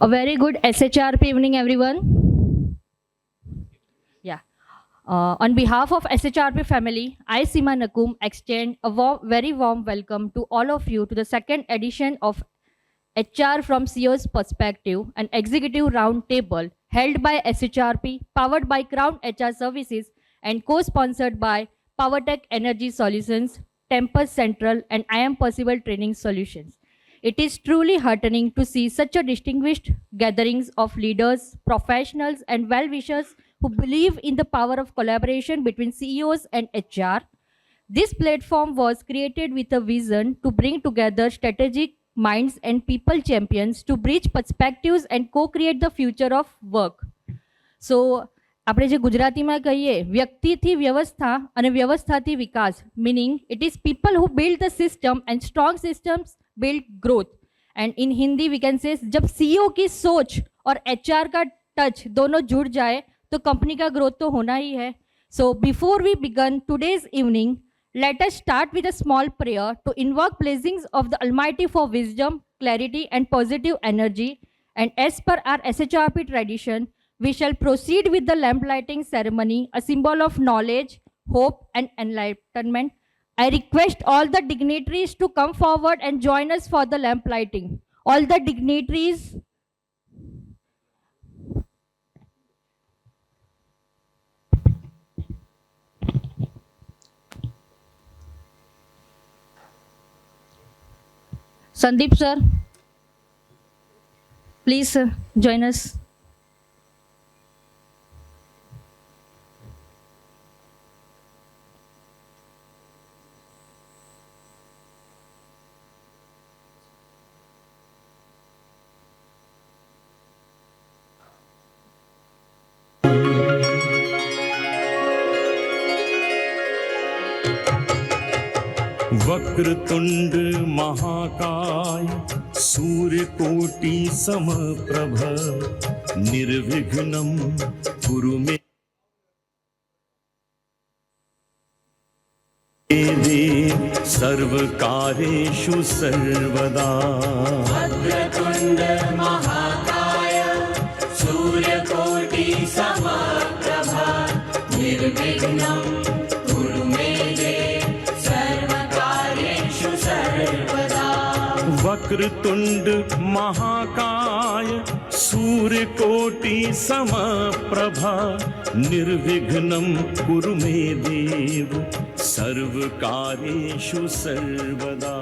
A very good SHRP evening, everyone. Yeah. On behalf of SHRP family, I, Seema Nakum, extend a very warm welcome to all of you to the second edition of HR from CEO's Perspective, an executive roundtable held by SHRP, powered by Crown HR Services, and co-sponsored by PowerTech Energy Solutions, Tempest Central, and I Am Possible Training Solutions. It is truly heartening to see such a distinguished gatherings of leaders, professionals, and well-wishers who believe in the power of collaboration between CEOs and HR. This platform was created with a vision to bring together strategic minds and people champions to bridge perspectives and co-create the future of work. સો આપણે જે ગુજરાતીમાં કહીએ વ્યક્તિથી વ્યવસ્થા અને વ્યવસ્થાથી વિકાસ meaning it is people who build the system and strong systems build growth and in Hindi we can say जब सीईओ की सोच और एचआर का टच दोनों जुड़ जाए तो कंपनी का ग्रोथ तो होना ही है. So before we begin today's evening, let us start with a small prayer to invoke blessings of the Almighty for wisdom, clarity, and positive energy. And as per our SHRP tradition, we shall proceed with the lamp lighting ceremony, a symbol of knowledge, hope, and enlightenment. I request all the dignitaries to come forward and join us for the lamp lighting. All the dignitaries. Sandeep sir, please join us. वक्रतुंड महाकाय सूर्यकोटि समप्रभ निर्विघ्नं कुरु मे देव सर्वकार्येषु सर्वदा. वक्रतुंड महाकाय सूर्यकोटि समप्रभ निर्विघ्नं कुरु मे देव सर्वकार्येषु सर्वदा. वक्रतुंड महाकाय सूर्यकोटि समप्रभा निर्विघ्नं कुरु मे देव सर्वकार्येषु सर्वदा.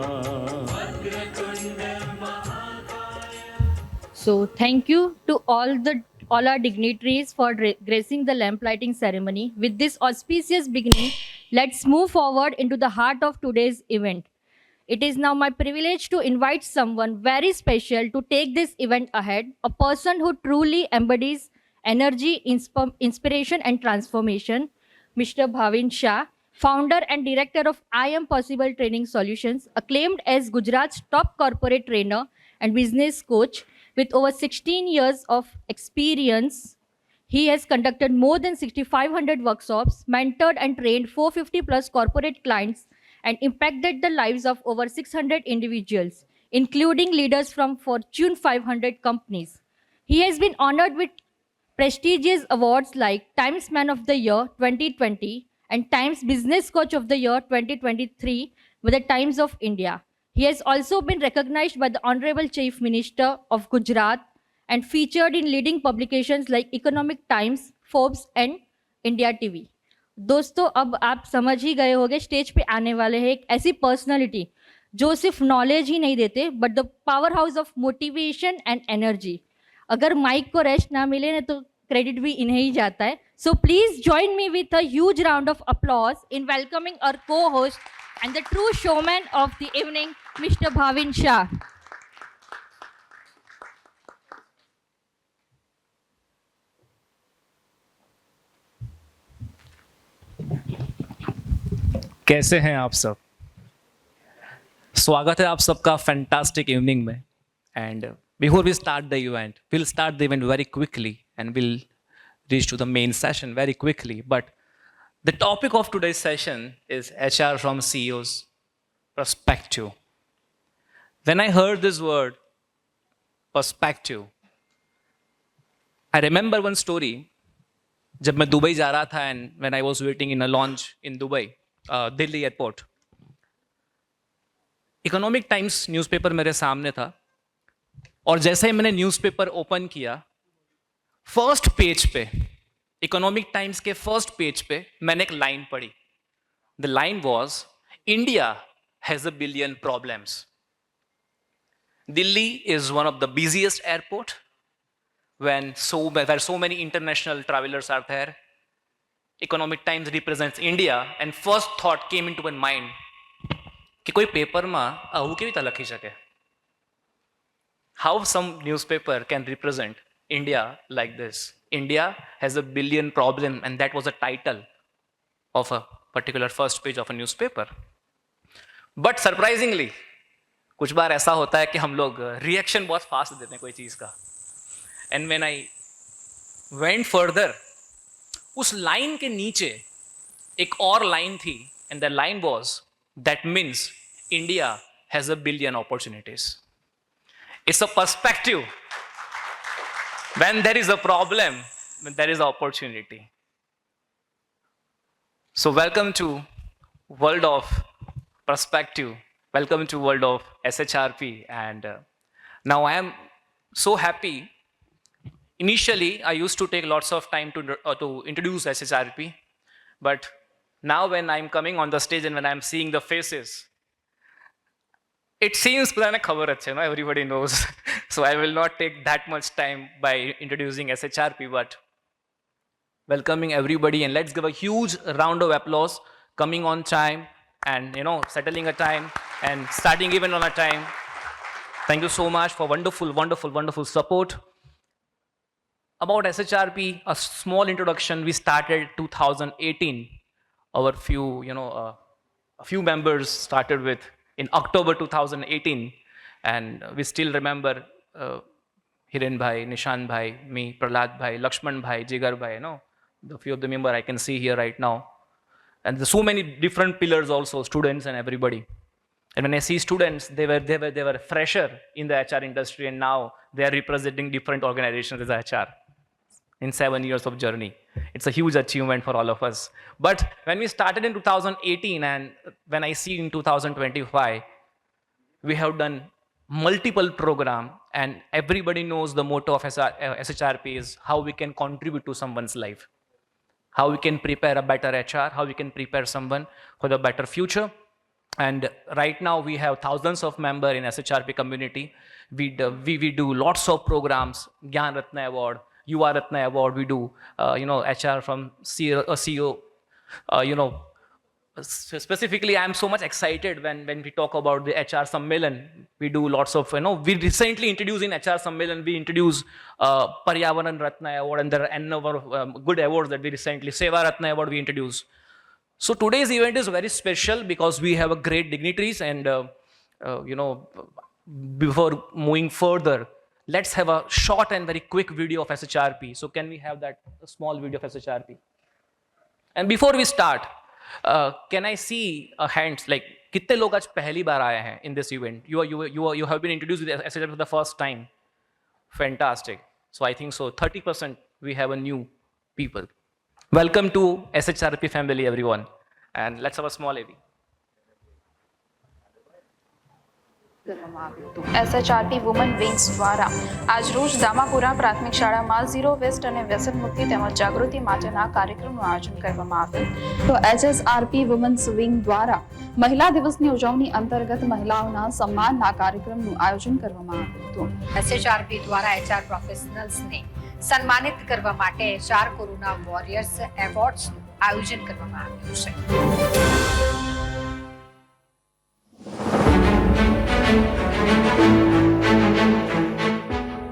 So thank you to all our dignitaries for gracing the lamp lighting ceremony. With this auspicious beginning, let's move forward into the heart of today's event. It is now my privilege to invite someone very special to take this event ahead, a person who truly embodies energy, inspiration, and transformation, Mr. Bhavin Shah, founder and director of I Am Possible Training Solutions, acclaimed as Gujarat's top corporate trainer and business coach. With over 16 years of experience, he has conducted more than 6,500 workshops, mentored and trained 450 plus corporate clients, and impacted the lives of over 600 individuals, including leaders from Fortune 500 companies. He has been honored with prestigious awards like Times Man of the Year 2020 and Times Business Coach of the Year 2023 with the Times of India. He has also been recognized by the Honorable Chief Minister of Gujarat and featured in leading publications like Economic Times, Forbes and India TV. दोस्तों अब आप समझ ही गए होंगे stage पे आने वाले हैं एक ऐसी पर्सनालिटी जो सिर्फ नॉलेज ही नहीं देते but the power house of motivation and energy. अगर माइक को रेस्ट ना मिले ना तो क्रेडिट भी इन्हें ही जाता है. So please join me with a huge round of applause in welcoming our co-host and the true showman of the evening, Mr. Bhavin Shah. कैसे हैं आप सब? स्वागत है आप सबका फैंटास्टिक इवनिंग में. And before we start the event, we'll start the event very quickly and we'll reach to the main session very quickly. But the topic of today's session is HR from CEO's perspective. When I heard this word, perspective, I remember one story. जब मैं Dubai जा रहा था and when I was waiting in a lounge in Dubai, Delhi airport, economic times newspaper मेरे सामने था और जैसे ही मैंने न्यूज़पेपर ओपन किया, फर्स्ट पेज पे, इकोनॉमिक टाइम्स के फर्स्ट पेज पे मैंने एक लाइन पढ़ी. The line was, India has a billion problems. Delhi is one of the busiest airport where so many international travelers are there. Economic Times represents India and first thought came into my mind कि कोई paper में आવું કેવી રીતે લખી શકે? How some newspaper can represent India like this? India has a billion problem, and that was a title of a particular first page of a newspaper. But surprisingly, कुछ बार ऐसा होता है कि हम लोग रिएक्शन बहुत फास्ट देते हैं कोई चीज़ का. And when I went further, उस लाइन के नीचे एक और लाइन थी, and the line was, that means India has a billion opportunities. It's a perspective. When there is a problem, there is a opportunity. So welcome to world of perspective. Welcome to world of SHRP, and now I am so happy. Initially, I used to take lots of time to introduce SHRP, but now when I'm coming on the stage and when I'm seeing the faces, it seems everybody knows. So I will not take that much time by introducing SHRP, but welcoming everybody, and let's give a huge round of applause, coming on time and settling a time and starting even on a time. Thank you so much for wonderful support. About SHRP, a small introduction. We started 2018. Our a few members started with in October 2018, and we still remember Hiren bhai, Nishan bhai, me, Prahlad bhai, Lakshman bhai, Jigar bhai, the few of the members I can see here right now. And there's so many different pillars also, students and everybody. And when I see students, they were fresher in the HR industry, and now they are representing different organizations as HR in 7 years of journey. It's a huge achievement for all of us. But when we started in 2018, and when I see in 2025, we have done multiple programs, and everybody knows the motto of SHRP is how we can contribute to someone's life, how we can prepare a better HR, how we can prepare someone for the better future. And right now we have thousands of members in SHRP community. We do lots of programs, Gyan Ratna Award, Yuva Ratna Award. We do HR from CEO. Specifically, I am so much excited when we talk about the HR Sammelan. We do lots of, we recently introduced in HR Sammelan, we introduced Paryavaran Ratna Award, and there are n number of good awards that we recently, Seva Ratna Award we introduced. So today's event is very special because we have a great dignitaries, and before moving further, let's have a short and very quick video of SHRP. So can we have that small video of SHRP? And before we start, can I see hands, like कितने लोग आज पहली बार आए हैं in this event? You have been introduced with SHRP for the first time. Fantastic. So I think so 30% we have a new people. Welcome to SHRP family, everyone. And let's have a small AV. SHRP woman wings દ્વારા આજરોજ દામાપુરા પ્રાથમિક શાળામાં zero waste અને વ્યસન મુક્તિ તેમજ જાગૃતિ માટેના કાર્યક્રમનું આયોજન કરવામાં આવ્યું. તો SHRP વુમન્સ વિંગ દ્વારા મહિલા દિવસની ઉજવણી અંતર્ગત મહિલાઓના સન્માનના કાર્યક્રમનું આયોજન કરવામાં આવ્યું હતું. SHRP દ્વારા HR પ્રોફેશનલ્સને સન્માનિત કરવા માટે HR કોરોના વોરિયર્સ એવોર્ડ્સનું આયોજન કરવામાં આવ્યું છે.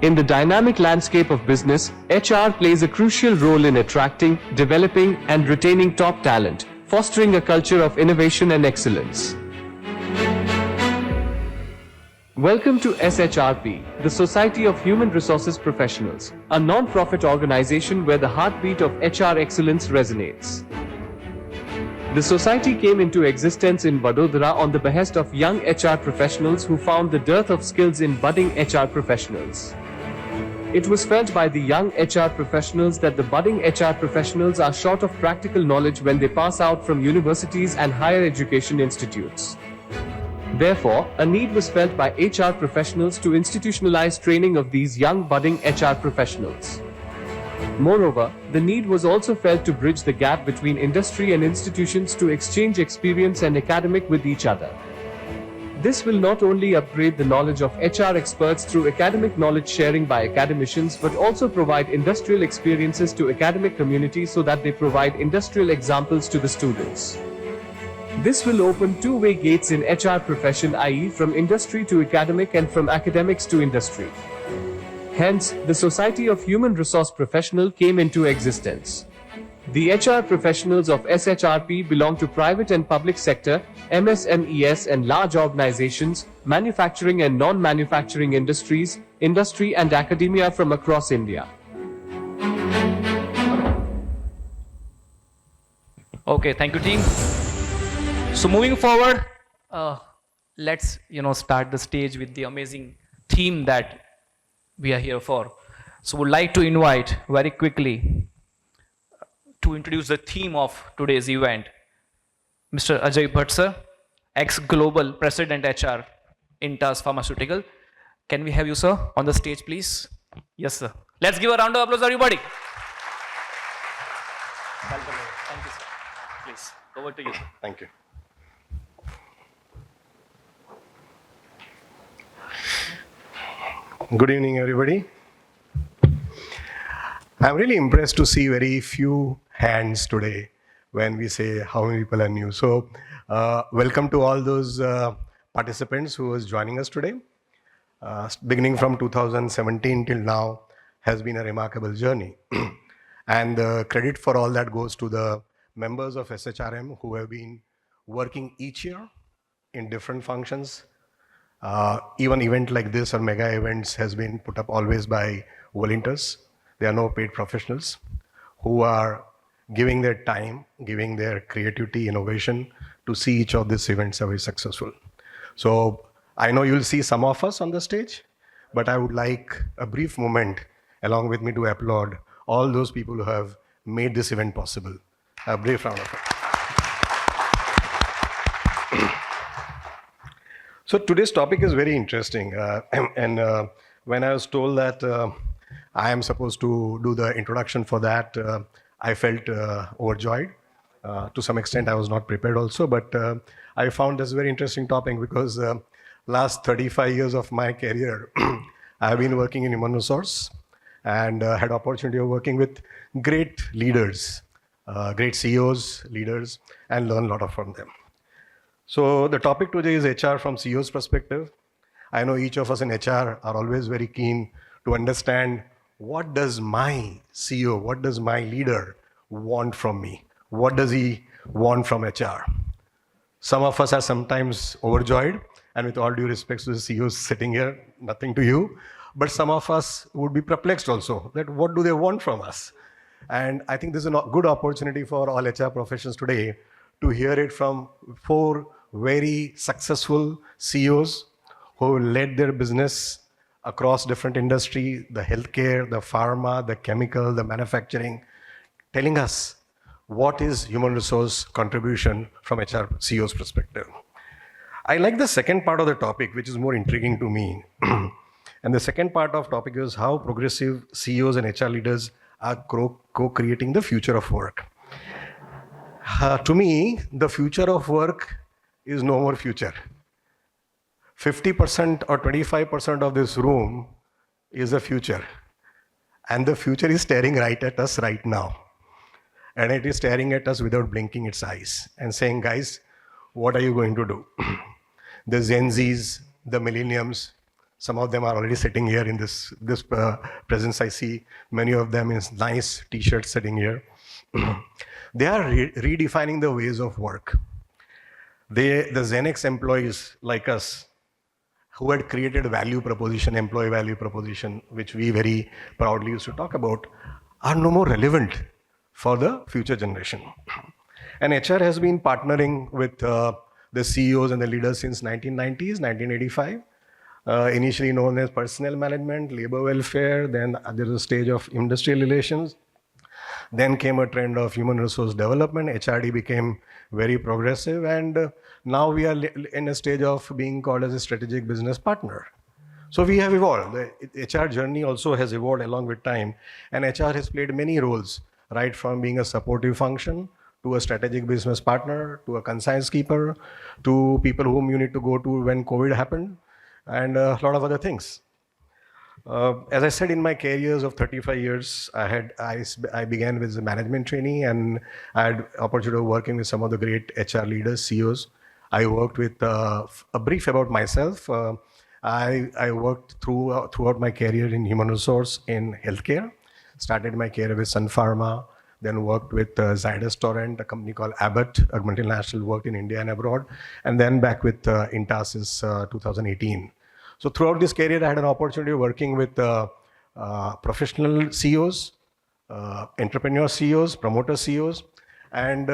In the dynamic landscape of business, HR plays a crucial role in attracting, developing, and retaining top talent, fostering a culture of innovation and excellence. Welcome to SHRP, the Society of Human Resources Professionals, a non-profit organization where the heartbeat of HR excellence resonates. The society came into existence in Vadodara on the behest of young HR professionals who found the dearth of skills in budding HR professionals. It was felt by the young HR professionals that the budding HR professionals are short of practical knowledge when they pass out from universities and higher education institutes. Therefore, a need was felt by HR professionals to institutionalize training of these young budding HR professionals. Moreover, the need was also felt to bridge the gap between industry and institutions to exchange experience and academic with each other. This will not only upgrade the knowledge of HR experts through academic knowledge sharing by academicians but also provide industrial experiences to academic community so that they provide industrial examples to the students. This will open two-way gates in HR profession, i.e. from industry to academic and from academics to industry. Hence, the Society of Human Resource Professional came into existence. The HR professionals of SHRP belong to private and public sector, MSMEs and large organizations, manufacturing and non-manufacturing industries, industry and academia from across India. Okay, thank you, team. So moving forward, let's start the stage with the amazing theme that we are here for. So would like to invite very quickly to introduce the theme of today's event, Mr. Ajay Bhatt sir, ex-Global President HR, Intas Pharmaceutical. Can we have you, sir, on the stage, please? Yes, sir. Let's give a round of applause, everybody. Welcome. Thank you, sir. Please, over to you, sir. Thank you. Good evening, everybody. I'm really impressed to see very few hands today when we say how many people are new. So, welcome to all those participants who is joining us today. Beginning from 2017 till now has been a remarkable journey. And the credit for all that goes to the members of SHRM who have been working each year in different functions. Even event like this or mega events has been put up always by volunteers. They are no paid professionals who are giving their time, giving their creativity, innovation to see each of these events are very successful. So I know you'll see some of us on the stage, but I would like a brief moment along with me to applaud all those people who have made this event possible. A brief round of applause. So today's topic is very interesting, and when I was told that I am supposed to do the introduction for that, I felt overjoyed. To some extent, I was not prepared also, but I found this a very interesting topic because last 35 years of my career, I have been working in human resource and had opportunity of working with great leaders, great CEOs, leaders, and learn a lot from them. So the topic today is HR from CEO's perspective. I know each of us in HR are always very keen to understand what does my CEO, what does my leader want from me? What does he want from HR? Some of us are sometimes overjoyed, and with all due respect to the CEOs sitting here, nothing to you, but some of us would be perplexed also, that what do they want from us? And I think this is a good opportunity for all HR professionals today to hear it from 4 very successful CEOs who led their business across different industries, the healthcare, the pharma, the chemical, the manufacturing, telling us what is human resource contribution from HR CEO's perspective. I like the second part of the topic, which is more intriguing to me. And the second part of the topic is how progressive CEOs and HR leaders are co-creating the future of work. To me, the future of work is no more future. 50% or 25% of this room is the future. And the future is staring right at us right now. And it is staring at us without blinking its eyes and saying, guys, what are you going to do? The Gen Zs, the millenniums, some of them are already sitting here in this presence. I see many of them in nice t-shirts sitting here. They are redefining the ways of work. The Gen X employees like us, who had created value proposition, employee value proposition, which we very proudly used to talk about, are no more relevant for the future generation. And HR has been partnering with the CEOs and the leaders since 1990s, 1985. initially known as personnel management, labor welfare, then there was a stage of industrial relations. Then came a trend of human resource development. HRD became very progressive, and now we are in a stage of being called as a strategic business partner. So we have evolved. The HR journey also has evolved along with time, and HR has played many roles, right from being a supportive function to a strategic business partner, to a conscience keeper, to people whom you need to go to when COVID happened, and a lot of other things. As I said, in my careers of 35 years, I began with a management trainee, and I had opportunity of working with some of the great HR leaders, CEOs. I worked with a brief about myself. I worked throughout my career in human resource in healthcare. Started my career with Sun Pharma, then worked with Zydus Torrent, a company called Abbott, a multinational, worked in India and abroad, and then back with Intas since 2018. So throughout this career, I had an opportunity of working with professional CEOs, entrepreneur CEOs, promoter CEOs, and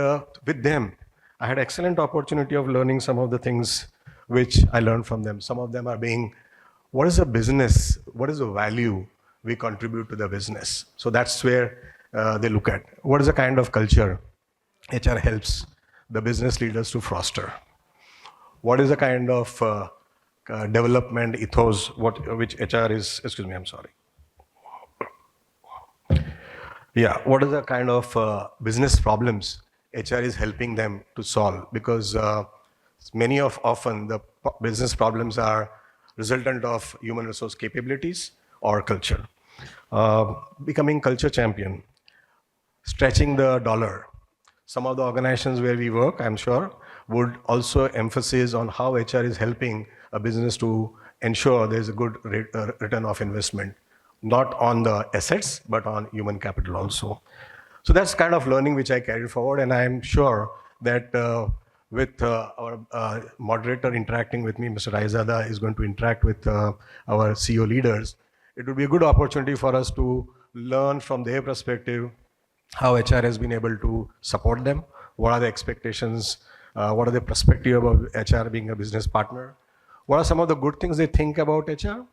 with them, I had excellent opportunity of learning some of the things which I learned from them. Some of them are being, what is a business? What is the value we contribute to the business? So that's where they look at. What is the kind of culture HR helps the business leaders to foster? What is the kind of development ethos which HR is, excuse me, I'm sorry. Yeah, what are the kind of business problems HR is helping them to solve? Because often the business problems are resultant of human resource capabilities or culture. Becoming culture champion, stretching the dollar. Some of the organizations where we work, I'm sure, would also emphasize on how HR is helping a business to ensure there's a good return of investment, not on the assets, but on human capital also. So that's kind of learning which I carried forward, and I'm sure that with our moderator interacting with me, Mr. Raizada is going to interact with our CEO leaders. It would be a good opportunity for us to learn from their perspective how HR has been able to support them, what are the expectations, what are the perspective of HR being a business partner, what are some of the good things they think about HR,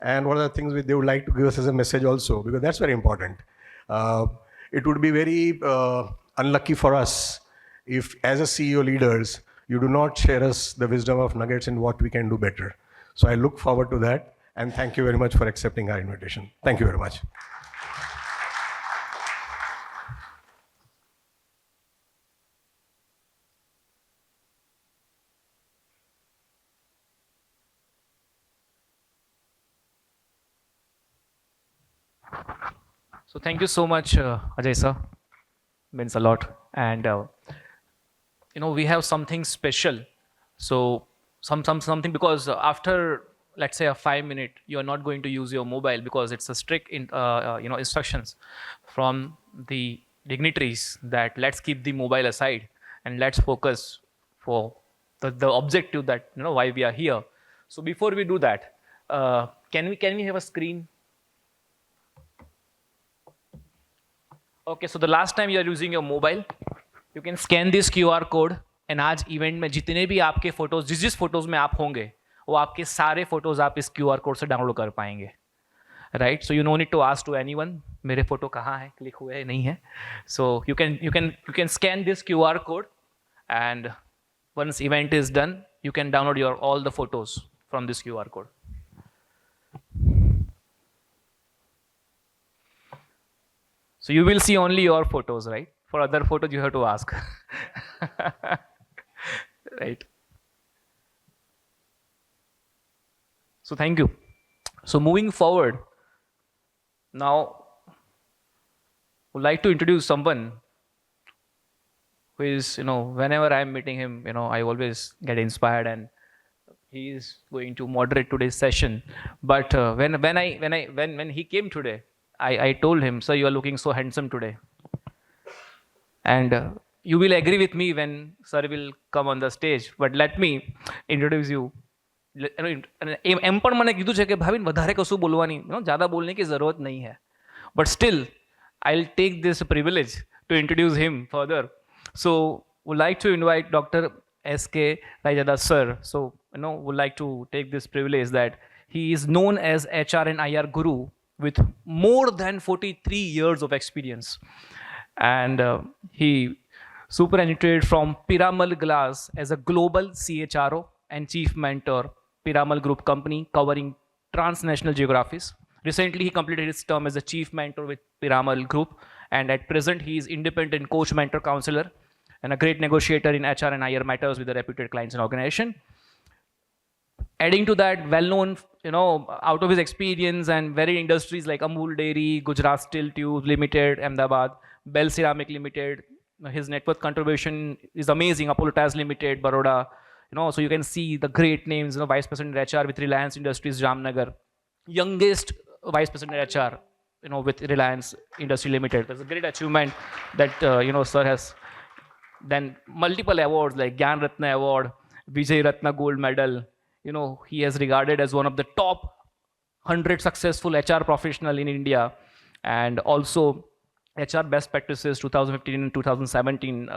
and what are the things they would like to give us as a message also, because that's very important. It would be very unlucky for us if, as a CEO leaders, you do not share us the wisdom of nuggets and what we can do better. So I look forward to that, and thank you very much for accepting our invitation. Thank you very much. So thank you so much, Ajay sir. Means a lot. And we have something special. So something, because after, let's say, a 5 minute, you are not going to use your mobile because it's a strict instructions from the dignitaries that let's keep the mobile aside and let's focus for the objective that why we are here. So before we do that, can we have a screen? Okay, so the last time you are using your mobile, you can scan this QR code, and आज event में जितने भी आपके photos, जिस photos में आप होंगे, वो आपके सारे फोटोज आप इस QR कोड से डाउनलोड कर पाएंगे, right? So you no need to ask to anyone मेरे फोटो कहाँ है, क्लिक हुए है नहीं है. So you can scan this QR code, and once event is done, you can download all the photos from this QR code. So you will see only your photos, right? For other photos, you have to ask. Right? So thank you. So moving forward, now I would like to introduce someone who is, whenever I am meeting him, I always get inspired, and he is going to moderate today's session. But when he came today, I told him, sir, you are looking so handsome today. And you will agree with me when sir will come on the stage. But let me introduce you. એમ પણ મને કીધું છે કે ભાવિન વધારે કશું બોલવાની, ज़्यादा बोलने की ज़रूरत नहीं है. But still, I'll take this privilege to introduce him further. So, would like to invite Dr. S.K. Raizada sir. So, would like to take this privilege that He is known as HR and IR guru with more than 43 years of experience. And he superannuated from Piramal Glass as a global CHRO and chief mentor, Piramal Group company covering transnational geographies. Recently, he completed his term as a chief mentor with Piramal Group, and at present, he is independent coach, mentor, counselor, and a great negotiator in HR and IR matters with the reputed clients and organization. Adding to that, well-known, out of his experience and varied industries like Amul Dairy, Gujarat Steel Tubes Limited, Ahmedabad, Bell Ceramic Limited. His net worth contribution is amazing. Apollo Tyres Limited, Baroda. So you can see the great names. Vice President HR with Reliance Industries, Jamnagar. Youngest Vice President HR, with Reliance Industry Limited. That's a great achievement that sir has. Then multiple awards like Gyan Ratna Award, Vijay Ratna Gold Medal. He is regarded as one of the top 100 successful HR professional in India, and also HR Best Practices 2015 and 2017.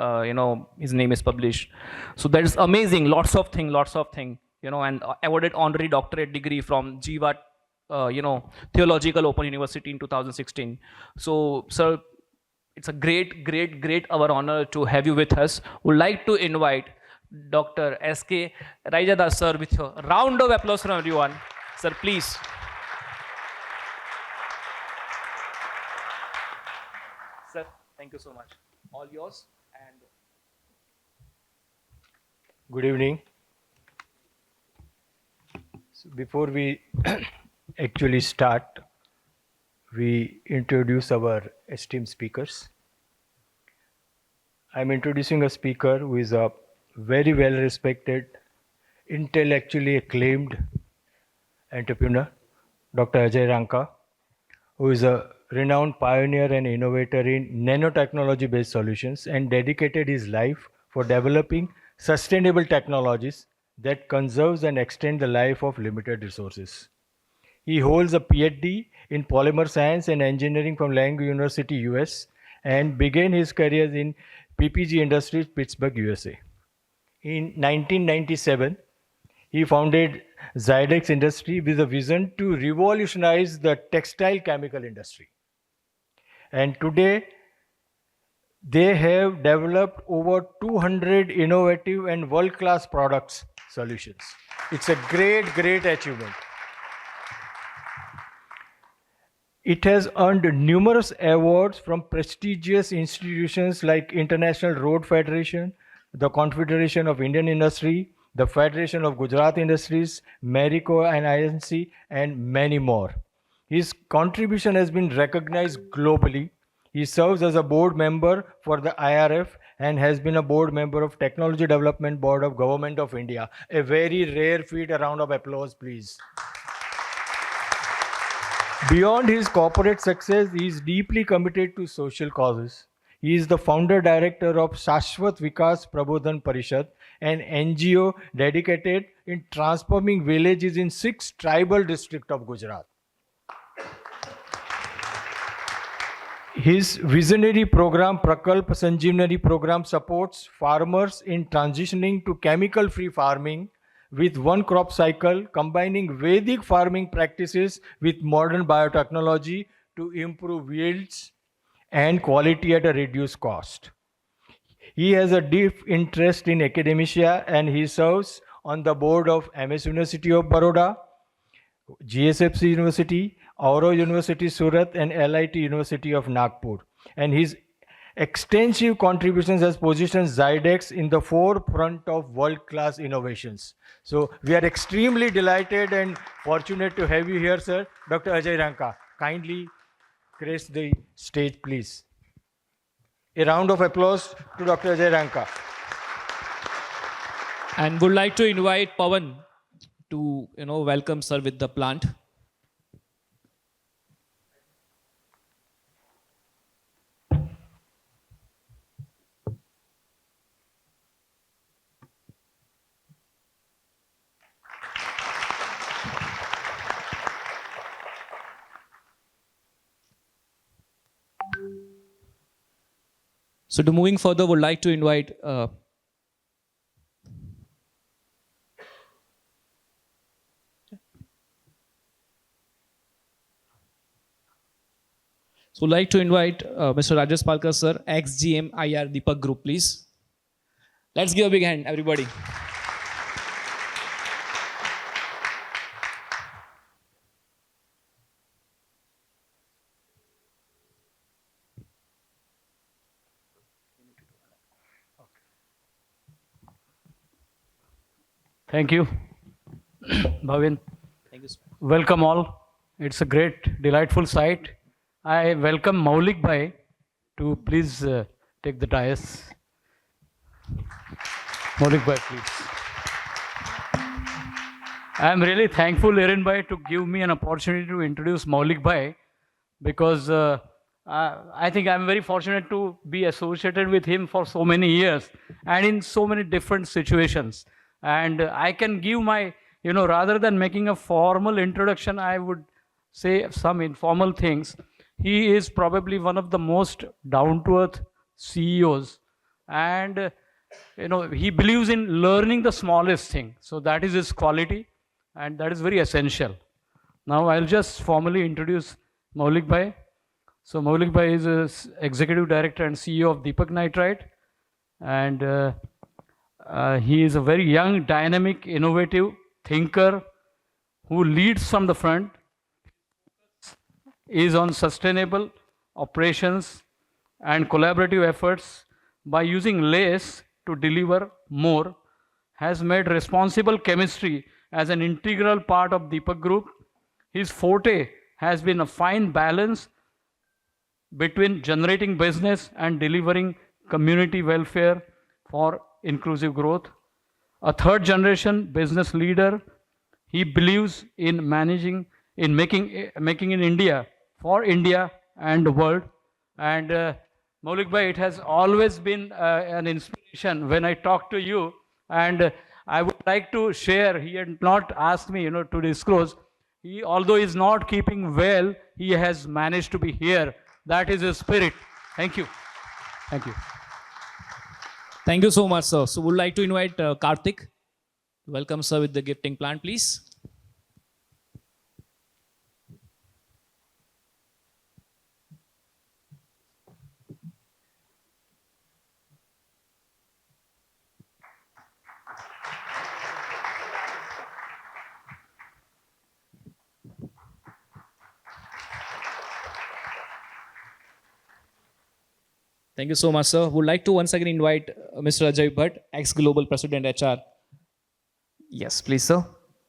His name is published. So that is amazing. Lots of thing. And awarded honorary doctorate degree from Jiva, Theological Open University in 2016. So, sir, it's a great our honor to have you with us. Would like to invite Dr. S.K. Raijadas, sir, with a round of applause from everyone. Sir, please. Sir, thank you so much. All yours. And good evening. So before we actually start, we introduce our esteemed speakers. I'm introducing a speaker who is a very well respected, intellectually acclaimed entrepreneur, Dr. Ajay Ranka, who is a renowned pioneer and innovator in nanotechnology based solutions and dedicated his life for developing sustainable technologies that conserves and extend the life of limited resources. He holds a PhD in polymer science and engineering from Lang University, US, and began his career in PPG Industries, Pittsburgh, USA. In 1997, he founded Zydex Industry with a vision to revolutionize the textile chemical industry. And today, they have developed over 200 innovative and world-class products solutions. It's a great achievement. It has earned numerous awards from prestigious institutions like International Road Federation, the Confederation of Indian Industry, the Federation of Gujarat Industries, Marico and INC, and many more. His contribution has been recognized globally. He serves as a board member for the IRF and has been a board member of Technology Development Board of Government of India. A very rare feat. A round of applause, please. Beyond his corporate success, he is deeply committed to social causes. He is the founder director of Shashwat Vikas Prabodhan Parishad, an NGO dedicated in transforming villages in 6 tribal districts of Gujarat. His visionary program, Prakalp Sanjeevani program, supports farmers in transitioning to chemical-free farming with one crop cycle, combining Vedic farming practices with modern biotechnology to improve yields and quality at a reduced cost. He has a deep interest in academia and he serves on the board of MS University of Baroda, GSFC University, Auro University Surat, and LIT University of Nagpur. And his extensive contributions has positioned Zydex in the forefront of world-class innovations. So we are extremely delighted and fortunate to have you here, sir. Dr. Ajay Ranka, kindly grace the stage, please. A round of applause to Dr. Ajay Ranka. And would like to invite Pawan to welcome sir with the plant. So to moving further, would like to invite So I'd like to invite Mr. Rajesh Palkar sir, ex-GM IR Deepak Group, please. Let's give a big hand, everybody. Thank you, Bhavin. Thank you, sir. Welcome all. It's a great, delightful sight. I welcome Maulik Bhai to please take the dais. Maulik Bhai, please. I am really thankful, Erin Bhai, to give me an opportunity to introduce Maulik Bhai because I think I'm very fortunate to be associated with him for so many years and in so many different situations. And I can give my, rather than making a formal introduction, I would say some informal things. He is probably one of the most down-to-earth CEOs. And, he believes in learning the smallest thing. So that is his quality. And that is very essential. Now I'll just formally introduce Maulik Bhai. So Maulik Bhai is Executive Director and CEO of Deepak Nitrite. And he is a very young, dynamic, innovative thinker who leads from the front, is on sustainable operations and collaborative efforts by using LACE to deliver more, has made responsible chemistry as an integral part of Deepak Group. His forte has been a fine balance between generating business and delivering community welfare for inclusive growth. A third generation business leader, he believes in making in India, for India and the world. And Maulik Bhai, it has always been an inspiration when I talk to you. And I would like to share, he had not asked me, to disclose. Although he is not keeping well, he has managed to be here. That is his spirit. Thank you. Thank you. Thank you so much, sir. So would like to invite Karthik. Welcome, sir, with the gifting plant, please. Thank you so much, sir. Would like to once again invite Mr. Ajay Bhatt, ex-Global President HR. Yes, please, sir.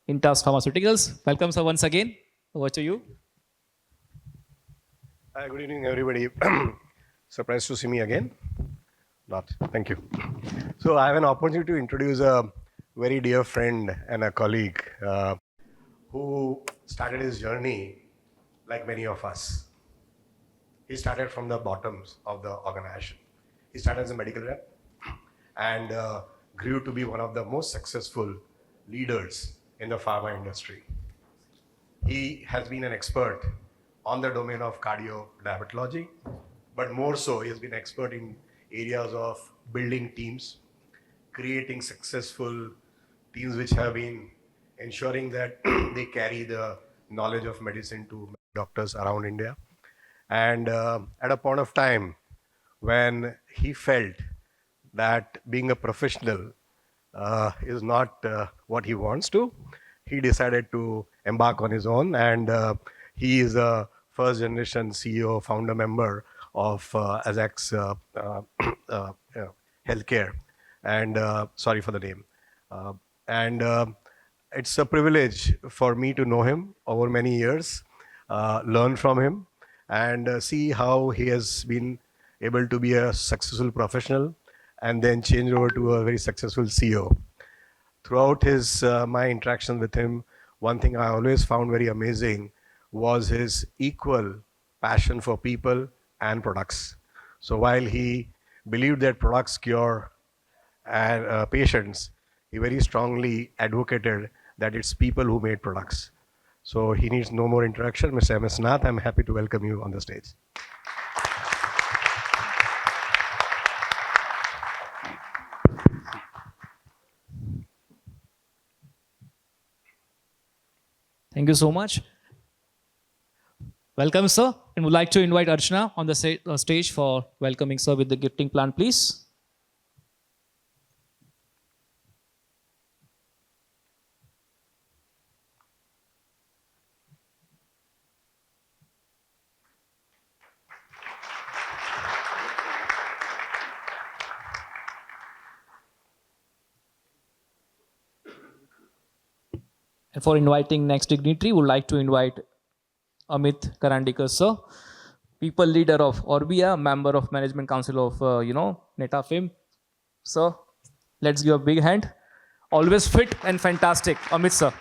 Intas Pharmaceuticals. Welcome, sir, once again. Over to you. Hi, good evening, everybody. Surprised to see me again? Not. Thank you. So I have an opportunity to introduce a very dear friend and a colleague who started his journey like many of us. He started from the bottoms of the organization. He started as a medical rep and grew to be one of the most successful leaders in the pharma industry. He has been an expert on the domain of cardio-diabetology, but more so, he has been expert in areas of building teams, creating successful teams which have been ensuring that they carry the knowledge of medicine to doctors around India. And at a point of time when he felt that being a professional is not what he wants to, he decided to embark on his own. And he is a first generation CEO, founder member of Azax Healthcare. And sorry for the name. It's a privilege for me to know him over many years, learn from him, and see how he has been able to be a successful professional and then change over to a very successful CEO. Throughout my interaction with him, one thing I always found very amazing was his equal passion for people and products. So while he believed that products cure patients, he very strongly advocated that it's people who made products. So he needs no more introduction. Mr. M.S. Nath, I'm happy to welcome you on the stage. Thank you so much. Welcome, sir. And would like to invite Archana on the stage for welcoming sir with the gifting plan, please. And for inviting next dignitary, would like to invite Amit Karandikar, sir, people leader of Orbia, member of Management Council of, Netafim. Sir, let's give a big hand. Always fit and fantastic, Amit, sir.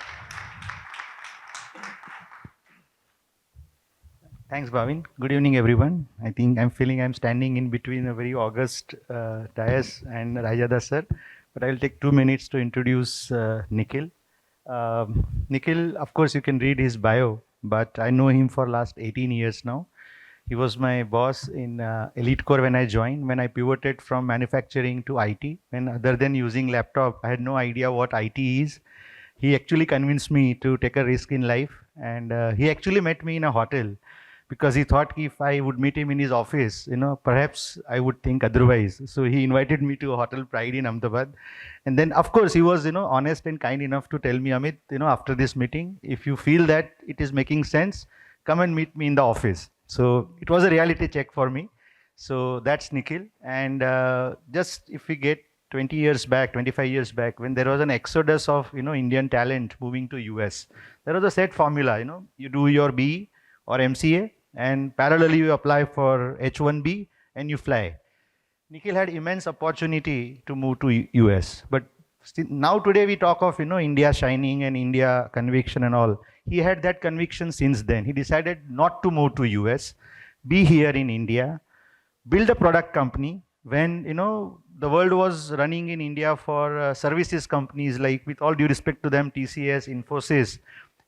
Thanks, Bhavin. Good evening, everyone. I think I'm feeling I'm standing in between a very august dais and Rajada sir, but I'll take 2 minutes to introduce Nikhil. Nikhil, of course, you can read his bio, but I know him for last 18 years now. He was my boss in Elite Core when I joined, when I pivoted from manufacturing to IT. When other than using laptop, I had no idea what IT is. He actually convinced me to take a risk in life, and he actually met me in a hotel because he thought if I would meet him in his office, perhaps I would think otherwise. So he invited me to a Hotel Pride in Ahmedabad. And then, of course, he was, honest and kind enough to tell me, Amit, after this meeting, if you feel that it is making sense, come and meet me in the office. So it was a reality check for me. So that's Nikhil. And just if we get 20 years back, 25 years back, when there was an exodus of, Indian talent moving to US, there was a set formula, you do your BE or MCA, and parallelly you apply for H1B and you fly. Nikhil had immense opportunity to move to US, but now today we talk of India shining and India conviction and all. He had that conviction since then. He decided not to move to US, be here in India, build a product company when the world was running in India for services companies, like, with all due respect to them, TCS, Infosys.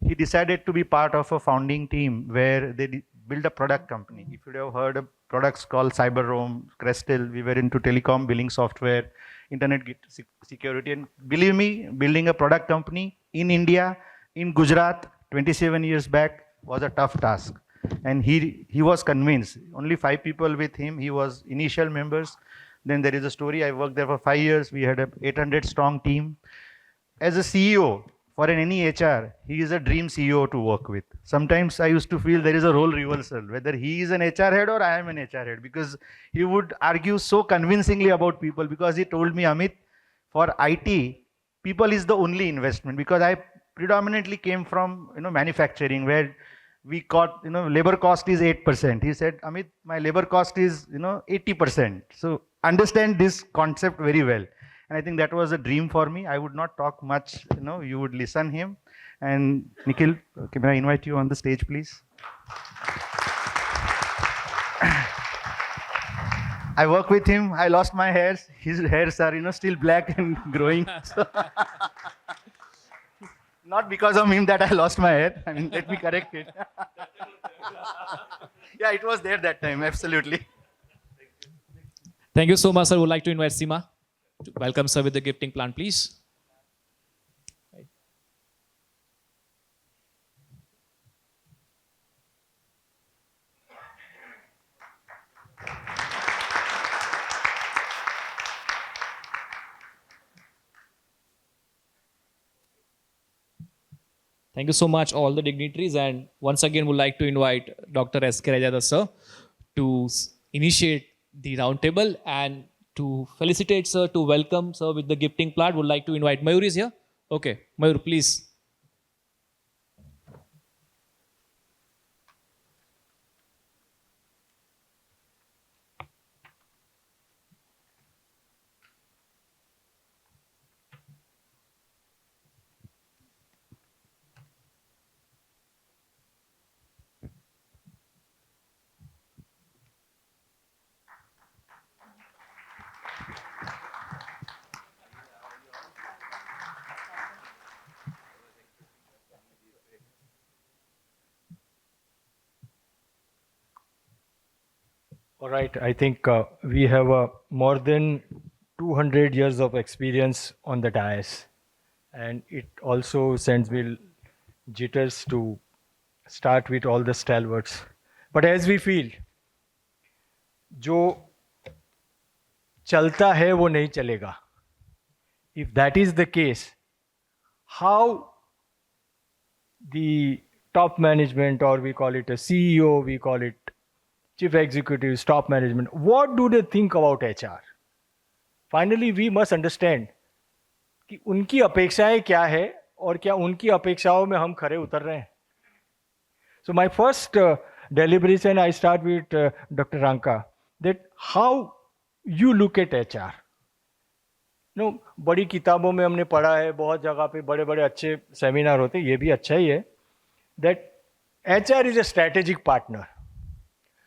He decided to be part of a founding team where they built a product company. If you have heard of products called CyberRoam, Crestel, we were into telecom, billing software, internet security. And believe me, building a product company in India, in Gujarat, 27 years back was a tough task. And he was convinced. Only 5 people with him. He was initial members. Then there is a story. I worked there for 5 years. We had a 800 strong team. As a CEO, for any HR, he is a dream CEO to work with. Sometimes I used to feel there is a role reversal, whether he is an HR head or I am an HR head, because he would argue so convincingly about people, because he told me, Amit, for IT, people is the only investment, because I predominantly came from manufacturing, where we got labor cost is 8%. He said, Amit, my labor cost is 80%. So understand this concept very well. And I think that was a dream for me. I would not talk much, you would listen him. And Nikhil, can I invite you on the stage, please? I work with him. I lost my hairs. His hairs are, still black and growing. Not because of him that I lost my hair. I mean, let me correct it. Yeah, it was there that time, absolutely. Thank you so much, sir. Would like to invite Seema. Welcome, sir, with the gifting plan, please. Thank you so much, all the dignitaries. And once again, would like to invite Dr. S.K. Rajada, sir, to initiate the roundtable and to felicitate sir, to welcome sir with the gifting plan. Would like to invite Mayur is here. Okay, Mayur, please. All right, I think we have more than 200 years of experience on the dais, and it also sends me jitters to start with all the stalwarts. But as we feel, जो चलता है वो नहीं चलेगा. If that is the case, how the top management, or we call it a CEO, we call it chief executives, top management, what do they think about HR? Finally, we must understand कि उनकी अपेक्षाएं क्या है और क्या उनकी अपेक्षाओं में हम खरे उतर रहे हैं. So my first deliberation, I start with Dr. Ranka, that how you look at HR. No, बड़ी किताबों में हमने पढ़ा है, बहुत जगह पे बड़े बड़े अच्छे सेमिनार होते हैं, ये भी अच्छा ही है, that HR is a strategic partner.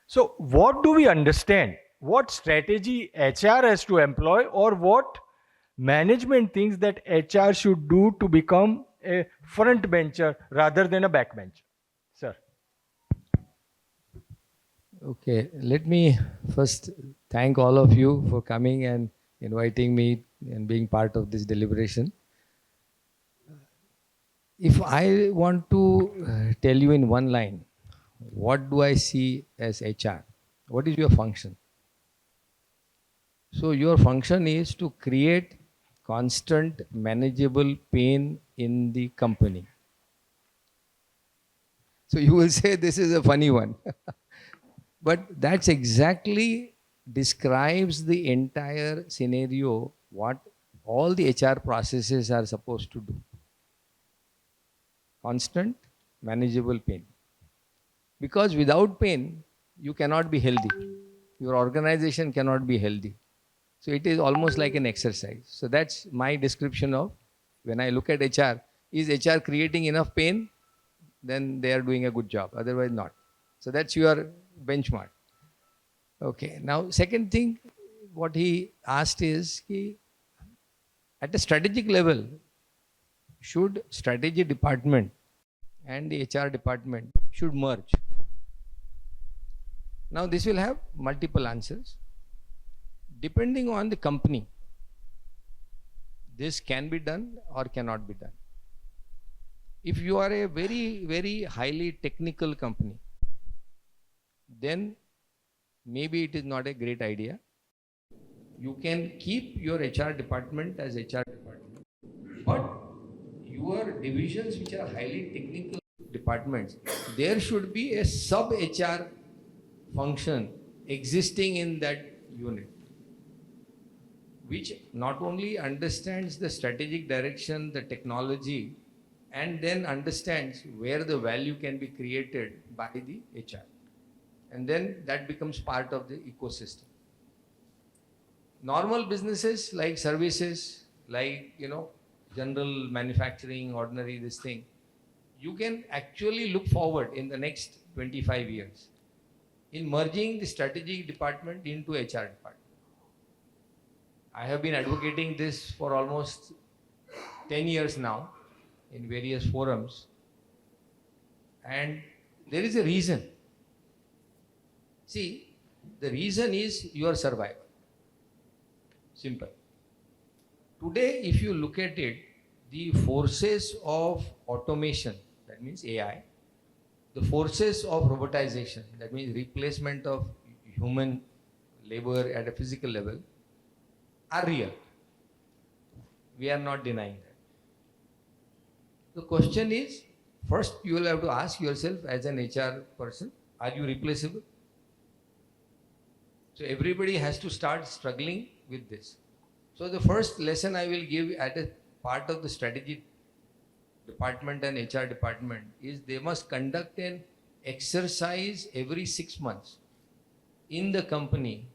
So what do we understand? What strategy HR has to employ, or what management thinks that HR should do to become a front bencher rather than a back bencher? Sir. Okay, let me first thank all of you for coming and inviting me and being part of this deliberation. If I want to tell you in one line, what do I see as HR? What is your function? So your function is to create constant manageable pain in the company. So you will say this is a funny one. But that's exactly describes the entire scenario, what all the HR processes are supposed to do. Constant manageable pain. Because without pain, you cannot be healthy. Your organization cannot be healthy. So it is almost like an exercise. So that's my description of when I look at HR. Is HR creating enough pain? Then they are doing a good job. Otherwise not. So that's your benchmark. Okay. Now second thing, what he asked is, at a strategic level, should strategy department and the HR department should merge? Now this will have multiple answers. Depending on the company, this can be done or cannot be done. If you are a very, very highly technical company, then maybe it is not a great idea. You can keep your HR department as HR department, but your divisions which are highly technical departments, there should be a sub-HR function existing in that unit, which not only understands the strategic direction, the technology, and then understands where the value can be created by the HR. And then that becomes part of the ecosystem. Normal businesses like services, like, general manufacturing, ordinary this thing, you can actually look forward in the next 25 years in merging the strategy department into HR department. I have been advocating this for almost 10 years now in various forums, and there is a reason. See, the reason is your survival. Simple. Today, if you look at it, the forces of automation, that means AI, the forces of robotization, that means replacement of human labor at a physical level, are real. We are not denying that. The question is, first you will have to ask yourself as an HR person, are you replaceable? So everybody has to start struggling with this. So the first lesson I will give at a part of the strategy department and HR department is they must conduct an exercise every 6 months in the company,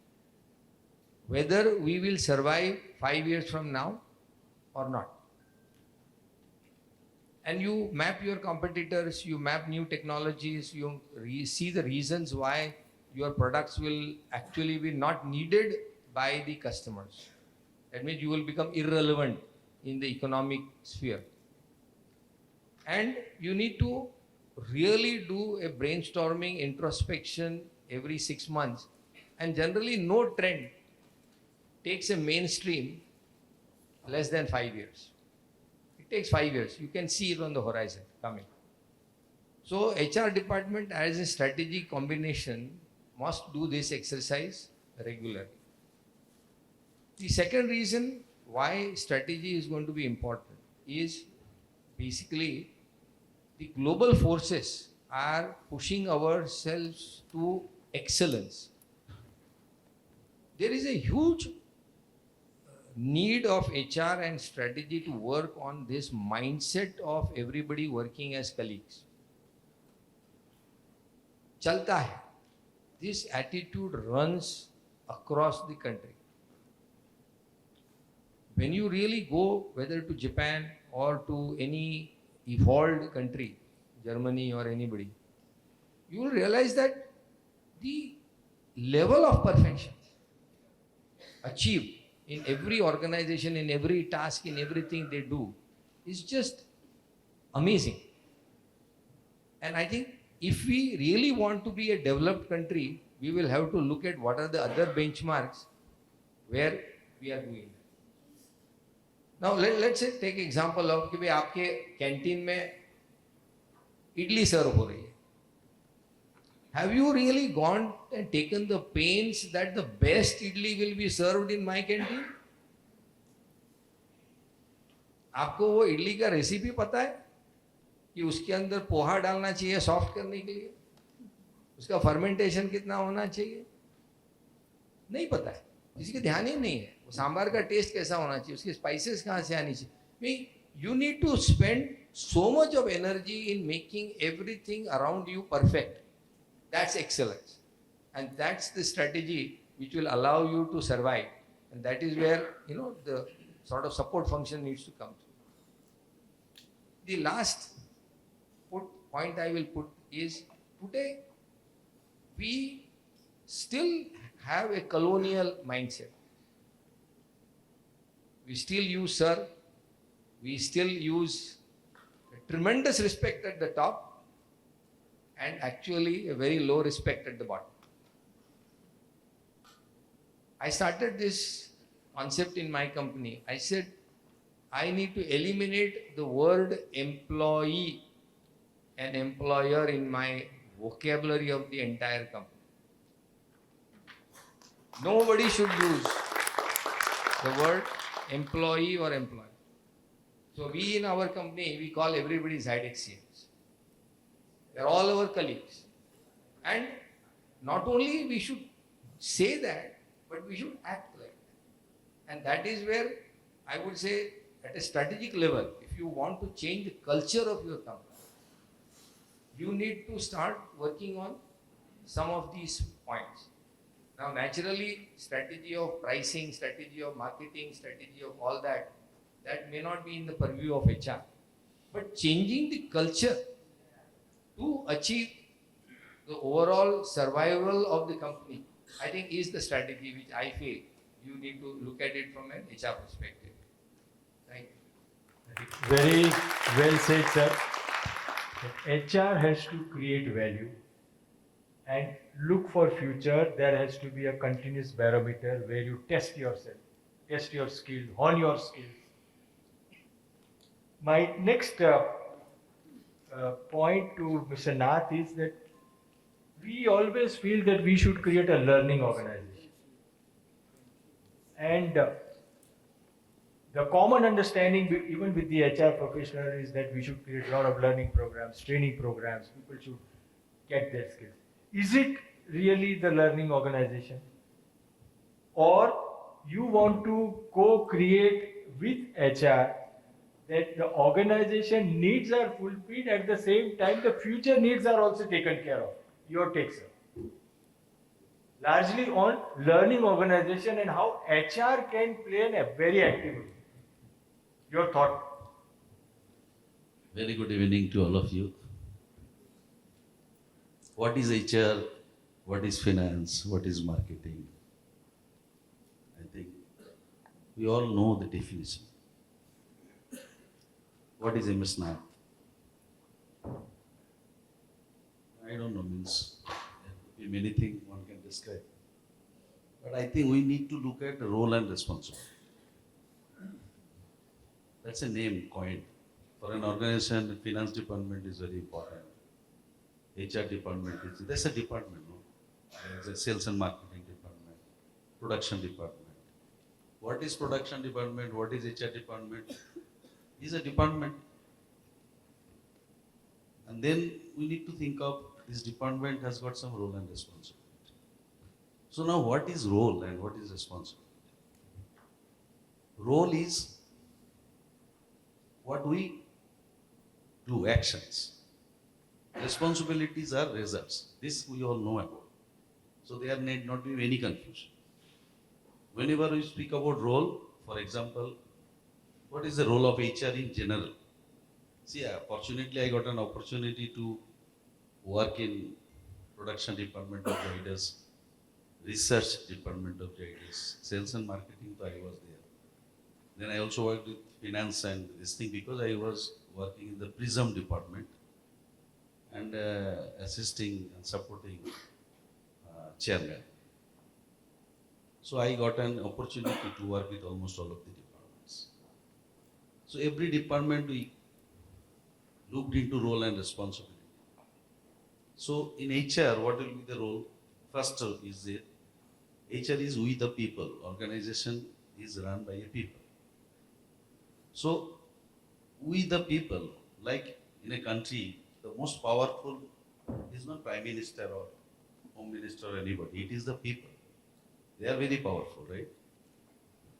whether we will survive 5 years from now or not. And you map your competitors, you map new technologies, you see the reasons why your products will actually be not needed by the customers. That means you will become irrelevant in the economic sphere. And you need to really do a brainstorming introspection every 6 months. And generally no trend takes a mainstream less than 5 years. It takes 5 years. You can see it on the horizon coming. So HR department as a strategy combination must do this exercise regularly. The second reason why strategy is going to be important is basically the global forces are pushing ourselves to excellence. There is a huge need of HR and strategy to work on this mindset of everybody working as colleagues. Chalta hai. This attitude runs across the country. When you really go, whether to Japan or to any evolved country, Germany or anybody, you will realize that the level of perfection achieved in every organization, in every task, in everything they do is just amazing. And I think if we really want to be a developed country, we will have to look at what are the other benchmarks where we are doing. Now let's say take example of कि भाई आपके canteen में इडली सर्व हो रही है. Have you really gone and taken the pains that the best idli will be served in my canteen? आपको वो इडली का रेसिपी पता है कि उसके अंदर पोहा डालना चाहिए सॉफ्ट करने के लिए, उसका फर्मेंटेशन कितना होना चाहिए, नहीं पता है, किसी के ध्यान ही नहीं है. वो सांबार का टेस्ट कैसा होना चाहिए, उसकी स्पाइसेस कहाँ से आनी चाहिए. You need to spend so much of energy in making everything around you perfect. That's excellence. And that's the strategy which will allow you to survive. And that is where, the sort of support function needs to come through. The last point I will put is, today we still have a colonial mindset. We still use sir. We still use a tremendous respect at the top and actually a very low respect at the bottom. I started this concept in my company. I said, I need to eliminate the word employee and employer in my vocabulary of the entire company. Nobody should use the word employee or employer. So we in our company, we call everybody Zydexians. They're all our colleagues. And not only we should say that, but we should act like that. And that is where I would say at a strategic level, if you want to change the culture of your company, you need to start working on some of these points. Now naturally, strategy of pricing, strategy of marketing, strategy of all that, that may not be in the purview of HR. But changing the culture to achieve the overall survival of the company, I think is the strategy which I feel you need to look at it from an HR perspective. Thank you. Very well said, sir. HR has to create value and look for future. There has to be a continuous barometer where you test yourself, test your skills, hone your skills. My next point to Mr. Nath is that we always feel that we should create a learning organization. And the common understanding, even with the HR professional, is that we should create a lot of learning programs, training programs. People should get their skills. Is it really the learning organization? Or you want to co-create with HR that the organization needs are fulfilled, at the same time the future needs are also taken care of? Your take, sir. Largely on learning organization and how HR can play a very active role. Your thought? Very good evening to all of you. What is HR? What is finance? What is marketing? I think we all know the definition. What is MS Nath? I don't know, means there could be many things one can describe. But I think we need to look at the role and responsibility. That's a name coined. For an organization, the finance department is very important. HR department is, there's a department, no? There's a sales and marketing department, production department. What is production department? What is HR department? Is a department. And then we need to think of this department has got some role and responsibility. So now what is role and what is responsibility? Role is what we do, actions. Responsibilities are results. This we all know about. So there need not be any confusion. Whenever we speak about role, for example, what is the role of HR in general? See, fortunately, I got an opportunity to work in production department of Zydus, research department of Zydus, sales and marketing, so I was there. Then I also worked with finance and this thing because I was working in the Prism department and assisting and supporting chairman. So I got an opportunity to work with almost all of the departments. So every department we looked into role and responsibility. So in HR, what will be the role? First is the HR is we the people. Organization is run by a people. So we the people, like in a country, the most powerful is not Prime Minister or Home Minister or anybody. It is the people. They are very powerful, right?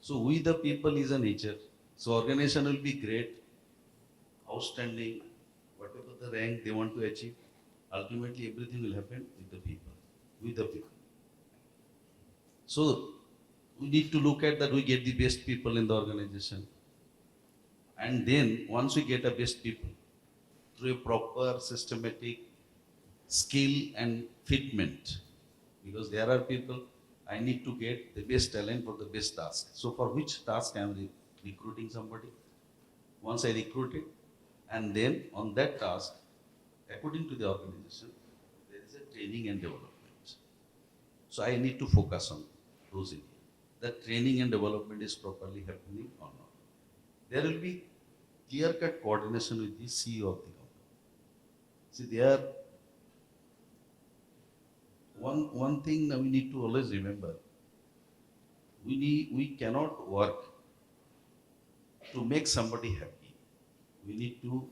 So we the people is a nature. So organization will be great, outstanding, whatever the rank they want to achieve. Ultimately, everything will happen with the people, with the people. So we need to look at that we get the best people in the organization. And then once we get the best people, through a proper systematic skill and fitment, because there are people, I need to get the best talent for the best task. So for which task I am recruiting somebody. Once I recruit it, and then on that task, according to the organization, there is a training and development. So I need to focus on those areas. That training and development is properly happening or not. There will be clear-cut coordination with the CEO of the company. See, there one thing that we need to always remember, we cannot work to make somebody happy. We need to,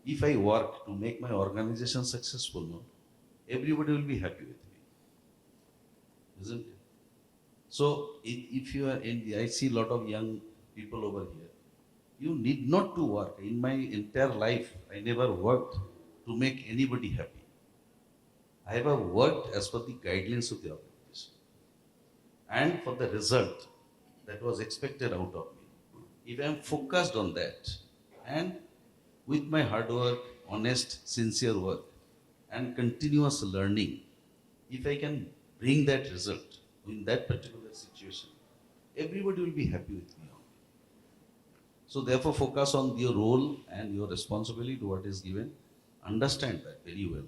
if I work to make my organization successful, no, everybody will be happy with me. Isn't it? So if you are I see a lot of young people over here. You need not to work. In my entire life, I never worked to make anybody happy. I have worked as per the guidelines of the organization and for the result that was expected out of me. If I am focused on that and with my hard work, honest, sincere work and continuous learning, if I can bring that result in that particular situation, everybody will be happy with me. So therefore focus on your role and your responsibility to what is given. Understand that very well.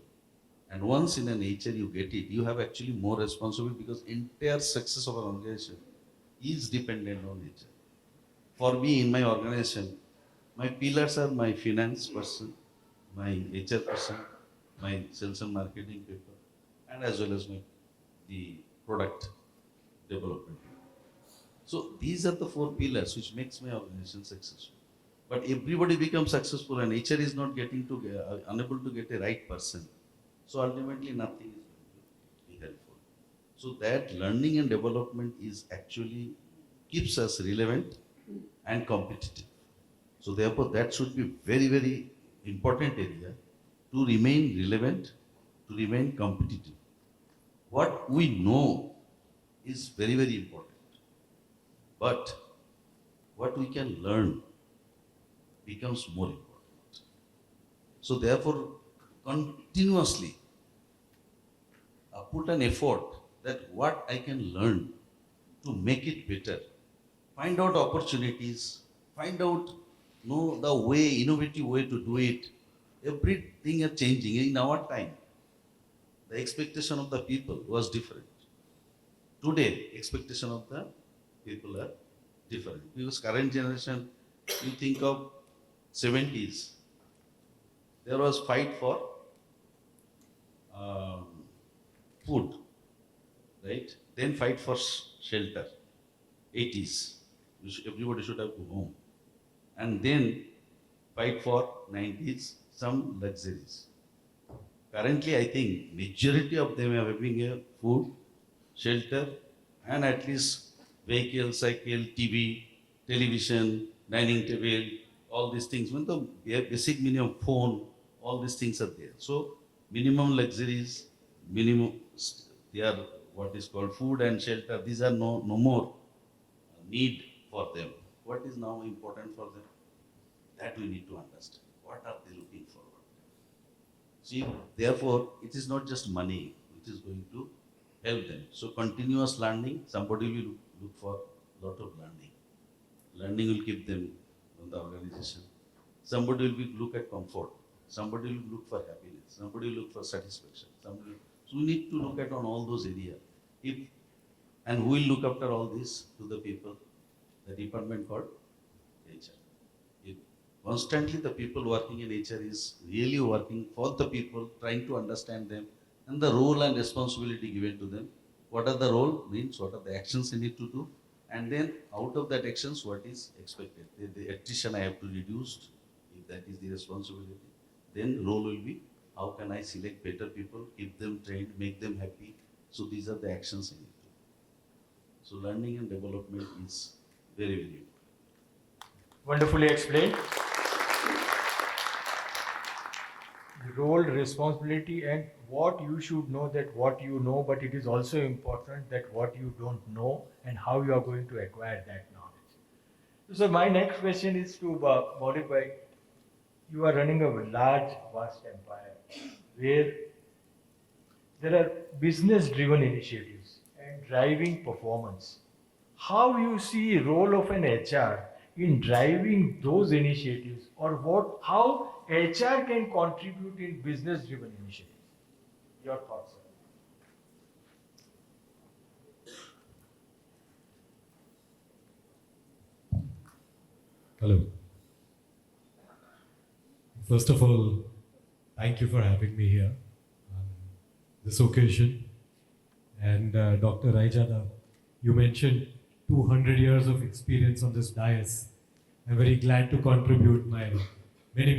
And once in a nature you get it, you have actually more responsibility because entire success of an organization is dependent on nature. For me, in my organization, my pillars are my finance person, my HR person, my sales and marketing people, and as well as the product development. So these are the 4 pillars which makes my organization successful. But everybody becomes successful and HR is not getting to unable to get a right person. So ultimately nothing is going to be helpful. So that learning and development is actually keeps us relevant and competitive. So therefore that should be very, very important area to remain relevant, to remain competitive. What we know is very, very important. But what we can learn becomes more important. So therefore, continuously put an effort that what I can learn to make it better. Find out opportunities, find out the way, innovative way to do it. Everything is changing. In our time, the expectation of the people was different. Today, expectation of the people are different. Because current generation, you think of 70s, there was fight for food, right? Then fight for shelter. 80s, everybody should have a home. And then fight for 90s, some luxuries. Currently, I think majority of them are having a food, shelter, and at least vehicle, cycle, TV, television, dining table, all these things. When the basic minimum phone, all these things are there. So minimum luxuries, minimum, they are what is called food and shelter. These are no more need for them. What is now important for them? That we need to understand. What are they looking forward? See, therefore, it is not just money which is going to help them. So continuous learning, somebody will look for a lot of learning. Learning will keep them on the organization. Somebody will look at comfort. Somebody will look for happiness. Somebody will look for satisfaction. So we need to look at on all those areas. And who will look after all this to the people? The department called HR. Constantly the people working in HR is really working for the people, trying to understand them, and the role and responsibility given to them. What are the role? Means what are the actions they need to do? And then out of that actions, what is expected? The attrition I have to reduce, if that is the responsibility. Then role will be, how can I select better people, keep them trained, make them happy? So these are the actions I need to do. So learning and development is very, very important. Wonderfully explained. Role, responsibility, and what you should know, that what you know, but it is also important that what you don't know and how you are going to acquire that knowledge. So my next question is to Maulik bhai. You are running a large, vast empire where there are business-driven initiatives and driving performance. How you see role of an HR in driving those initiatives, or how HR can contribute in business-driven initiatives? Your thoughts, sir. Hello. First of all, thank you for having me here on this occasion. And Dr. Raijada, you mentioned 200 years of experience on this dais. I'm very glad to contribute my many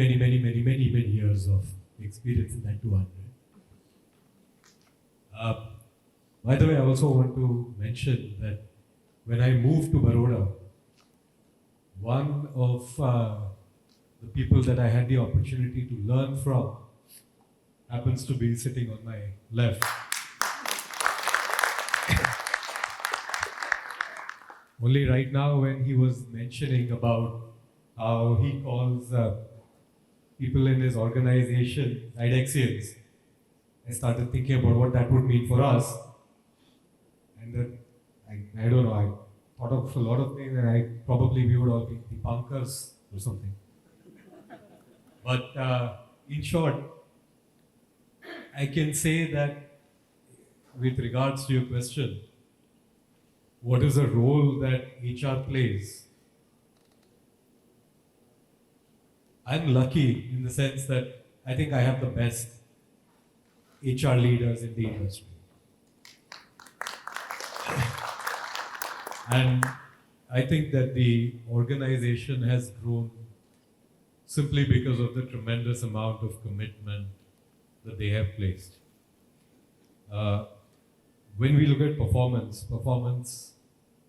years of experience in that 200. By the way, I also want to mention that when I moved to Baroda, one of the people that I had the opportunity to learn from happens to be sitting on my left. Only right now, when he was mentioning about how he calls people in his organization Sidexians, I started thinking about what that would mean for us. And then, I don't know, I thought of a lot of things, and we would all be debunkers or something. But in short, I can say that with regards to your question, what is the role that HR plays? I'm lucky in the sense that I think I have the best HR leaders in the industry. And I think that the organization has grown simply because of the tremendous amount of commitment that they have placed. When we look at performance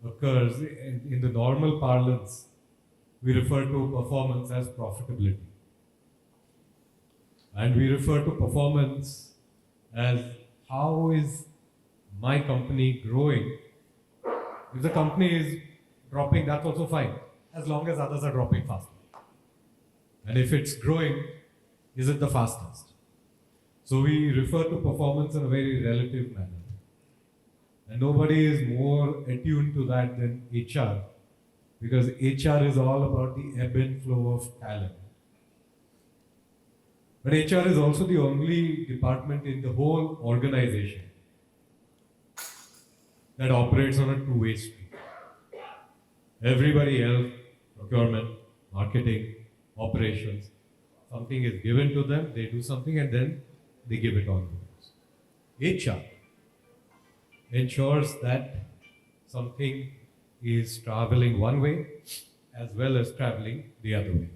occurs in the normal parlance. We refer to performance as profitability. And we refer to performance as how is my company growing. If the company is dropping, that's also fine, as long as others are dropping faster. And if it's growing, is it the fastest? So we refer to performance in a very relative manner. And nobody is more attuned to that than HR, because HR is all about the ebb and flow of talent. But HR is also the only department in the whole organization that operates on a two-way street. Everybody else, procurement, marketing, operations, something is given to them, they do something, and then they give it on to us. HR ensures that something is traveling one way as well as traveling the other way.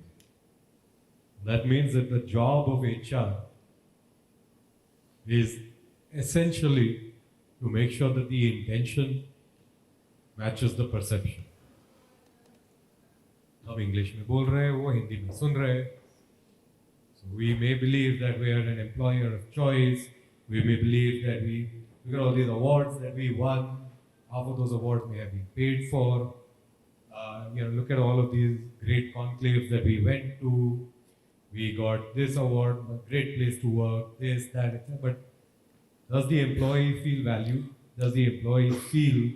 That means that the job of HR is essentially to make sure that the intention matches the perception. हम English में बोल रहे हैं, वो हिंदी में सुन रहे हैं. So we may believe that we are an employer of choice. We may believe that we look at all these awards that we won. Half of those awards may have been paid for. Look at all of these great conclaves that we went to. We got this award, a great place to work, this, that, etc. But does the employee feel valued? Does the employee feel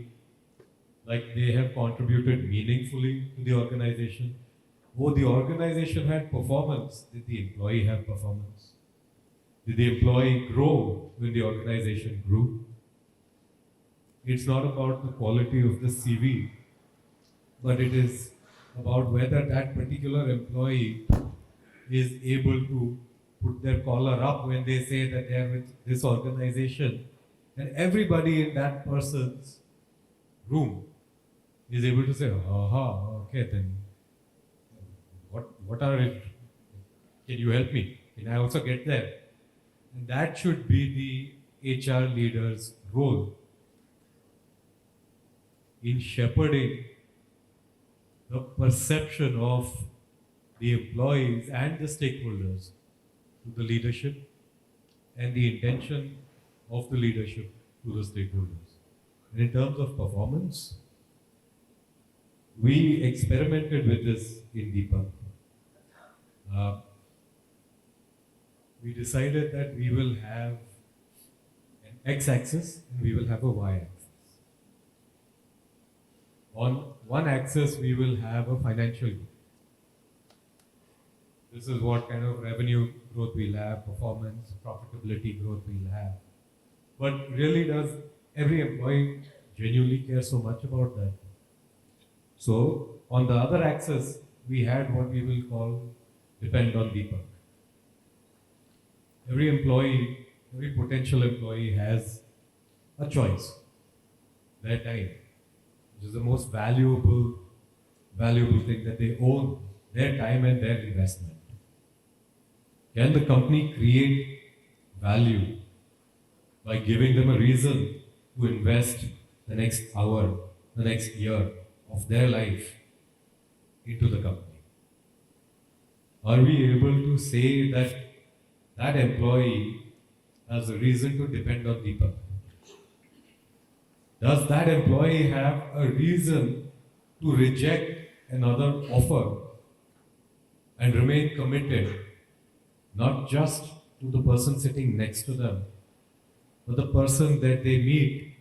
like they have contributed meaningfully to the organization? Oh, the organization had performance. Did the employee have performance? Did the employee grow when the organization grew? It's not about the quality of the CV, but it is about whether that particular employee is able to put their collar up when they say that they are with this organization, and everybody in that person's room is able to say, aha, okay, then what are it? Can you help me? Can I also get there? And that should be the HR leader's role in shepherding the perception of the employees and the stakeholders to the leadership and the intention of the leadership to the stakeholders. And in terms of performance, we experimented with this in Deepak. We decided that we will have an x-axis and we will have a y-axis. On one axis, we will have a financial growth. This is what kind of revenue growth we'll have, performance, profitability growth we'll have. But really, does every employee genuinely care so much about that? So, on the other axis, we had what we will call depend on Deepak. Every employee, every potential employee has a choice, their time, which is the most valuable thing that they own, their time and their investment. Can the company create value by giving them a reason to invest the next hour, the next year of their life into the company? Are we able to say that that employee has a reason to depend on Deepak? Does that employee have a reason to reject another offer and remain committed, not just to the person sitting next to them, but the person that they meet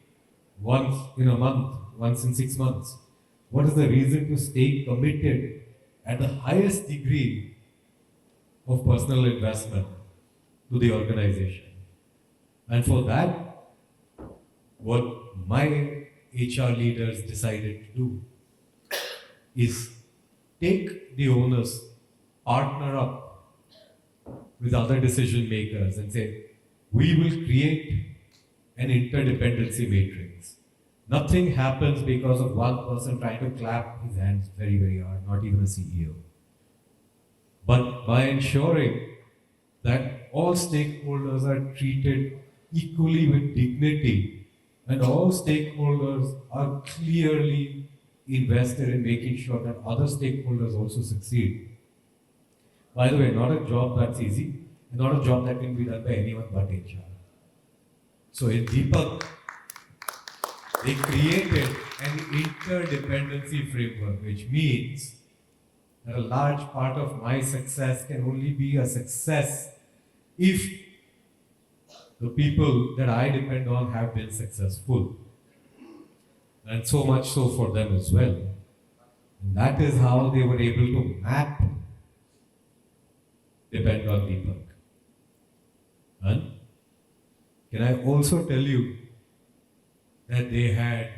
once in a month, once in 6 months? What is the reason to stay committed at the highest degree of personal investment to the organization? And for that, what my HR leaders decided to do is take the onus, partner up with other decision makers and say, we will create an interdependency matrix. Nothing happens because of one person trying to clap his hands very, very hard, not even a CEO. But by ensuring that all stakeholders are treated equally with dignity and all stakeholders are clearly invested in making sure that other stakeholders also succeed. By the way, not a job that's easy, and not a job that can be done by anyone but HR. So in Deepak, they created an interdependency framework, which means that a large part of my success can only be a success if the people that I depend on have been successful. And so much so for them as well. And that is how they were able to map depend on Deepak. And can I also tell you that they had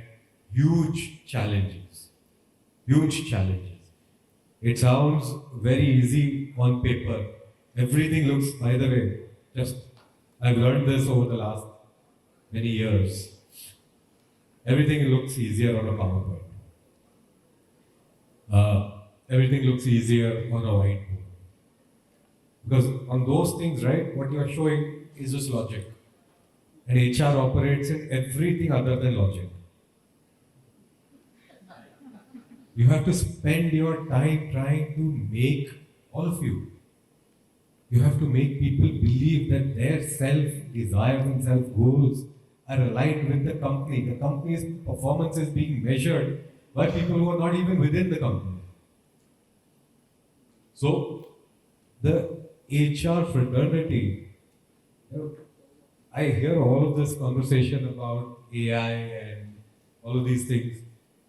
huge challenges. Huge challenges. It sounds very easy on paper. Everything looks, by the way, I've learned this over the last many years, everything looks easier on a PowerPoint. Everything looks easier on a whiteboard. Because on those things, right, what you are showing is just logic. And HR operates in everything other than logic. You have to spend your time trying to make, all of you, you have to make people believe that their self-desires and self-goals are aligned with the company. The company's performance is being measured by people who are not even within the company. So, the HR fraternity, I hear all of this conversation about AI and all of these things.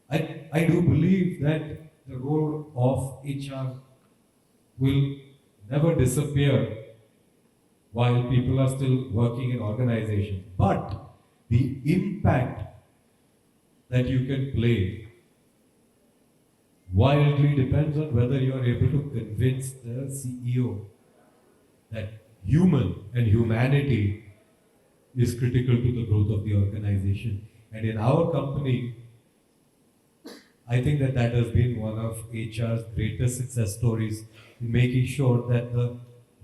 I do believe that the role of HR will never disappear while people are still working in organizations. But the impact that you can play wildly depends on whether you are able to convince the CEO that human and humanity is critical to the growth of the organization. And in our company, I think that has been one of HR's greatest success stories in making sure that the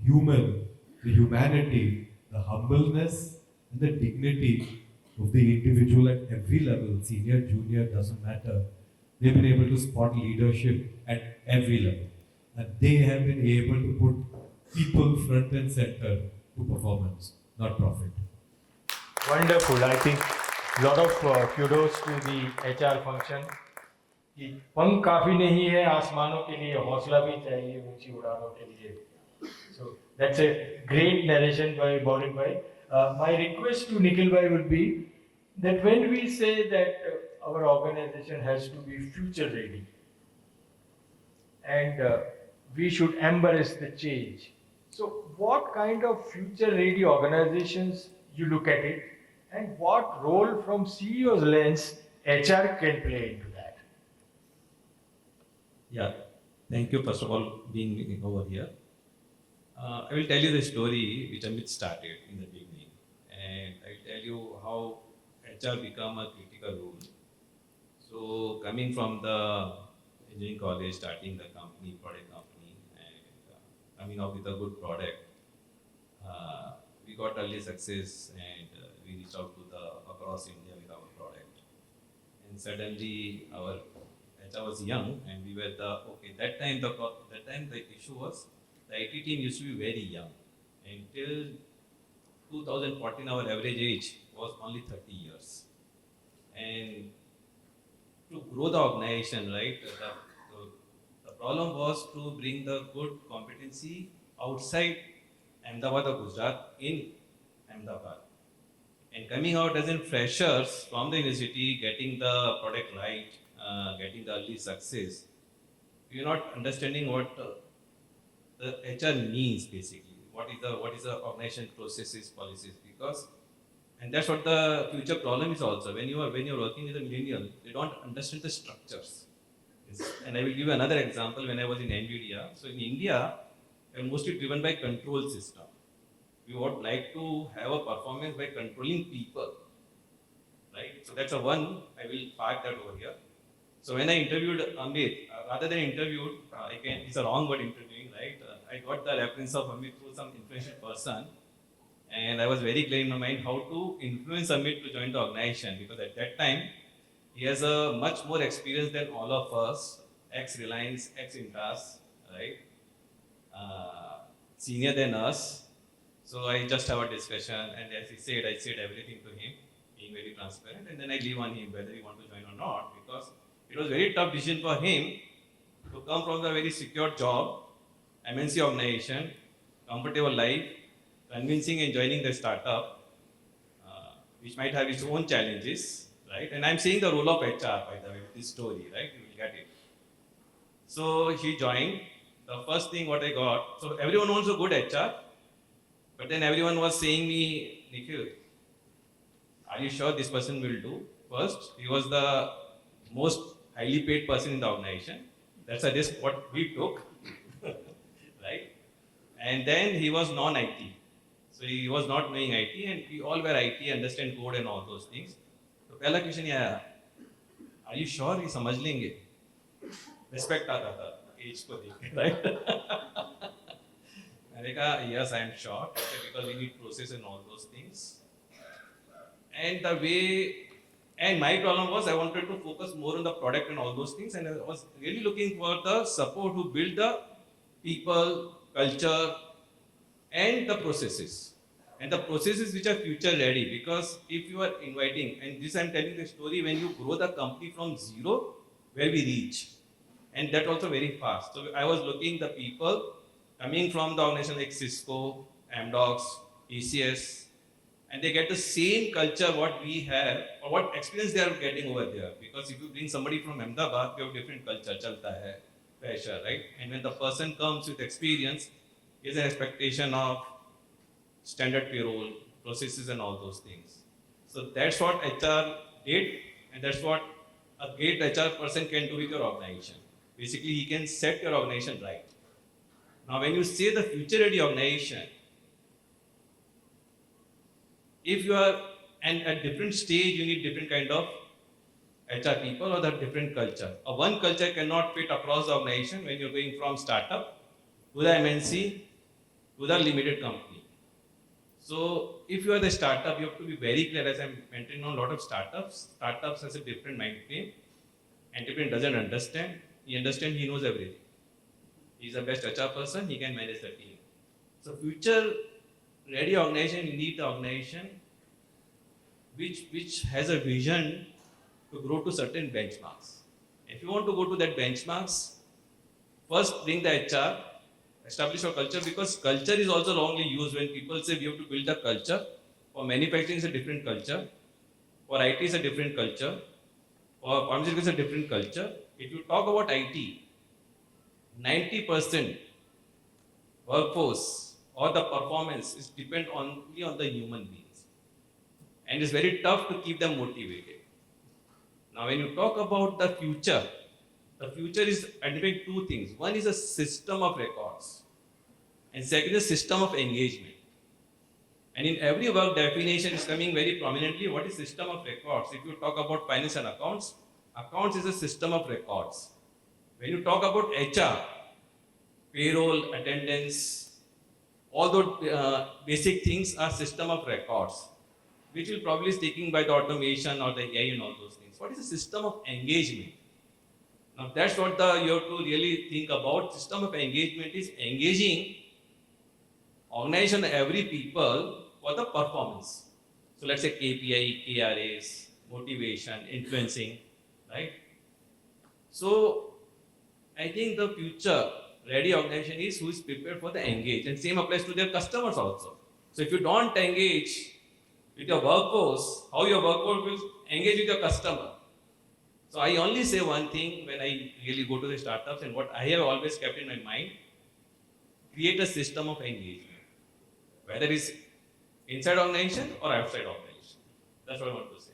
human, the humanity, the humbleness and the dignity of the individual at every level, senior, junior, doesn't matter. They've been able to spot leadership at every level. And they have been able to put people front and center to performance, not profit. Wonderful. I think a lot of kudos to the HR function. कि पंख काफी नहीं है आसमानों के लिए, हौसला भी चाहिए ऊंची उड़ानों के लिए. So that's a great narration by Baurin bhai. My request to Nikhil bhai would be that when we say that our organization has to be future ready and we should embrace the change. So what kind of future ready organizations you look at it, and what role from CEO's lens HR can play into that? Yeah, thank you first of all being over here. I will tell you the story which Amit started in the beginning, and I will tell you how HR become a critical role. So coming from the engineering college, starting the company, product company, and coming out with a good product, we got early success, and we reached out to across India with our product. And suddenly our HR was young, and we were that time the issue was the IT team used to be very young. Until 2014, our average age was only 30 years. And to grow the organization, right, the problem was to bring the good competency outside Ahmedabad or Gujarat in Ahmedabad. And coming out as in freshers from the university, getting the product right, getting the early success, you're not understanding what the HR means basically. What is the organization processes, policies? And that's what the future problem is also. When you're working with a millennial, they don't understand the structures. And I will give you another example. When I was in NVIDIA, so in India, we are mostly driven by control system. We would like to have a performance by controlling people, right? So that's one. I will park that over here. So when I interviewed Amit, rather than interviewed, it's a wrong word interviewing, right? I got the reference of Amit through some influential person, and I was very clear in my mind how to influence Amit to join the organization, because at that time he has a much more experience than all of us, ex-Reliance, ex-Intas, right? Senior than us. So I just have a discussion, and as he said, I said everything to him, being very transparent, and then I leave on him whether he want to join or not, because it was a very tough decision for him to come from a very secure job, MNC organization, comfortable life, convincing and joining the startup, which might have its own challenges, right? And I'm seeing the role of HR, by the way, with this story, right? You will get it. So he joined. The first thing what I got, so everyone wants a good HR, but then everyone was saying me, Nikhil, are you sure this person will do? First, he was the most highly paid person in the organization. That's a risk what we took, right? And then he was non-IT. So he was not knowing IT, and we all were IT, understand code and all those things. तो पहला question ये आया, are you sure ये समझ लेंगे? Respect आता था as को देख के, right? मैंने कहा yes, I am sure, because we need process and all those things. And the way, and my problem was I wanted to focus more on the product and all those things, and I was really looking for the support who build the people, culture, and the processes. And the processes which are future ready, because if you are inviting, and this I'm telling the story when you grow the company from zero, where we reach, and that also very fast. So I was looking the people coming from the organization like Cisco, Amdocs, ECS, and they get the same culture what we have, or what experience they are getting over there. Because if you bring somebody from Ahmedabad, you have different culture, chalta hai, pressure, right? And when the person comes with experience, is an expectation of standard payroll, processes and all those things. So that's what HR did, and that's what a great HR person can do with your organization. Basically, he can set your organization right. Now, when you say the future ready organization, if you are at different stage, you need different kind of HR people or the different culture. One culture cannot fit across the organization when you're going from startup to the MNC to the limited company. So if you are the startup, you have to be very clear, as I'm mentioning on a lot of startups. Startups has a different mind frame. Entrepreneur doesn't understand. He understands, he knows everything. He's the best HR person, he can manage the team. So future ready organization, you need the organization which has a vision to grow to certain benchmarks. If you want to go to that benchmarks, first bring the HR, establish your culture, because culture is also wrongly used when people say we have to build a culture. For manufacturing, it's a different culture. For IT, it's a different culture. For pharmaceutical, it's a different culture. If you talk about IT, 90% workforce or the performance is depend only on the human beings. And it's very tough to keep them motivated. Now, when you talk about the future is identifying two things. One is a system of records, and second is system of engagement. And in every work definition is coming very prominently, what is system of records? If you talk about finance and accounts, accounts is a system of records. When you talk about HR, payroll, attendance, all those basic things are system of records, which will probably is taken by the automation or the AI and all those things. What is the system of engagement? Now that's what you have to really think about. System of engagement is engaging organization, every people for the performance. So let's say KPI, KRAs, motivation, influencing, right? So I think the future ready organization is who is prepared for the engage, and same applies to their customers also. So if you don't engage with your workforce, how your workforce will engage with your customer? So I only say one thing when I really go to the startups, and what I have always kept in my mind, create a system of engagement, whether it's inside organization or outside organization. That's what I want to say.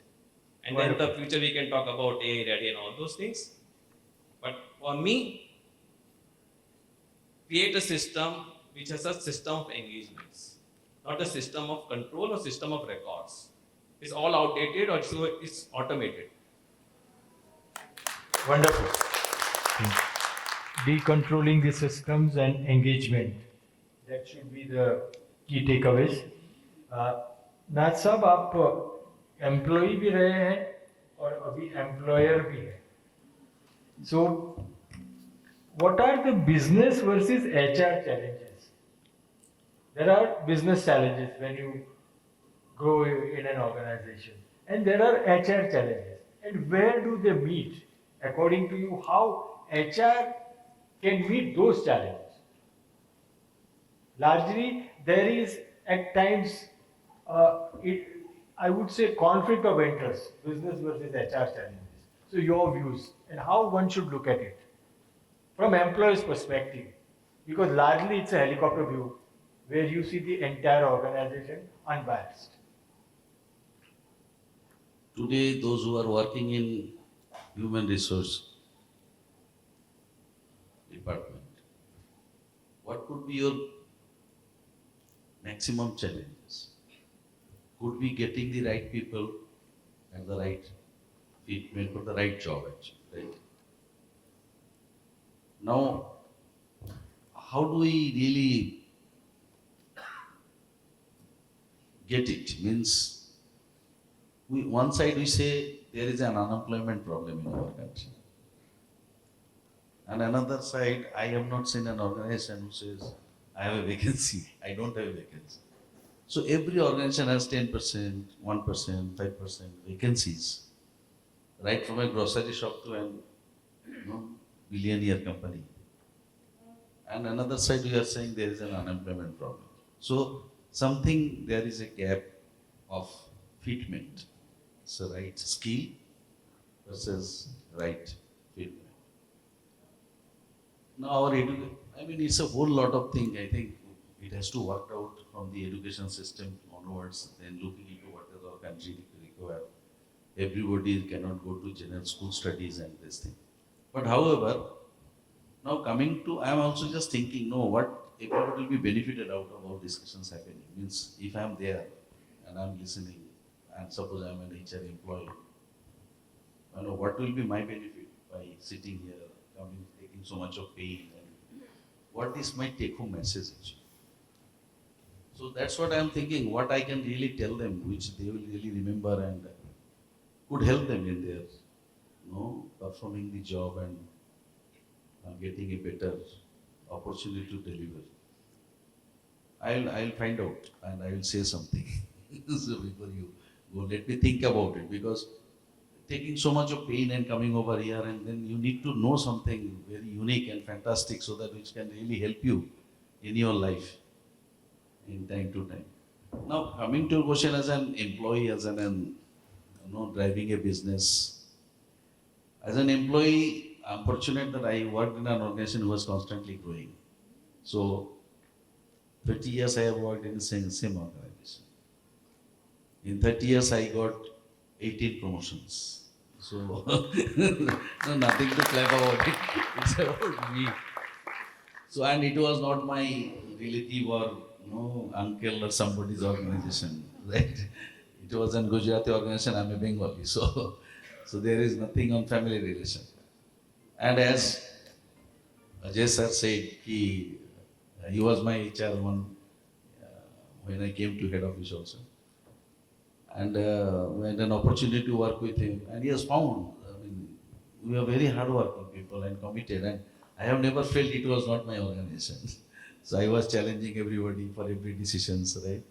And then in the future we can talk about AI ready and all those things. But for me, create a system which has a system of engagements, not a system of control or system of records. It's all outdated or it's automated. Wonderful. Decontrolling the systems and engagement. That should be the key takeaways. नाथ साहब, आप employee भी रहे हैं और अभी employer भी हैं. So, what are the business versus HR challenges? There are business challenges when you grow in an organization, and there are HR challenges. And where do they meet? According to you, how HR can meet those challenges? Largely, there is at times, I would say, conflict of interest, business versus HR challenges. So your views and how one should look at it from employee's perspective, because largely it's a helicopter view where you see the entire organization unbiased. Today, those who are working in human resource department, what could be your maximum challenges. Could be getting the right people and the right treatment for the right job actually, right? Now, how do we really get it? Means, one side we say there is an unemployment problem in our country. And another side, I have not seen an organization who says, I have a vacancy, I don't have a vacancy. So every organization has 10%, 1%, 5% vacancies, right from a grocery shop to an billionaire company. And another side we are saying there is an unemployment problem. So something, there is a gap of fitment. So right skill versus right fitment. Now it's a whole lot of things. I think it has to work out from the education system onwards, then looking into what does our country require. Everybody cannot go to general school studies and this thing. But however, now coming to, I am also just thinking, what everybody will be benefited out of all discussions happening. Means if I am there and I am listening, and suppose I am an HR employee, what will be my benefit by sitting here, taking so much of pain, and what is my take-home message actually? So that's what I am thinking, what I can really tell them, which they will really remember and could help them in their, performing the job and getting a better opportunity to deliver. I'll find out and I will say something. So before you go, let me think about it, because taking so much of pain and coming over here, and then you need to know something very unique and fantastic so that which can really help you in your life in time to time. Now coming to your question, as an employee, as an driving a business, as an employee, I'm fortunate that I worked in an organization who was constantly growing. So 30 years I have worked in the same organization. In 30 years I got 18 promotions. So nothing to clap about it. It's about me. So, and it was not my relative or uncle or somebody's organization, right? It was an Gujarati organization. I'm a Bengali, so there is nothing on family relation. And as Ajay sir said, he was my HR when I came to head office also. And we had an opportunity to work with him, and he has found, we are very hardworking people and committed, and I have never felt it was not my organization. So I was challenging everybody for every decision, right?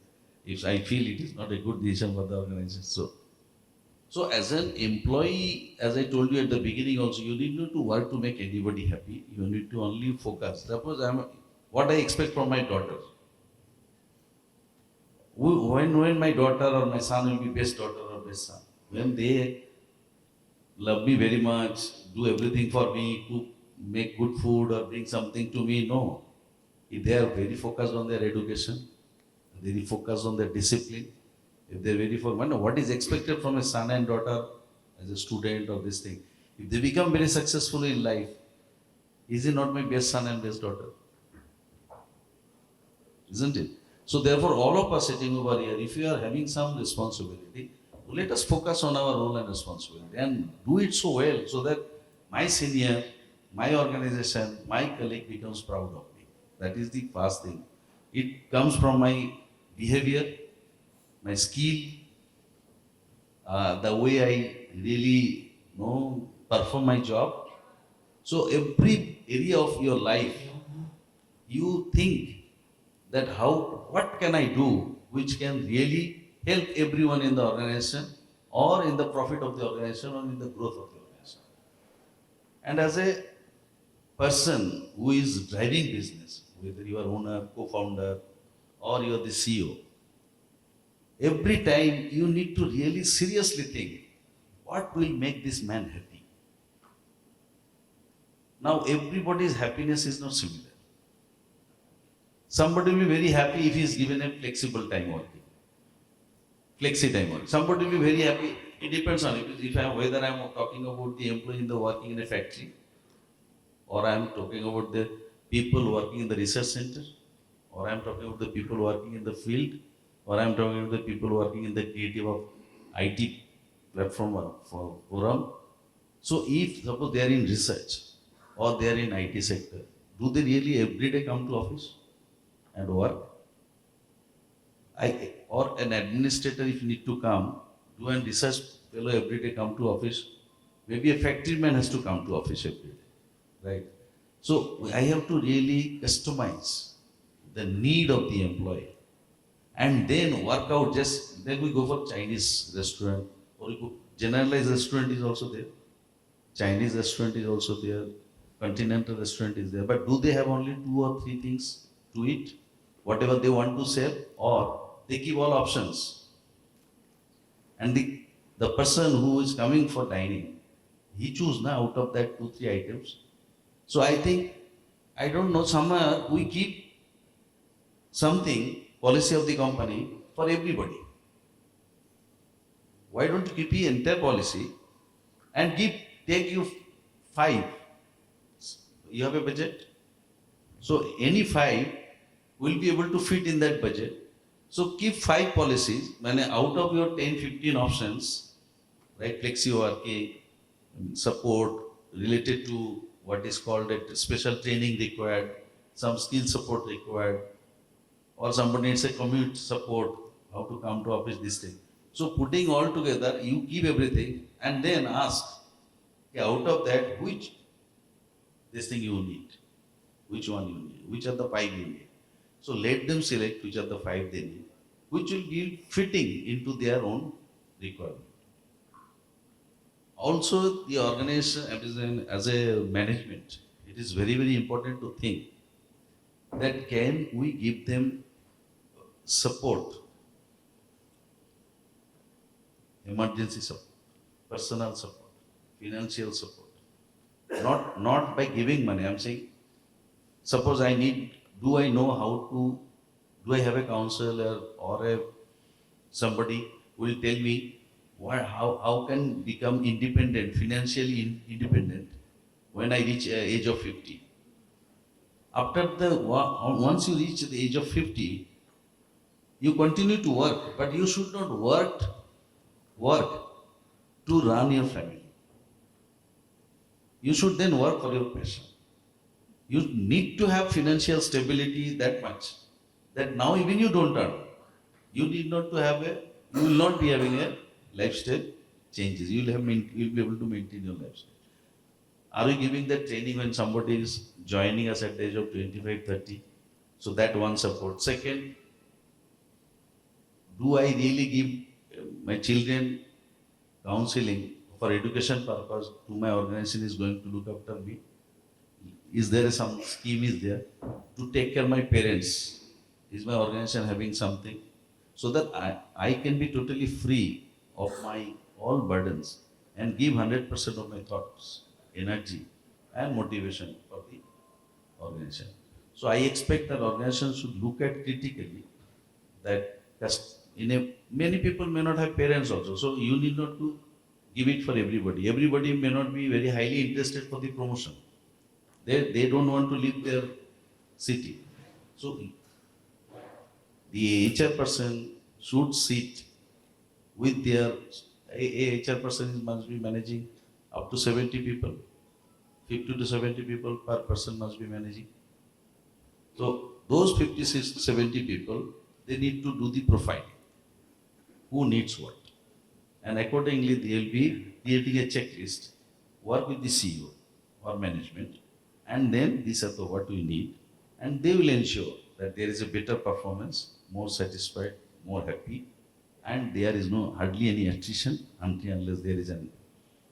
If I feel it is not a good decision for the organization. So as an employee, as I told you at the beginning also, you need not to work to make anybody happy. You need to only focus. Suppose what I expect from my daughter. When my daughter or my son will be best daughter or best son, when they love me very much, do everything for me, to make good food or bring something to me, no. If they are very focused on their education, very focused on their discipline, if they are very focused, what is expected from a son and daughter as a student or this thing, if they become very successful in life, is it not my best son and best daughter? Isn't it? So therefore, all of us sitting over here, if you are having some responsibility, let us focus on our role and responsibility and do it so well so that my senior, my organization, my colleague becomes proud of me. That is the first thing. It comes from my behavior, my skill, the way I really perform my job. So every area of your life, you think that what can I do which can really help everyone in the organization or in the profit of the organization or in the growth of the organization. And as a person who is driving business, whether you are owner, co-founder, or you are the CEO, every time you need to really seriously think, what will make this man happy? Now everybody's happiness is not similar. Somebody will be very happy if he is given a flexible time working. Flexi time working. Somebody will be very happy. It depends on it. Whether I am talking about the employee working in a factory, or I am talking about the people working in the research center, or I'm talking about the people working in the field, or I'm talking about the people working in the creative of IT platform for forum. So if suppose they are in research or they are in IT sector, do they really every day come to office and work? Or an administrator if need to come, do a research fellow every day come to office? Maybe a factory man has to come to office every day, right? So I have to really customize the need of the employee and then work out then we go for Chinese restaurant or generalized restaurant is also there. Chinese restaurant is also there. Continental restaurant is there. But do they have only 2 or 3 things to eat? Whatever they want to sell, or they give all options. And the person who is coming for dining, he choose now out of that 2-3 items. So I think, I don't know, somewhere we keep something, policy of the company for everybody. Why don't you keep the entire policy and take you 5. You have a budget. So any 5 will be able to fit in that budget. So keep 5 policies, out of your 10-15 options, right? Flexi working, support related to what is called a special training required, some skill support required, or somebody needs a commute support, how to come to office, this thing. So putting all together, you give everything and then ask, out of that, which this thing you need, which one you need, which are the 5 you need. So let them select which are the 5 they need, which will be fitting into their own requirement. Also, the organization as a management, it is very, very important to think that can we give them support, emergency support, personal support, financial support, not by giving money. I'm saying, suppose do I know how to, do I have a counselor or somebody will tell me how can become independent, financially independent when I reach age of 50. Once you reach the age of 50, you continue to work, but you should not work to run your family. You should then work for your passion. You need to have financial stability that much, that now even you don't earn, you will not be having a lifestyle changes. You'll be able to maintain your lifestyle. Are you giving that training when somebody is joining us at the age of 25, 30? So that one support. Second, do I really give my children counseling for education purpose? To my organization is going to look after me? Is there some scheme is there to take care of my parents? Is my organization having something? So that I can be totally free of my all burdens and give 100% of my thoughts, energy and motivation for the organization. So I expect that organization should look at critically that many people may not have parents also. So you need not to give it for everybody. Everybody may not be very highly interested for the promotion. They don't want to leave their city. So the HR person should sit with their, a HR person must be managing up to 70 people. 50 to 70 people per person must be managing. So those 50, 70 people, they need to do the profiling. Who needs what? And accordingly, they will be creating a checklist, work with the CEO or management, and then these are what we need. And they will ensure that there is a better performance, more satisfied, more happy, and there is hardly any attrition unless there is an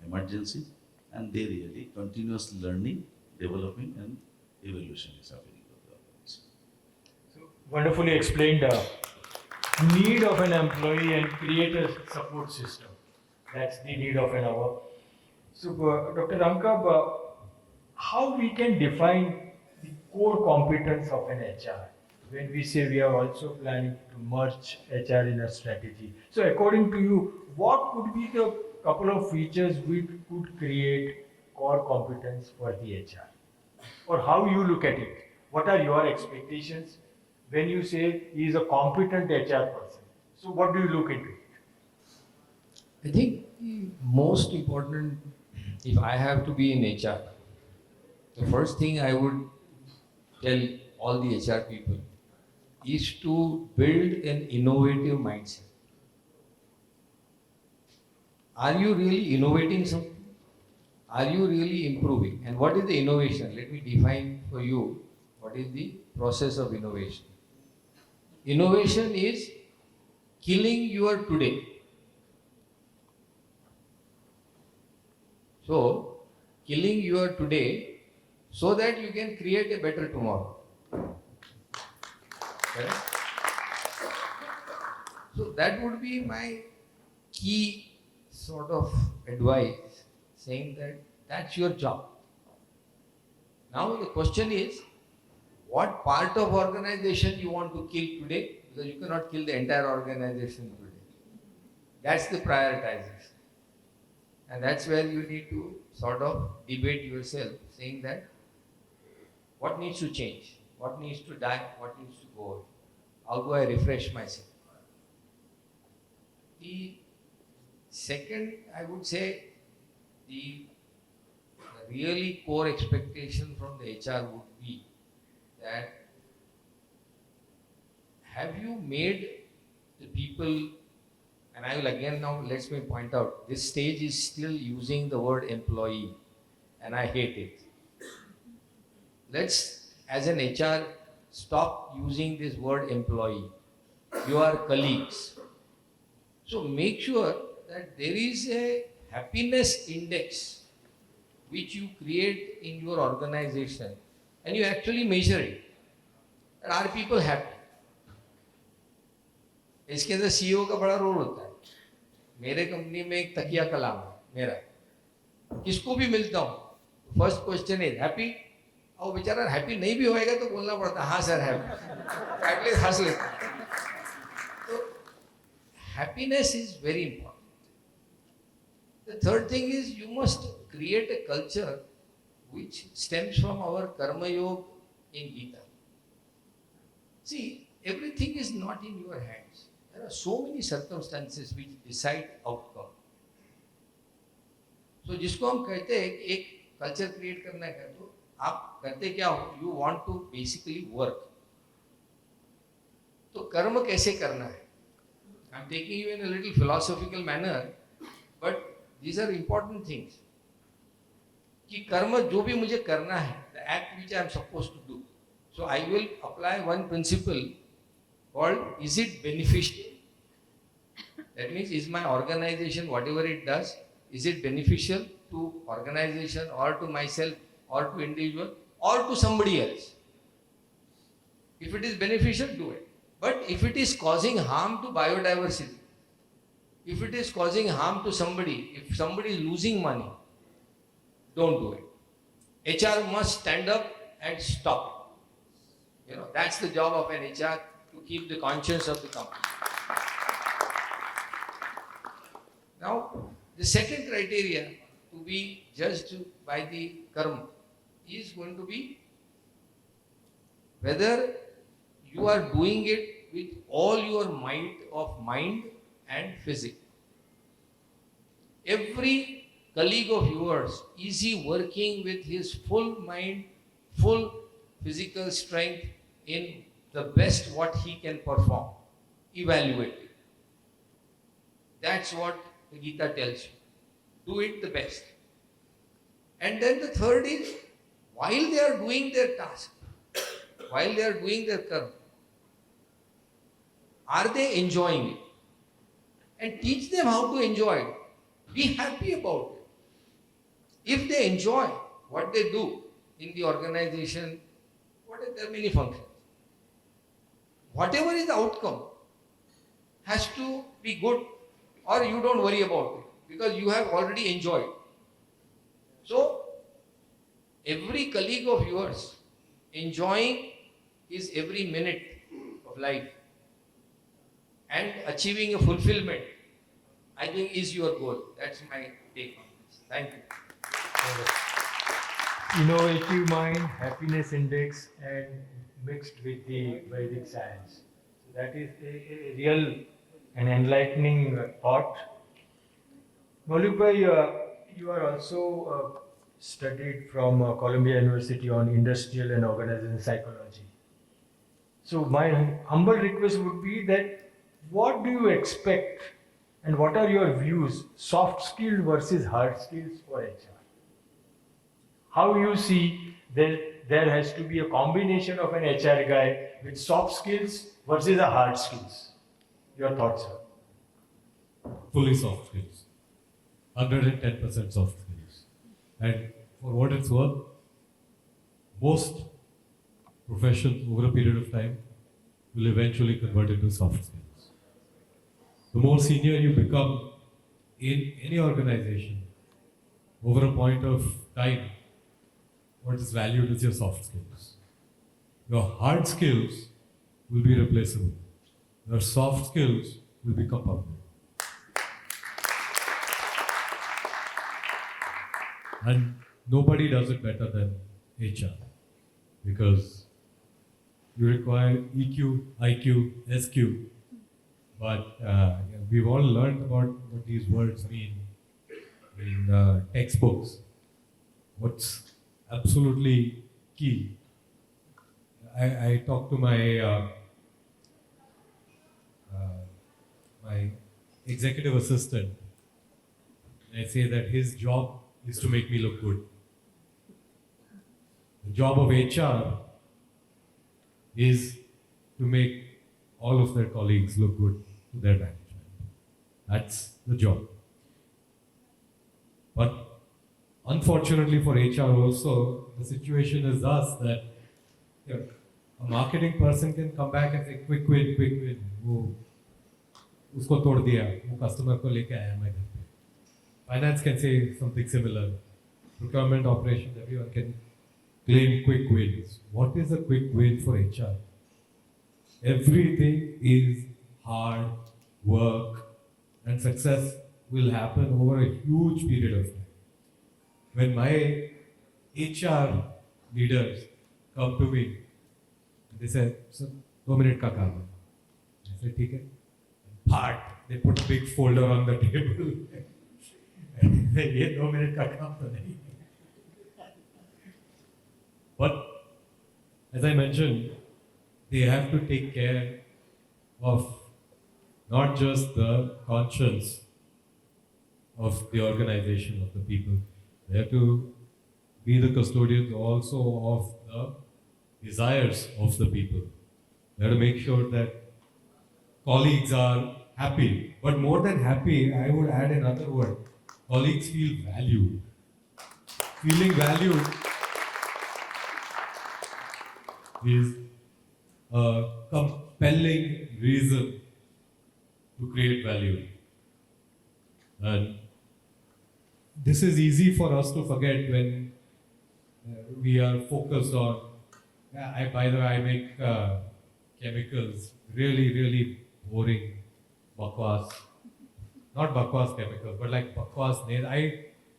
emergency, and they really continuous learning, developing, and evaluation is happening. So wonderfully explained need of an employee and create a support system. That's the need of an hour. So Dr. Ramkab, how we can define the core competence of an HR? When we say we are also planning to merge HR in a strategy. So according to you, what could be the couple of features which could create core competence for the HR? Or how you look at it? What are your expectations when you say he is a competent HR person. So what do you look into? I think the most important, if I have to be in HR, the first thing I would tell all the HR people is to build an innovative mindset. Are you really innovating something? Are you really improving? And what is the innovation? Let me define for you what is the process of innovation. Innovation is killing your today. So, killing your today so that you can create a better tomorrow. Correct? So, that would be my key sort of advice, saying that that's your job. Now, the question is, what part of organization you want to kill today? Because you cannot kill the entire organization today. That's the prioritization. And that's where you need to sort of debate yourself, saying that what needs to change, what needs to die, what needs to go away. How do I refresh myself? The second, I would say, the really core expectation from the HR would be that have you made the people, and I will again now let me point out, this stage is still using the word employee and I hate it. Let's, as an HR, stop using this word employee. You are colleagues. So make sure that there is a happiness index which you create in your organization and you actually measure it. And are people happy? इसके अंदर CEO का बड़ा role होता है. मेरे company में एक तकिया कलाम है मेरा, किसको भी मिलता हूँ फर्स्ट क्वेश्चन इज हैप्पी, और बेचारा हैप्पी नहीं भी होएगा तो बोलना पड़ता हाँ सर हैप्पी, एटलीस्ट हंस लेता. तो happiness is very important. The third thing is you must create a culture which stems from our Karma Yoga in Gita. See, everything is not in your hands. There are so many circumstances which decide outcome. So, जिसको हम कहते हैं कि एक culture create करना है, तो आप करते क्या हो? You want to basically work. तो कर्म कैसे करना है? I'm taking you in a little philosophical manner, but these are important things. कि कर्म जो भी मुझे करना है, the act which I am supposed to do. So I will apply one principle called, is it beneficial? That means, is my organization, whatever it does, is it beneficial to organization or to myself or to individual or to somebody else? If it is beneficial, do it. But if it is causing harm to biodiversity, if it is causing harm to somebody, if somebody is losing money, don't do it. HR must stand up and stop it. That's the job of an HR, to keep the conscience of the company. Now, the second criteria to be judged by the karma is going to be whether you are doing it with all your might of mind and physics. Every colleague of yours, is he working with his full mind, full physical strength in the best what he can perform? Evaluate it. That's what the Gita tells you. Do it the best. And then the third is, while they are doing their task, while they are doing their karma, are they enjoying it? And teach them how to enjoy it. Be happy about it. If they enjoy what they do in the organization, there are many functions. Whatever is the outcome has to be good, or you don't worry about it because you have already enjoyed. So, every colleague of yours enjoying his every minute of life and achieving a fulfillment, I think, is your goal. That's my take on this. Thank you. Innovative mind, happiness index, and mixed with the Vedic science. So that is a real and enlightening thought. Maulik bhai, you are also studied from Columbia University on industrial and organizational psychology. So my humble request would be that what do you expect and what are your views, soft skills versus hard skills for HR? How you see that there has to be a combination of an HR guy with soft skills versus a hard skills? Your thoughts, sir? Fully soft skills. 110% soft skills. And for what it's worth, most professions over a period of time will eventually convert into soft skills. The more senior you become in any organization, over a point of time, what is valued is your soft skills. Your hard skills will be replaceable. Your soft skills will become permanent. And nobody does it better than HR, because you require EQ, IQ, SQ, but we've all learned about what these words mean in textbooks. What's absolutely key, I talk to my my executive assistant, and I say that his job is to make me look good. The job of HR is to make all of their colleagues look good to their management. That's the job. But unfortunately for HR also, the situation is thus that a marketing person can come back and say, quick win, वो उसको तोड़ दिया, वो customer को लेके आया मैं घर पे. Finance can say something similar. Procurement, operations, everyone can claim quick wins. What is a quick win for HR? Everything is hard work, and success will happen over a huge period of time. When my HR leaders come to me, they say, "Sir, 2 minutes का काम है." I say, "ठीक है." But they put a big folder on the table. ये 2 minutes का काम तो नहीं. But as I mentioned, they have to take care of not just the conscience of the organization, of the people. They have to be the custodians also of the desires of the people. They have to make sure that colleagues are happy. But more than happy, I would add another word. Colleagues feel valued. Feeling valued is a compelling reason to create value. And this is easy for us to forget when we are focused on, by the way, I make chemicals, really boring, bakwas. Not bakwas chemicals, but like bakwas nails.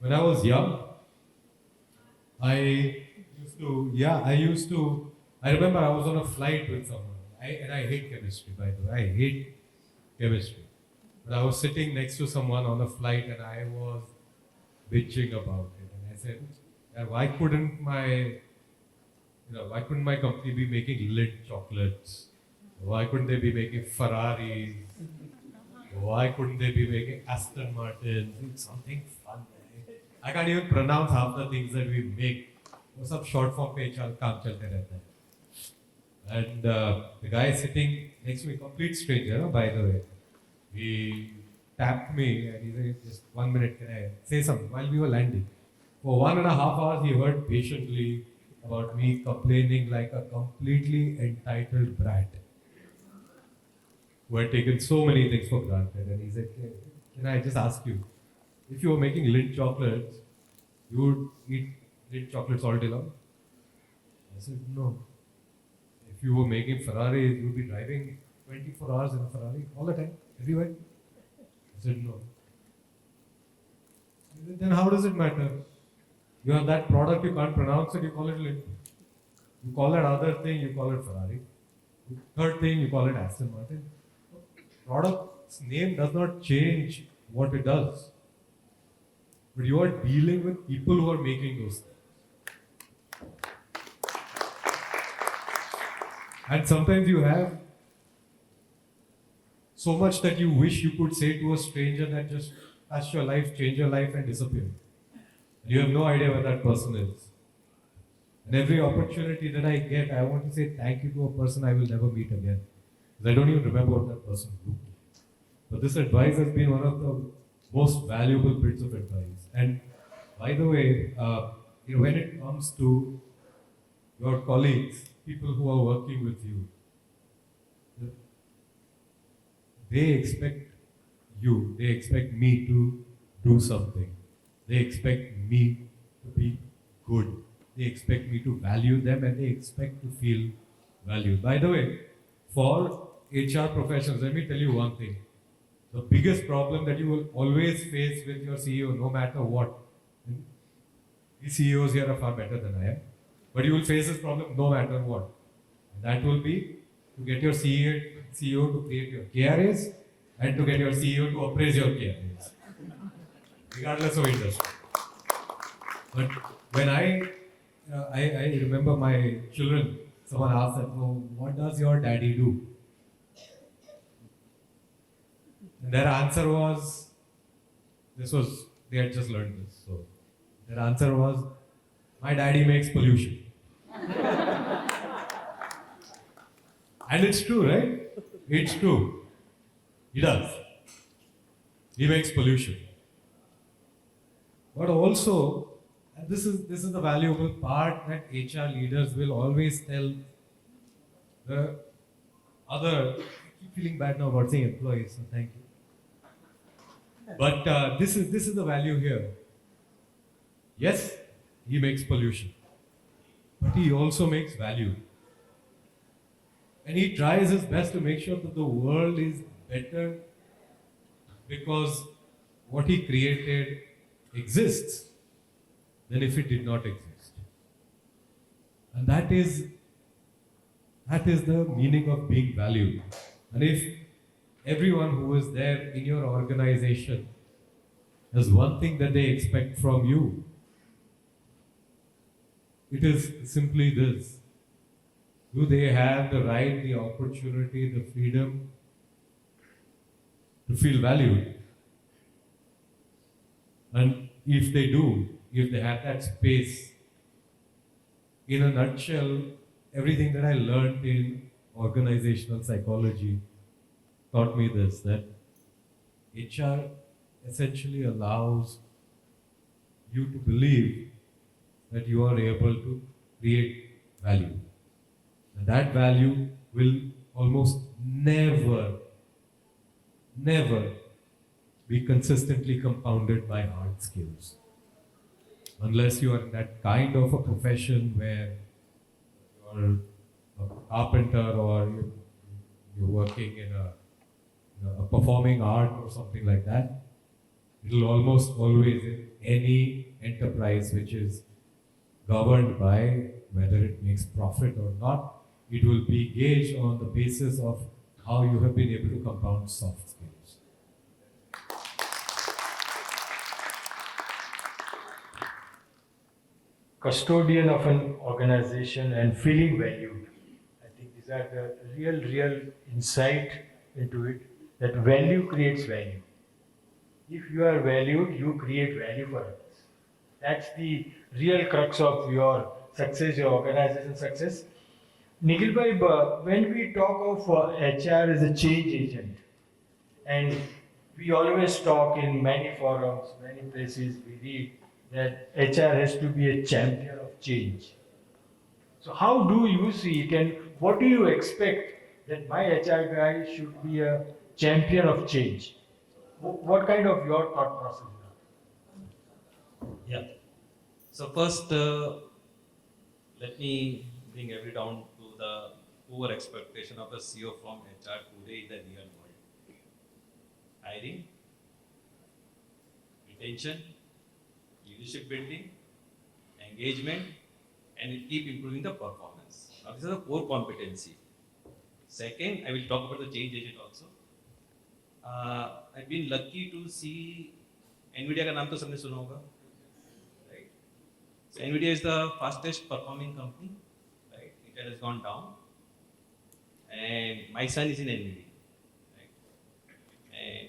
When I was young, I remember I was on a flight with someone. And I hate chemistry, by the way. I hate chemistry. But I was sitting next to someone on a flight and I was bitching about it. And I said, why couldn't my company be making Lindt chocolates? Why couldn't they be making Ferraris? Why couldn't they be making Aston Martin? Something fun. I can't even pronounce half the things that we make. वो सब short form पे काम चलते रहता है. And the guy sitting next to me, complete stranger, by the way, he tapped me and he said, "Just 1 minute, can I say something?" While we were landing. For 1.5 hours, he heard patiently about me complaining like a completely entitled brat who had taken so many things for granted. And he said, "Can I just ask you, if you were making Lindt chocolates, you would eat Lindt chocolates all day long?" I said, "No." If you were making Ferraris, you would be driving 24 hours in a Ferrari all the time, everywhere. I said, "No." He said, "Then how does it matter? You have that product, you can't pronounce it, you call it Lindt." You call that other thing, you call it Ferrari. Third thing, you call it Aston Martin. Product's name does not change what it does. But you are dealing with people who are making those things. And sometimes you have so much that you wish you could say to a stranger that just touch your life, change your life, and disappear. You have no idea where that person is. And every opportunity that I get, I want to say thank you to a person I will never meet again. Because I don't even remember what that person looked like. But this advice has been one of the most valuable bits of advice. And by the way, when it comes to your colleagues, people who are working with you, they expect me to do something. They expect me to be good. They expect me to value them, and they expect to feel valued. By the way, for HR professionals, let me tell you one thing. The biggest problem that you will always face with your CEO, no matter what, these CEOs here are far better than I am, but you will face this problem no matter what. And that will be to get your CEO to create your KRAs and to get your CEO to appraise your KRAs, regardless of industry. But when I remember my children, someone asked them, "Oh, what does your daddy do?" And their answer was, they had just learned this. So their answer was, "My daddy makes pollution." And it's true, right? It's true. He does. He makes pollution. But also, and this is the valuable part that HR leaders will always tell the other. I keep feeling bad now about saying employees, so thank you. But this is the value here. Yes, he makes pollution, but he also makes value. And he tries his best to make sure that the world is better because what he created exists than if it did not exist. And that is the meaning of being valued. And if everyone who is there in your organization has one thing that they expect from you, it is simply this. Do they have the right, the opportunity, the freedom to feel valued? And if they do, if they have that space, in a nutshell, everything that I learned in organizational psychology taught me this, that HR essentially allows you to believe that you are able to create value. And that value will almost never be consistently compounded by hard skills. Unless you are in that kind of a profession where you're a carpenter or you're working in a performing art or something like that, it will almost always, in any enterprise which is governed by whether it makes profit or not, it will be gauged on the basis of how you have been able to compound soft skills. Custodian of an organization and feeling valued. I think these are the real insight into it, that value creates value. If you are valued, you create value for others. That's the real crux of your success, your organization success. Nikhil bhai, when we talk of HR as a change agent, and we always talk in many forums, many places, we read that HR has to be a champion of change. So how do you see it, and what do you expect that my HR guy should be a champion of change? What kind of your thought process? Yeah. So first, let me bring every down to the over expectation of a CEO from HR today in the real world. Hiring, retention, leadership building, engagement, and it keep improving the performance. Now, this is a core competency. Second, I will talk about the change agent also. I've been lucky to see NVIDIA का नाम तो सबने सुना होगा, right? So NVIDIA is the fastest performing company, right? It has gone down, and my son is in NVIDIA, right? And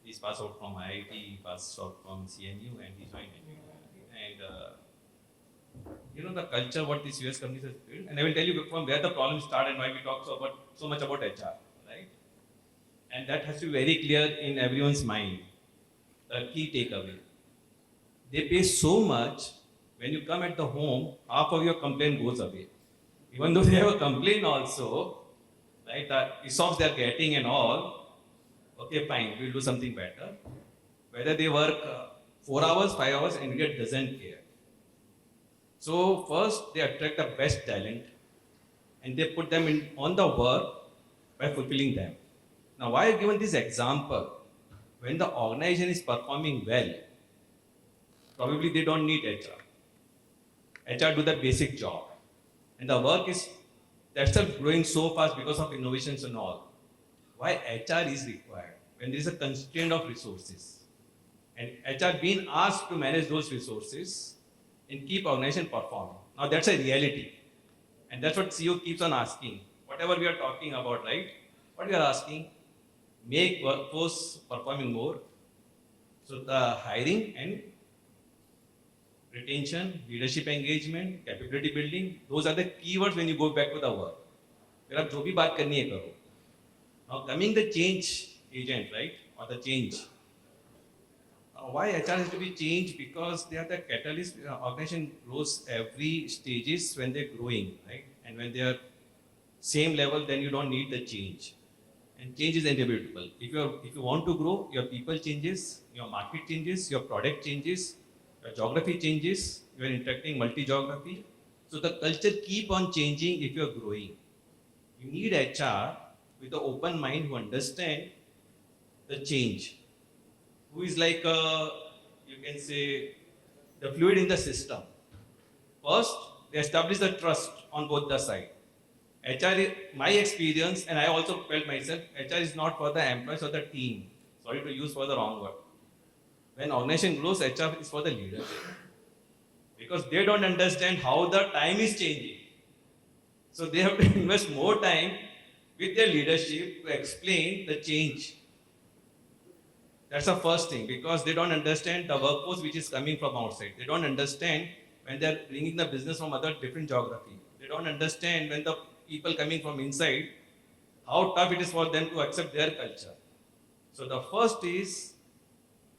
he's passed out from IIT, passed out from CMU, and he joined NVIDIA. And you know the culture what these US companies have built, and I will tell you from where the problem started and why we talk so much about HR, right? And that has to be very clear in everyone's mind. The key takeaway. They pay so much, when you come at the home, half of your complaint goes away. Even though they have a complaint also, right, the ESOPs they are getting and all, okay, fine, we'll do something better. Whether they work 4 hours, 5 hours, NVIDIA doesn't care. So first, they attract the best talent, and they put them on the work by fulfilling them. Now, why I have given this example? When the organization is performing well, probably they don't need HR. HR do the basic job. And the work is that's growing so fast because of innovations and all. Why HR is required? When there is a constraint of resources. And HR being asked to manage those resources and keep organization performing. Now that's a reality. And that's what CEO keeps on asking. Whatever we are talking about, right? What we are asking, make workforce performing more. So the hiring and retention, leadership engagement, capability building, those are the keywords when you go back to the work. फिर आप जो भी बात करनी है करो. Now coming the change agent, right, or the change. Why HR has to be changed? Because they are the catalyst. Organization grows every stages when they're growing, right? And when they are same level, then you don't need the change. And change is inevitable. If you want to grow, your people changes, your market changes, your product changes, your geography changes, you are interacting multi-geography. So the culture keep on changing if you are growing. You need HR with an open mind who understand the change. Who is like, you can say, the fluid in the system. First, they establish the trust on both the sides. HR, my experience, and I also felt myself, HR is not for the employees or the team. Sorry to use for the wrong word. When organization grows, HR is for the leadership. Because they don't understand how the time is changing. So they have to invest more time with their leadership to explain the change. That's the first thing, because they don't understand the workforce which is coming from outside. They don't understand when they're bringing the business from other different geography. They don't understand when the people coming from inside, how tough it is for them to accept their culture. So the first is,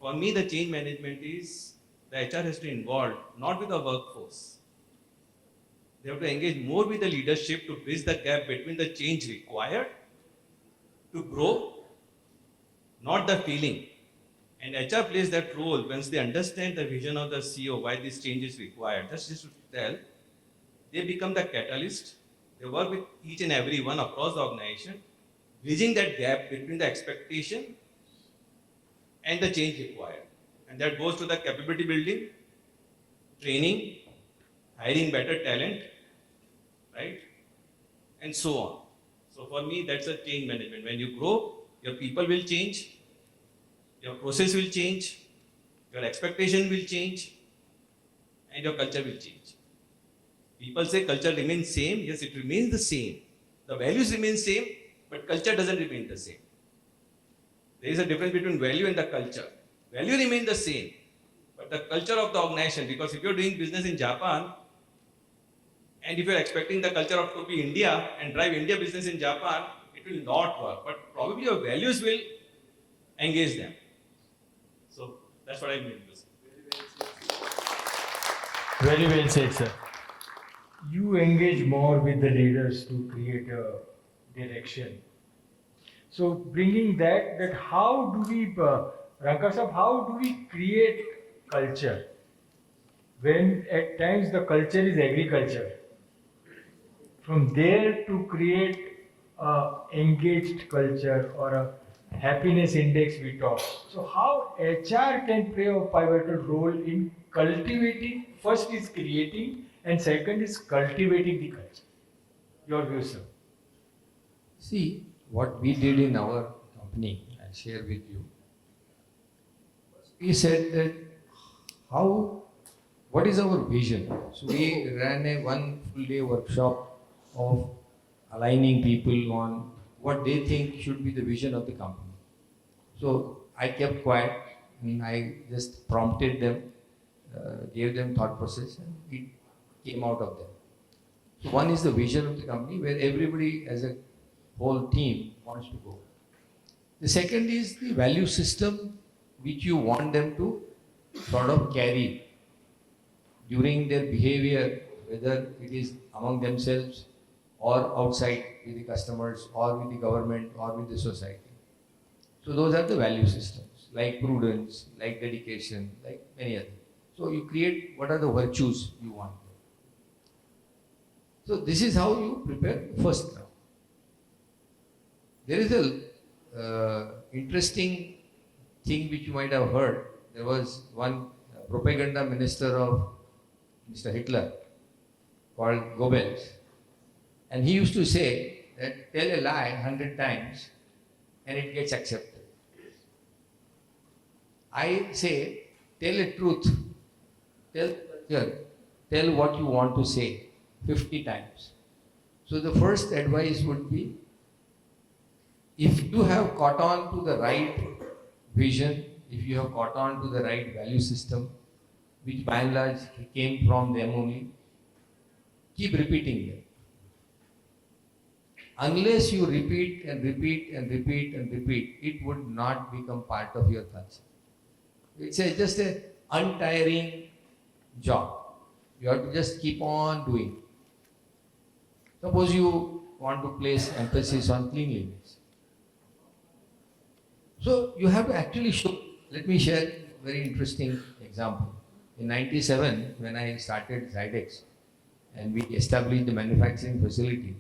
for me, the change management is the HR has to involve, not with the workforce. They have to engage more with the leadership to bridge the gap between the change required to grow, not the feeling. And HR plays that role once they understand the vision of the CEO, why this change is required. That's just to tell. They become the catalyst. They work with each and every one across the organization, bridging that gap between the expectation and the change required. And that goes to the capability building, training, hiring better talent, right? And so on. So for me, that's a change management. When you grow, your people will change, your process will change, your expectation will change, and your culture will change. People say culture remains same. Yes, it remains the same. The values remain same, but culture doesn't remain the same. There is a difference between value and the culture. Value remains the same, but the culture of the organization, because if you're doing business in Japan, and if you're expecting the culture of to be India and drive India business in Japan, it will not work. But probably your values will engage them. So that's what I mean to say. Very well said, sir. You engage more with the leaders to create a direction. So bringing that how do we, Rankar Sahab, how do we create culture when at times the culture is agriculture? From there to create a engaged culture or a happiness index we talk. So how HR can play a pivotal role in cultivating, first is creating, And second is cultivating the culture. Your view, sir. See, what we did in our company, I'll share with you. We said that what is our vision? So we ran a one full day workshop of aligning people on what they think should be the vision of the company. So I kept quiet and I just prompted them, gave them thought process, and it came out of them. So one is the vision of the company where everybody as a whole team wants to go. The second is the value system which you want them to sort of carry during their behavior, whether it is among themselves or outside with the customers or with the government or with the society. So those are the value systems, like prudence, like dedication, like many others. So you create what are the virtues you want. So this is how you prepare first round. There is a interesting thing which you might have heard. There was one propaganda minister of Mr. Hitler called Goebbels, and he used to say that tell a lie 100 times and it gets accepted. I say tell a truth, tell what you want to say 50 times. So the first advice would be, if you have caught on to the right vision, if you have caught on to the right value system, which by and large came from them only, keep repeating them. Unless you repeat and repeat and repeat and repeat, it would not become part of your culture. It's just an untiring job. You have to just keep on doing. Suppose you want to place emphasis on cleanliness. So you have to actually show. Let me share a very interesting example. In 97, when I started Zydex and we established the manufacturing facility,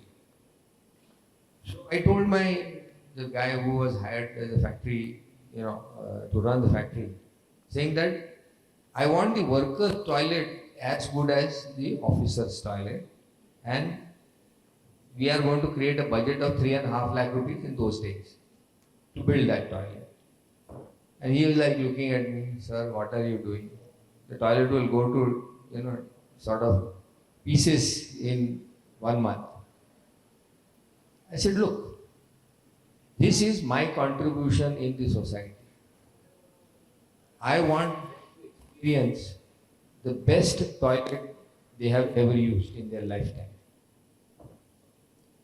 so I told the guy who was hired as a factory, to run the factory, saying that I want the worker's toilet as good as the officer's toilet, and we are going to create a budget of 3.5 lakh rupees in those days to build that toilet. And he was like looking at me, sir, what are you doing? The toilet will go to, sort of pieces in 1 month. I said, look, this is my contribution in the society. I want to experience the best toilet they have ever used in their lifetime.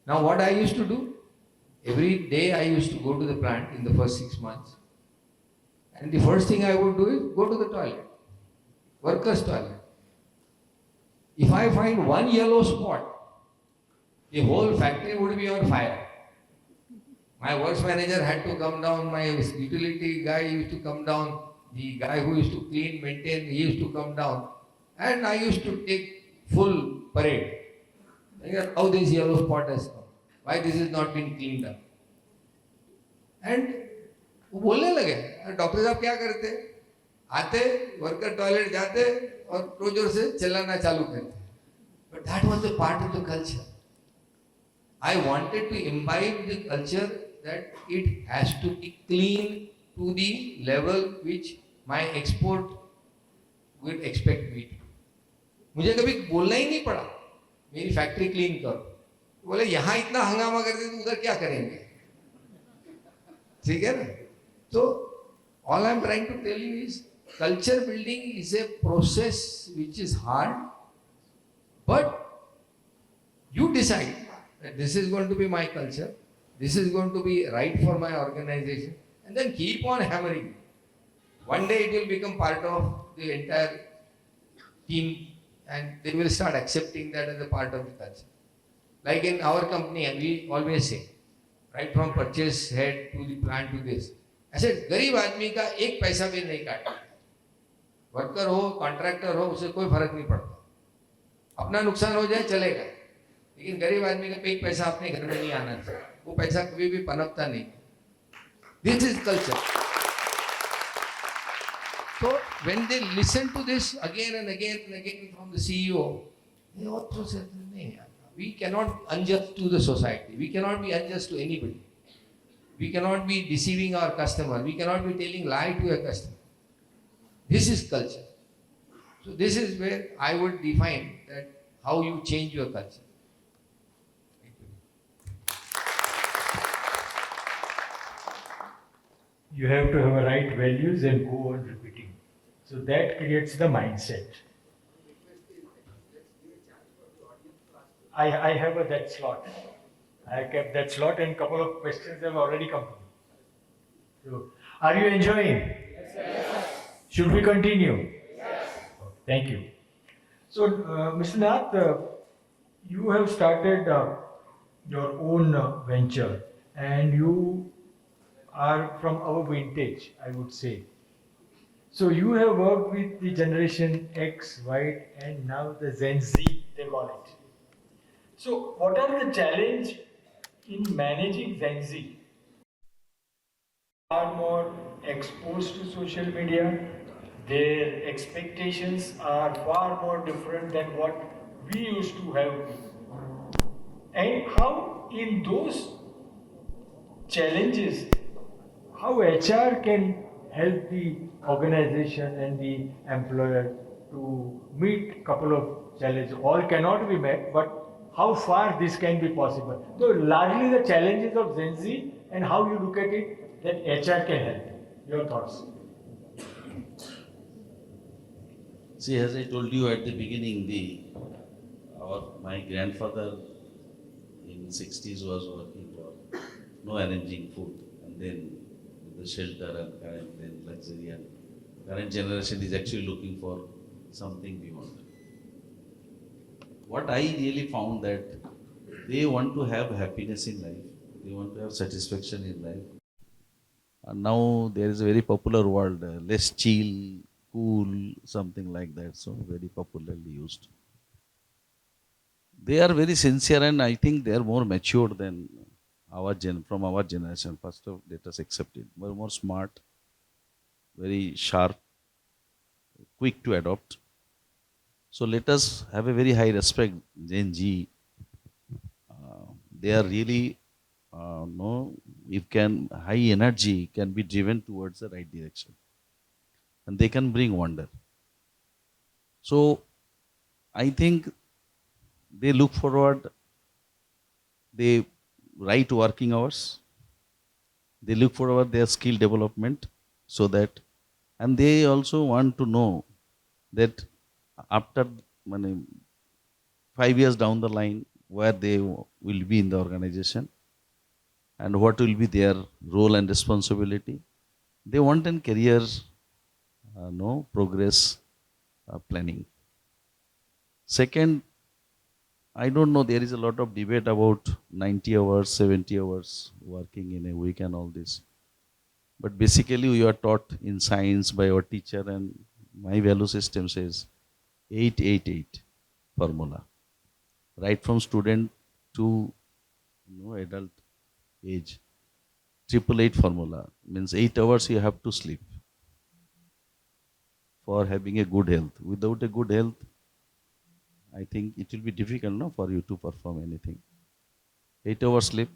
Now what I used to do, every day I used to go to the plant in the first 6 months, and the first thing I would do is go to the toilet, workers' toilet. If I find one yellow spot, the whole factory would be on fire. My works manager had to come down, my utility guy used to come down, the guy who used to clean, maintain, he used to come down, and I used to take full parade. How this yellow spot has come, why this has not been cleaned up. And वो बोलने लगे, doctor साहब क्या करते, आते worker toilet जाते और जोर से चिल्लाना चालू करते. But that was a part of the culture. I wanted to imbibe the culture that it has to be clean to the level which my export would expect me to. मुझे कभी बोलना ही नहीं पड़ा, मेरी फैक्ट्री क्लीन करो. बोले यहाँ इतना हंगामा करते तो उधर क्या करेंगे? ठीक है ना? So all I'm trying to tell you is, culture building is a process which is hard, but you decide that this is going to be my culture, this is going to be right for my organization, and then keep on hammering. One day it will become part of the entire team and they will start accepting that as a part of the culture. Like in our company, and we always say, right from purchase head to the plant to this, I said, गरीब आदमी का एक पैसा भी नहीं काटा. Worker हो, contractor हो, उसे कोई फर्क नहीं पड़ता. अपना नुकसान हो जाए चलेगा, लेकिन गरीब आदमी का एक पैसा अपने घर में नहीं आना चाहिए. वो पैसा कभी भी पनपता नहीं. This is culture. So when they listen to this again and again and again from the CEO, ये और प्रोसेस नहीं है. We cannot unjust to the society. We cannot be unjust to anybody. We cannot be deceiving our customer. We cannot be telling lie to a customer. This is culture. So this is where I would define that how you change your culture. You have to have a right values and go on repeating. So that creates the mindset. I have that slot. I kept that slot and couple of questions have already come to me. So, are you enjoying? Yes. Should we continue? Yes. Thank you. So, Mr. Nath, you have started your own venture and you are from our vintage, I would say. So you have worked with the generation X, Y, and now the Gen Z, they call it. So what are the challenges in managing Gen Z? Are more exposed to social media. Their expectations are far more different than what we used to have. And how in those challenges, how HR can help the organization and the employer to meet couple of challenges. All cannot be met, but how far this can be possible. So largely the challenges of Gen Z and how you look at it, that HR can help. Your thoughts? See, as I told you at the beginning, my grandfather in 60s was working for no arranging food, and then the shelter and then luxury, and current generation is actually looking for something beyond. What I really found that they want to have happiness in life, they want to have satisfaction in life. And now there is a very popular word, less chill, cool, something like that, so very popularly used. They are very sincere, and I think they are more mature than from our generation. First of all, let us accept it. More smart, very sharp, quick to adopt. So let us have a very high respect. Gen Z, they are really, high energy can be driven towards the right direction, and they can bring wonder. So I think they look forward, they right working hours, they look forward their skill development, so that, and they also want to know that after 5 years down the line, where they will be in the organization and what will be their role and responsibility. They want a career progress planning. Second, I don't know, there is a lot of debate about 90 hours, 70 hours working in a week and all this. But basically we are taught in science by our teacher, and my value system says 8-8-8 formula. Right from student to adult age. 888 formula means 8 hours you have to sleep for having a good health. Without a good health, I think it will be difficult for you to perform anything. 8 hours sleep,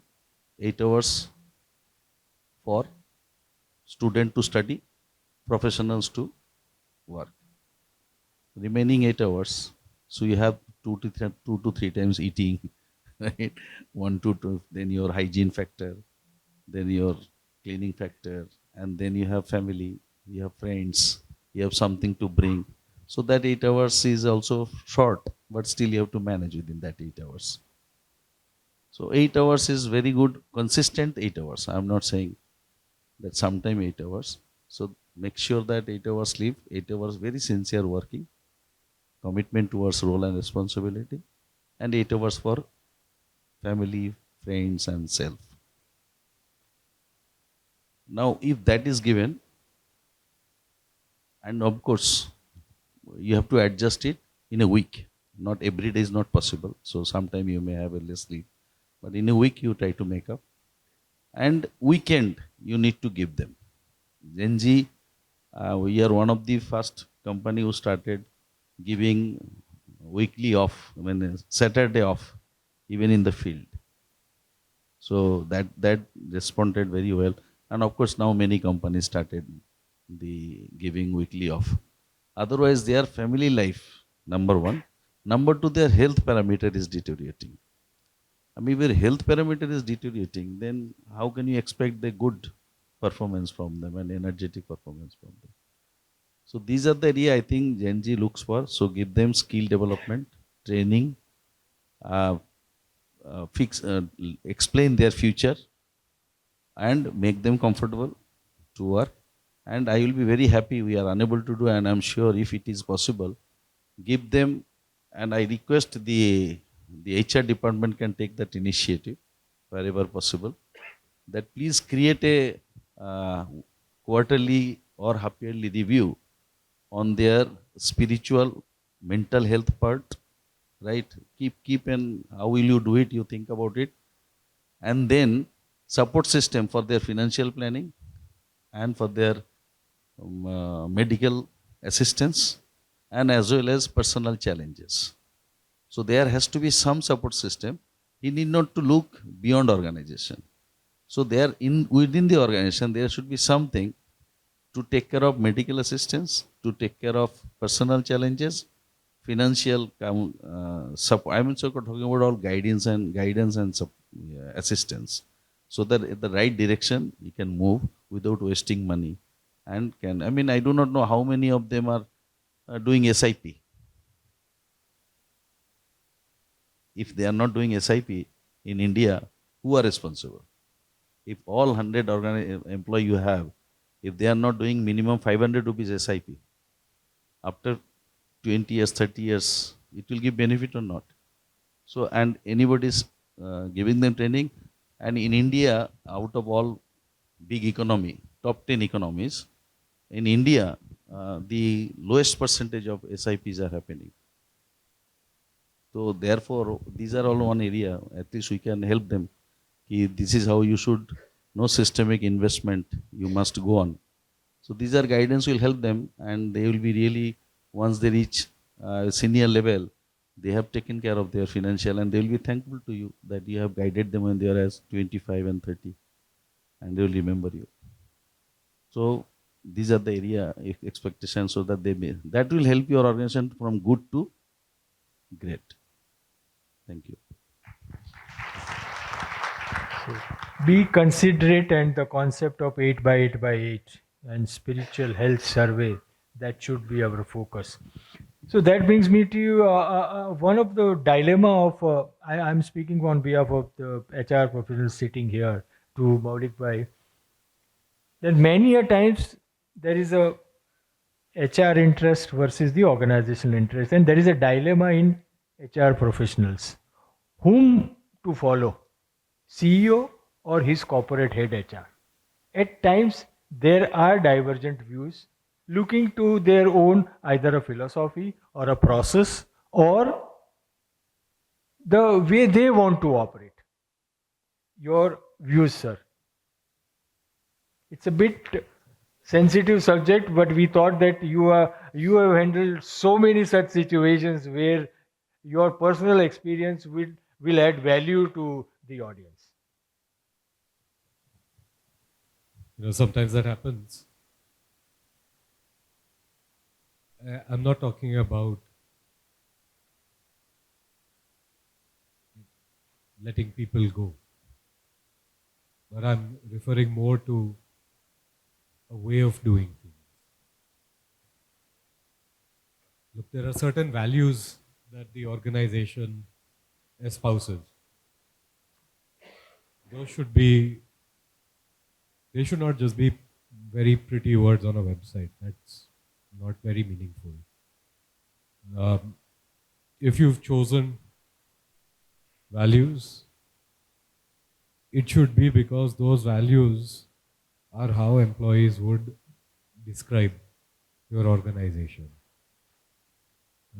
8 hours for student to study, professionals to work. Remaining 8 hours, so you have 2 to 3 times eating, right? 1 to 2, then your hygiene factor, then your cleaning factor, and then you have family, you have friends, you have something to bring. So that 8 hours is also short, but still you have to manage within that 8 hours. So 8 hours is very good, consistent 8 hours. I am not saying that sometime 8 hours. So make sure that 8 hours sleep, 8 hours very sincere working, commitment towards role and responsibility, and 8 hours for family, friends, and self. Now, if that is given, and of course, you have to adjust it in a week. Not every day is not possible. So sometime you may have a less sleep, but in a week you try to make up. And weekend you need to give them. Gen Z, we are one of the first company who started giving weekly off, Saturday off, even in the field. So that responded very well. And of course, now many companies started the giving weekly off. Otherwise, their family life, number one. Number two, their health parameter is deteriorating. I mean, if your health parameter is deteriorating, then how can you expect the good performance from them and energetic performance from them? So these are the area I think Gen Z looks for. So give them skill development, training, explain their future, and make them comfortable to work. And I will be very happy. We are unable to do, and I'm sure if it is possible, give them. And I request the HR department can take that initiative wherever possible. That please create a quarterly or half-yearly review on their spiritual, mental health part, right? Keep and how will you do it? You think about it, and then support system for their financial planning and for their medical assistance, and as well as personal challenges. So there has to be some support system. He need not to look beyond organization. So there within the organization there should be something to take care of medical assistance, to take care of personal challenges, financial support. I'm also talking about all guidance and assistance, so that in the right direction you can move without wasting money. And I do not know how many of them are doing SIP. If they are not doing SIP in India, who are responsible? If all 100 employees you have, if they are not doing minimum 500 rupees SIP, after 20 years, 30 years, it will give benefit or not? So, and anybody is giving them training. And in India, out of all big economy, top 10 economies, in India, the lowest percentage of SIPs are happening. So therefore, these are all one area. At least we can help them. This is how you should, no systemic investment, you must go on. So these are guidance will help them, and they will be really, once they reach senior level, they have taken care of their financial, and they will be thankful to you that you have guided them when they are as 25 and 30, and they will remember you. So these are the area expectations, so that that will help your organization from good to great. Thank you. Be considerate, and the concept of 8 by 8 by 8 and spiritual health survey, that should be our focus. So that brings me to you, one of the dilemma of, I'm speaking on behalf of the HR professionals sitting here to Maulik Bhai, that many a times there is a HR interest versus the organizational interest, and there is a dilemma in HR professionals. Whom to follow? CEO or his corporate head HR? At times there are divergent views looking to their own, either a philosophy or a process or the way they want to operate. Your views, sir? It's a bit sensitive subject, but we thought that you have handled so many such situations where your personal experience will add value to the audience. Sometimes that happens. I'm not talking about letting people go, but I'm referring more to a way of doing things. Look, there are certain values that the organization espouses. Those should be, they should not just be very pretty words on a website. That's not very meaningful. If you've chosen values, it should be because those values are how employees would describe your organization.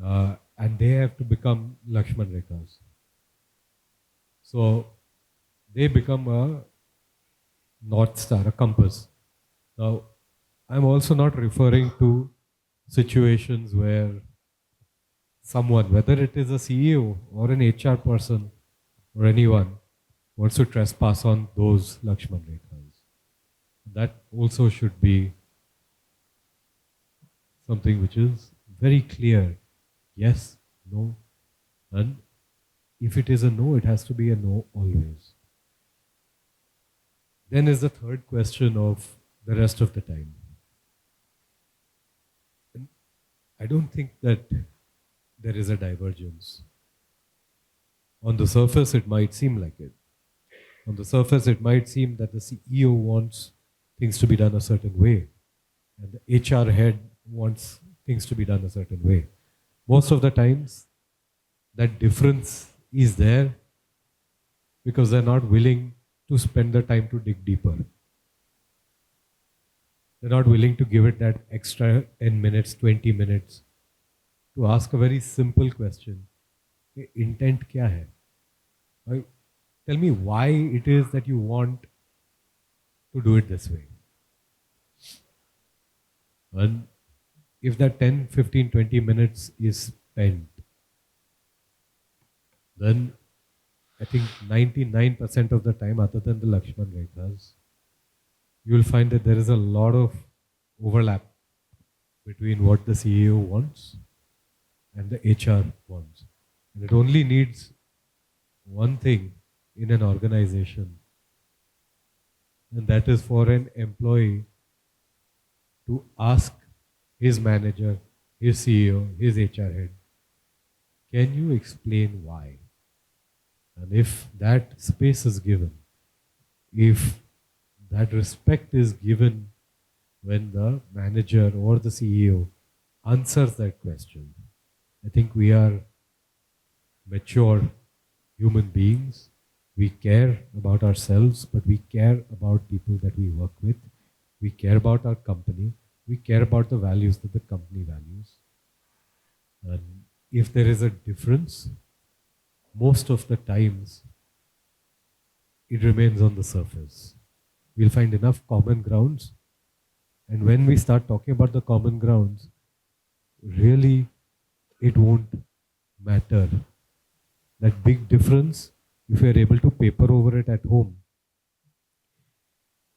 And they have to become Lakshman Rekhas. So they become a North Star, a compass. Now, I'm also not referring to situations where someone, whether it is a CEO or an HR person or anyone, wants to trespass on those Lakshman Rekhas. That also should be something which is very clear. Yes, no, and if it is a no, it has to be a no always. Then is the third question of the rest of the time. And I don't think that there is a divergence. On the surface, it might seem like it. On the surface, it might seem that the CEO wants things to be done a certain way, and the HR head wants things to be done a certain way. Most of the times, that difference is there because they're not willing to spend the time to dig deeper. They're not willing to give it that extra 10 minutes, 20 minutes to ask a very simple question. Intent kya hai? Right? Tell me why it is that you want to do it this way. And if that 10, 15, 20 minutes is spent, then I think 99% of the time, other than the Lakshman Rekhas, you will find that there is a lot of overlap between what the CEO wants and the HR wants. And it only needs one thing in an organization, and that is for an employee to ask his manager, his CEO, his HR head, can you explain why? And if that space is given, if that respect is given when the manager or the CEO answers that question, I think we are mature human beings. We care about ourselves, but we care about people that we work with. We care about our company. We care about the values that the company values. And if there is a difference, most of the times it remains on the surface. We'll find enough common grounds, and when we start talking about the common grounds, really it won't matter. That big difference, if we are able to paper over it at home,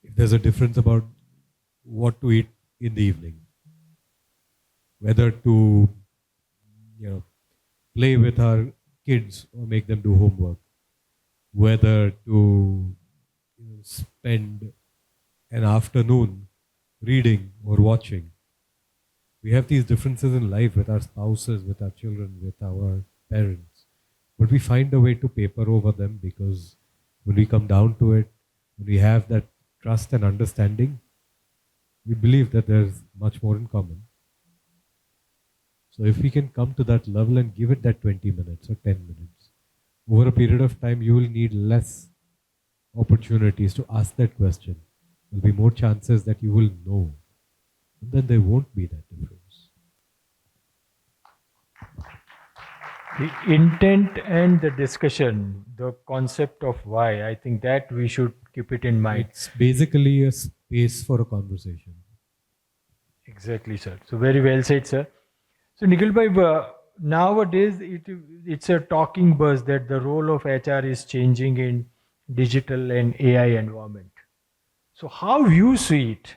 if there's a difference about what to eat in the evening, whether to play with our kids or make them do homework, whether to spend an afternoon reading or watching. We have these differences in life with our spouses, with our children, with our parents, but we find a way to paper over them because when we come down to it, when we have that trust and understanding, we believe that there's much more in common. So if we can come to that level and give it that 20 minutes or 10 minutes, over a period of time, you will need less opportunities to ask that question. There will be more chances that you will know. And then there won't be that difference. The intent and the discussion, the concept of why, I think that we should keep it in mind. It's basically a space for a conversation. Exactly, sir. So very well said, sir. So Nikhil bhai, nowadays it's a talking buzz that the role of HR is changing in digital and AI environment. So how you see it?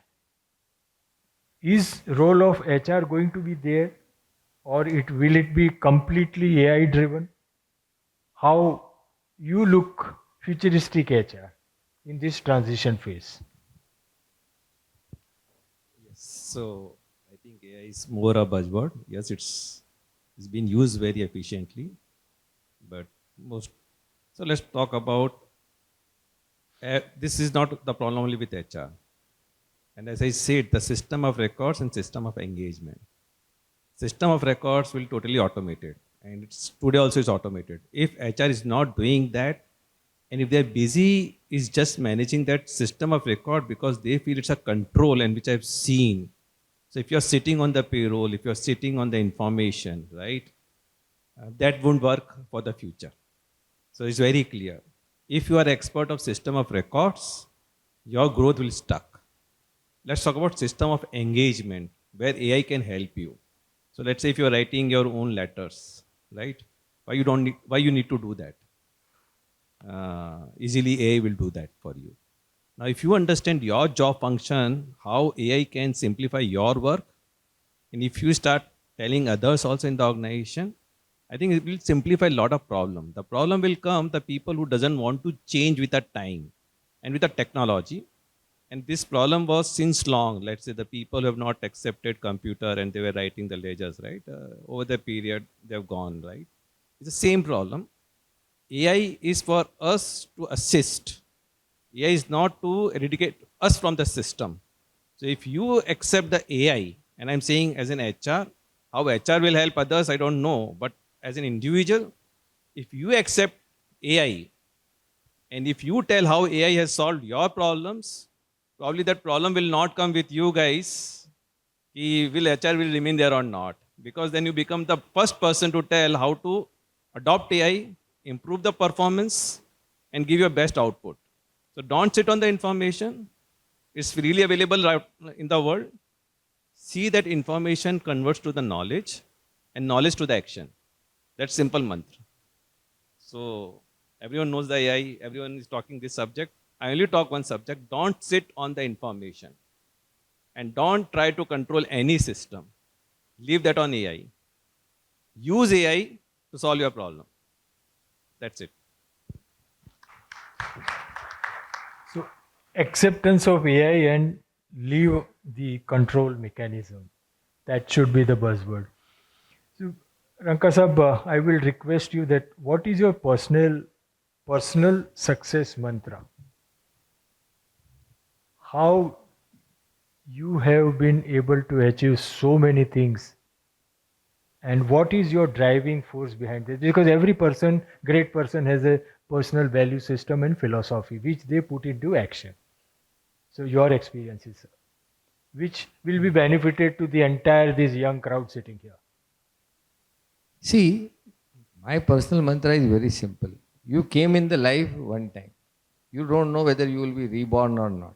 Is role of HR going to be there, or will it be completely AI driven? How you look futuristic HR in this transition phase? Yes, so I think AI is more a buzzword. Yes, it's been used very efficiently, but so let's talk about this is not the problem only with HR. And as I said, the system of records and system of engagement. System of records will totally automated, and today also is automated. If HR is not doing that, and if they're busy is just managing that system of record because they feel it's a control, and which I've seen. So if you're sitting on the payroll, if you're sitting on the information, right, that won't work for the future. So it's very clear. If you are expert of system of records, your growth will stuck. Let's talk about system of engagement, where AI can help you. So let's say if you're writing your own letters, right? Why you need to do that? Easily AI will do that for you. Now, if you understand your job function, how AI can simplify your work, and if you start telling others also in the organization, I think it will simplify a lot of problem. The problem will come the people who doesn't want to change with the time and with the technology. And this problem was since long. Let's say the people who have not accepted computer and they were writing the ledgers, right? Over the period, they have gone, right? It's the same problem. AI is for us to assist. AI is not to eradicate us from the system. So if you accept the AI, and I'm saying as an HR, how HR will help others, I don't know. But as an individual, if you accept AI, and if you tell how AI has solved your problems, probably that problem will not come with you guys. Will HR will remain there or not? Because then you become the first person to tell how to adopt AI, improve the performance, and give your best output. So don't sit on the information. It's freely available right in the world. See that information converts to the knowledge and knowledge to the action. That's simple mantra. So everyone knows the AI, everyone is talking this subject. I only talk one subject. Don't sit on the information. And don't try to control any system. Leave that on AI. Use AI to solve your problem. That's it. So acceptance of AI and leave the control mechanism. That should be the buzzword. So Ranka Sahab, I will request you that what is your personal success mantra? How you have been able to achieve so many things, and what is your driving force behind this? Because every person, great person, has a personal value system and philosophy which they put into action. So your experiences, which will be benefited to the entire this young crowd sitting here. See, my personal mantra is very simple. You came in the life one time. You don't know whether you will be reborn or not.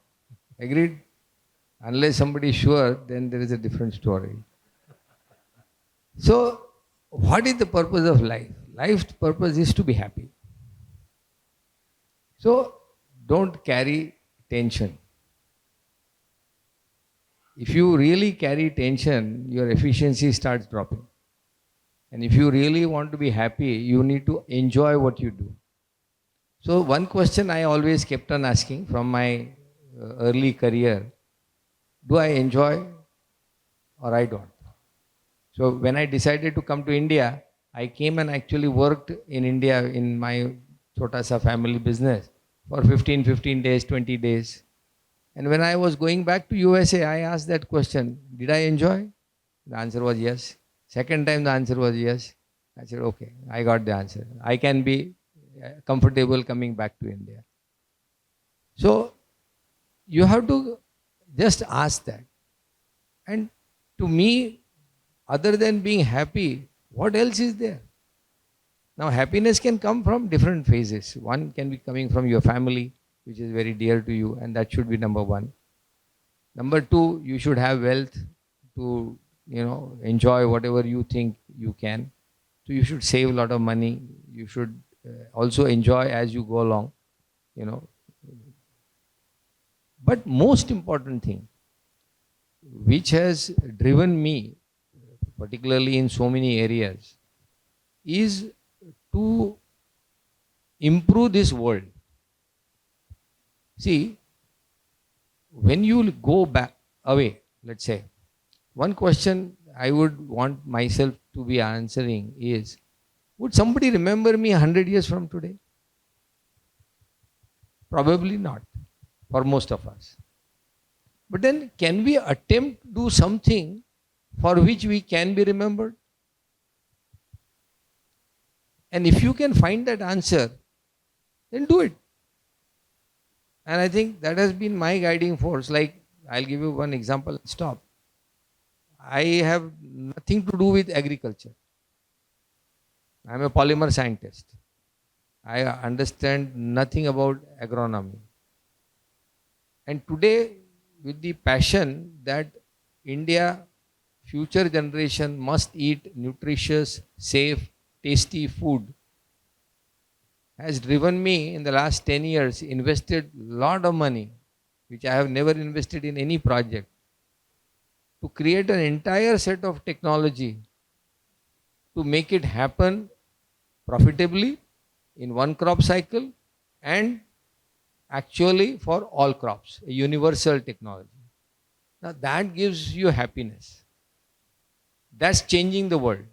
Agreed? Unless somebody is sure, then there is a different story. So, what is the purpose of life? Life's purpose is to be happy. So, don't carry tension. If you really carry tension, your efficiency starts dropping. And if you really want to be happy, you need to enjoy what you do. So one question I always kept on asking from my early career, do I enjoy or I don't? So when I decided to come to India, I came and actually worked in India in my Chota Sa family business for 15 days, 20 days. And when I was going back to USA, I asked that question, did I enjoy? The answer was yes. Second time the answer was yes. I said, okay, I got the answer. I can be comfortable coming back to India. So you have to just ask that. And to me, other than being happy, what else is there? Now happiness can come from different phases. One can be coming from your family, which is very dear to you, and that should be number one. Number two, you should have wealth to enjoy whatever you think you can. So you should save a lot of money. You should also enjoy as you go along, But most important thing, which has driven me, particularly in so many areas, is to improve this world. See, when you go back away, let's say, one question I would want myself to be answering is, would somebody remember me 100 years from today? Probably not, for most of us. But then, can we attempt to do something for which we can be remembered? And if you can find that answer, then do it. And I think that has been my guiding force. Like, I'll give you one example. Stop. I have nothing to do with agriculture. I am a polymer scientist. I understand nothing about agronomy. And today, with the passion that India, future generation must eat nutritious, safe, tasty food has driven me in the last 10 years, invested lot of money, which I have never invested in any project, to create an entire set of technology to make it happen profitably in one crop cycle and actually for all crops, a universal technology. Now that gives you happiness. That's changing the world.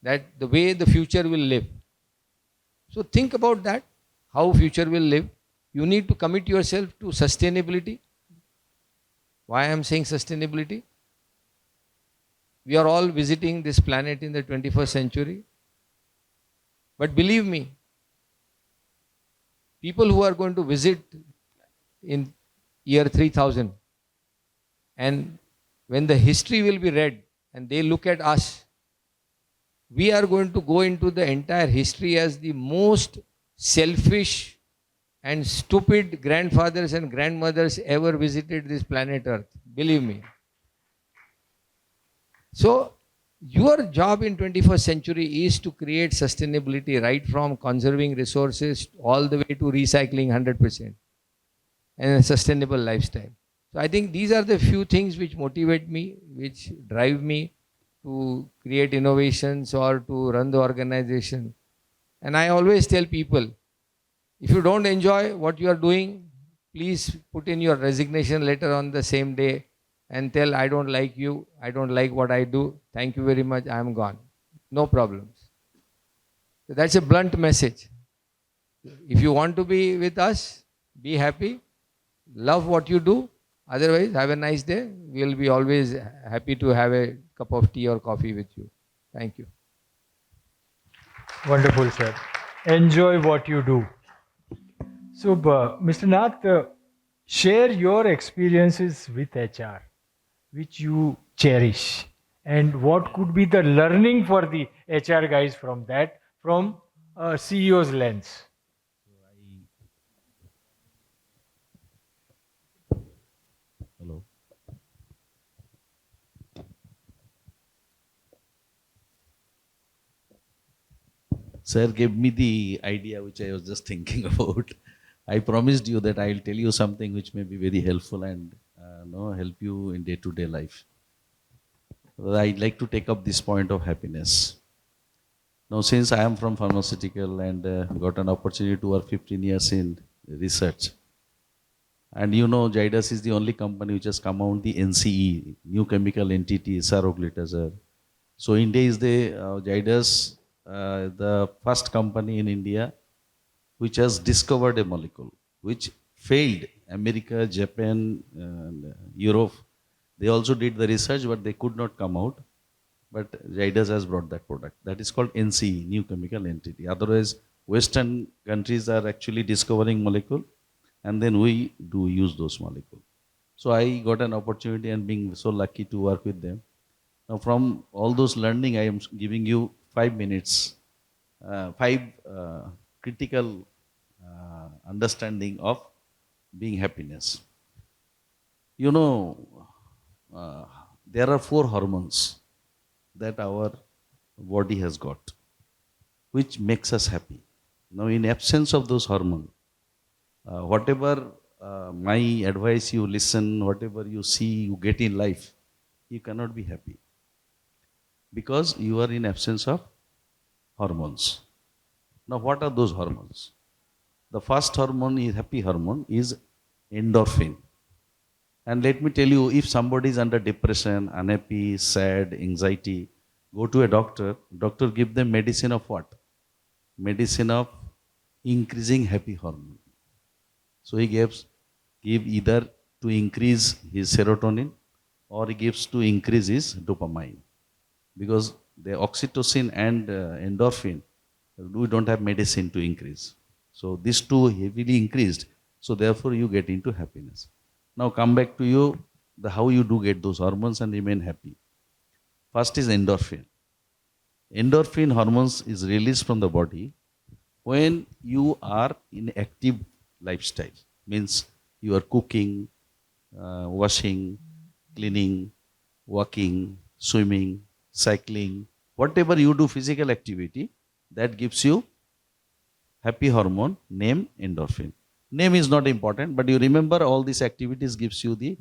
That the way the future will live. So think about that, how future will live. You need to commit yourself to sustainability. Why I am saying sustainability? We are all visiting this planet in the 21st century. But believe me, people who are going to visit in year 3000, and when the history will be read and they look at us, we are going to go into the entire history as the most selfish and stupid grandfathers and grandmothers ever visited this planet Earth. Believe me. So, your job in 21st century is to create sustainability, right from conserving resources all the way to recycling 100% and a sustainable lifestyle. So I think these are the few things which motivate me, which drive me to create innovations or to run the organization. And I always tell people, if you don't enjoy what you are doing, please put in your resignation letter on the same day and tell, I don't like you, I don't like what I do, thank you very much, I am gone. No problems. So that's a blunt message. If you want to be with us, be happy, love what you do, otherwise have a nice day. We'll be always happy to have a cup of tea or coffee with you. Thank you. Wonderful, sir. Enjoy what you do. So, Mr. Nath, share your experiences with HR, which you cherish, and what could be the learning for the HR guys from that, from a CEO's lens. Hello. Sir gave me the idea which I was just thinking about. I promised you that I will tell you something which may be very helpful and help you in day-to-day life. I'd like to take up this point of happiness. Now, since I am from pharmaceutical and got an opportunity to work 15 years in research, and Zydus is the only company which has come out the NCE, new chemical entity, saroglitazar. So India is the Zydus, the first company in India which has discovered a molecule which failed. America, Japan, and Europe, they also did the research, but they could not come out. But Zydus has brought that product. That is called NCE, new chemical entity. Otherwise, Western countries are actually discovering molecule, and then we do use those molecules. So I got an opportunity and being so lucky to work with them. Now from all those learning, I am giving you 5 minutes, five critical understanding of being happiness. There are 4 hormones that our body has got, which makes us happy. Now in absence of those hormones, whatever my advice you listen, whatever you see, you get in life, you cannot be happy. Because you are in absence of hormones. Now what are those hormones? The first hormone is happy hormone is endorphin. And let me tell you, if somebody is under depression, unhappy, sad, anxiety, go to a doctor. Doctor give them medicine of what? Medicine of increasing happy hormone. So he give either to increase his serotonin or he gives to increase his dopamine. Because the oxytocin and endorphin, we don't have medicine to increase. So these two heavily increased. So therefore you get into happiness. Now come back to you, how you do get those hormones and remain happy. First is endorphin. Endorphin hormones is released from the body when you are in active lifestyle. Means you are cooking, washing, cleaning, walking, swimming, cycling, Whatever you do physical activity, that gives you happy hormone named endorphin. Name is not important, but you remember all these activities gives you the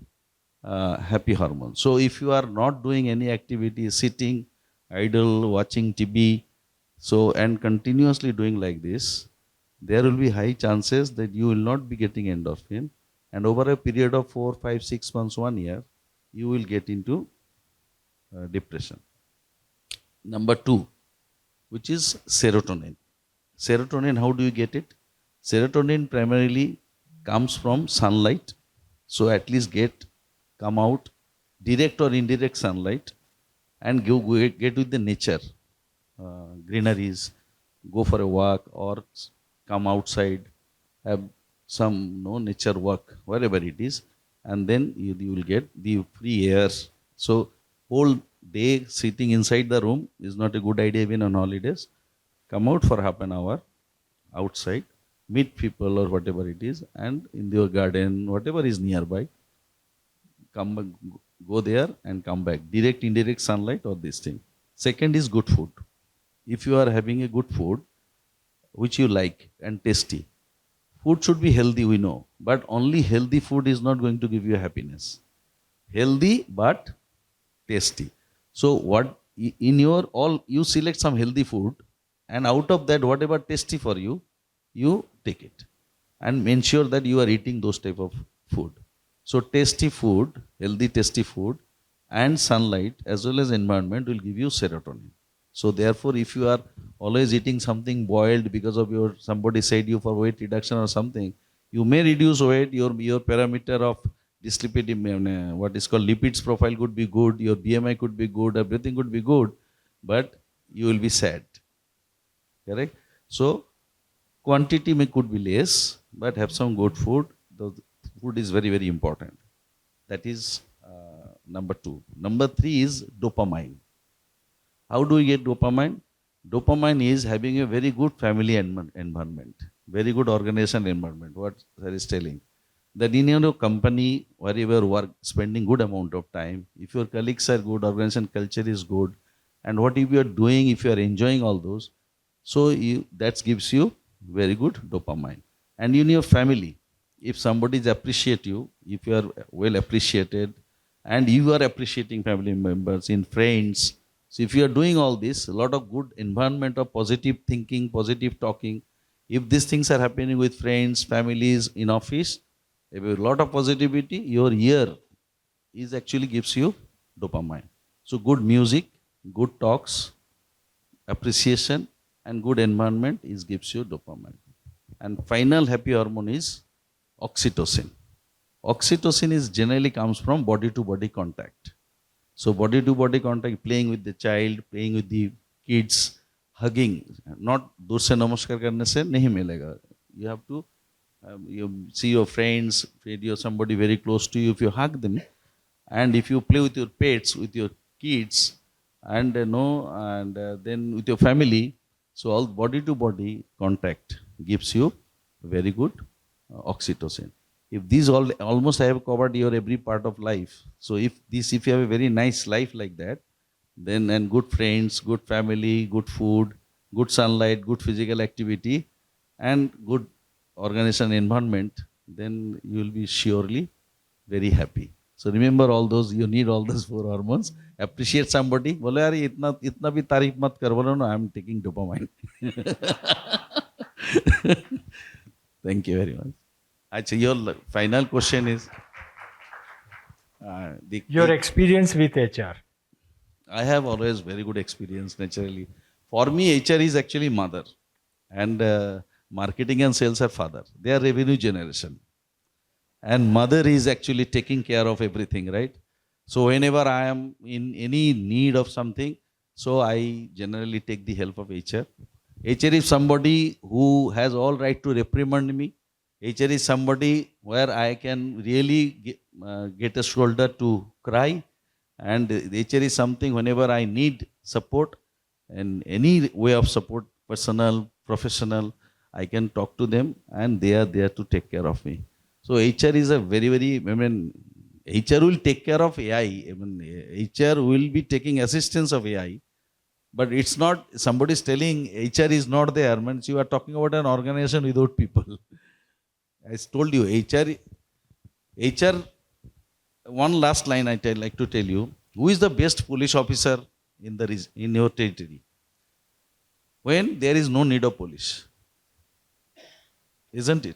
happy hormone. So if you are not doing any activity, sitting, idle, watching TV, so and continuously doing like this, there will be high chances that you will not be getting endorphin, and over a period of 4, 5, 6 months, 1 year, you will get into depression. Number 2, which is serotonin. Serotonin, how do you get it? Serotonin primarily comes from sunlight. So at least come out direct or indirect sunlight and get with the nature, greeneries, go for a walk or come outside, have some nature walk, wherever it is, and then you will get the free air. So whole day sitting inside the room is not a good idea even on holidays. Come out for half an hour outside, meet people or whatever it is, and in your garden, whatever is nearby, go there and come back. Direct, indirect sunlight or this thing. Second is good food. If you are having a good food, which you like and tasty, food should be healthy, we know, but only healthy food is not going to give you happiness. Healthy but tasty. So what in your you select some healthy food, and out of that whatever tasty for you, you take it and ensure that you are eating those type of food. So tasty food, healthy tasty food and sunlight as well as environment will give you serotonin. So therefore, if you are always eating something boiled because of somebody said you for weight reduction or something, you may reduce weight, your parameter of dyslipidemia, what is called lipids profile could be good, your BMI could be good, everything could be good, but you will be sad. Correct? So quantity could be less, but have some good food. The food is very, very important. That is number 2. Number 3 is dopamine. How do we get dopamine? Dopamine is having a very good family environment, very good organization environment, what sir is telling. That in your company, wherever you work, spending good amount of time, if your colleagues are good, organization culture is good, and what if you are doing, if you are enjoying all those, so that gives you very good dopamine. And in your family, if somebody is appreciate you, if you are well appreciated, and you are appreciating family members, in friends, so if you are doing all this, a lot of good environment of positive thinking, positive talking, if these things are happening with friends, families, in office, if a lot of positivity, your ear is actually gives you dopamine. So good music, good talks, appreciation, and good environment gives you dopamine. And final happy hormone is oxytocin. Oxytocin is generally comes from body to body contact. So body to body contact, playing with the child, playing with the kids, hugging, not दूर से नमस्कार करने से नहीं मिलेगा. You have to you see your friends, somebody very close to you, if you hug them, and if you play with your pets, with your kids, and then with your family, so all body to body contact gives you very good oxytocin. If these almost I have covered your every part of life. So if you have a very nice life like that, then and good friends, good family, good food, good sunlight, good physical activity, and good organization environment, then you will be surely very happy. So remember all those, you need all those 4 hormones. Appreciate somebody. बोले यार इतना भी तारीफ मत कर, बोलो no, I am taking dopamine. Thank you very much. Actually, your final question is your experience with HR. I have always very good experience naturally. For me, HR is actually mother, and marketing and sales are father. They are revenue generation, and mother is actually taking care of everything, right? So whenever I am in any need of something, so I generally take the help of HR. HR is somebody who has all right to reprimand me. HR is somebody where I can really get a shoulder to cry, and HR is something whenever I need support and any way of support, personal, professional, I can talk to them, and they are there to take care of me. So HR is a very, very, HR will take care of AI. HR will be taking assistance of AI, But it's not, somebody is telling HR is not there, means you are talking about an organization without people. I told you, HR, one last line like to tell you, who is the best police officer in your territory? When there is no need of police. Isn't it?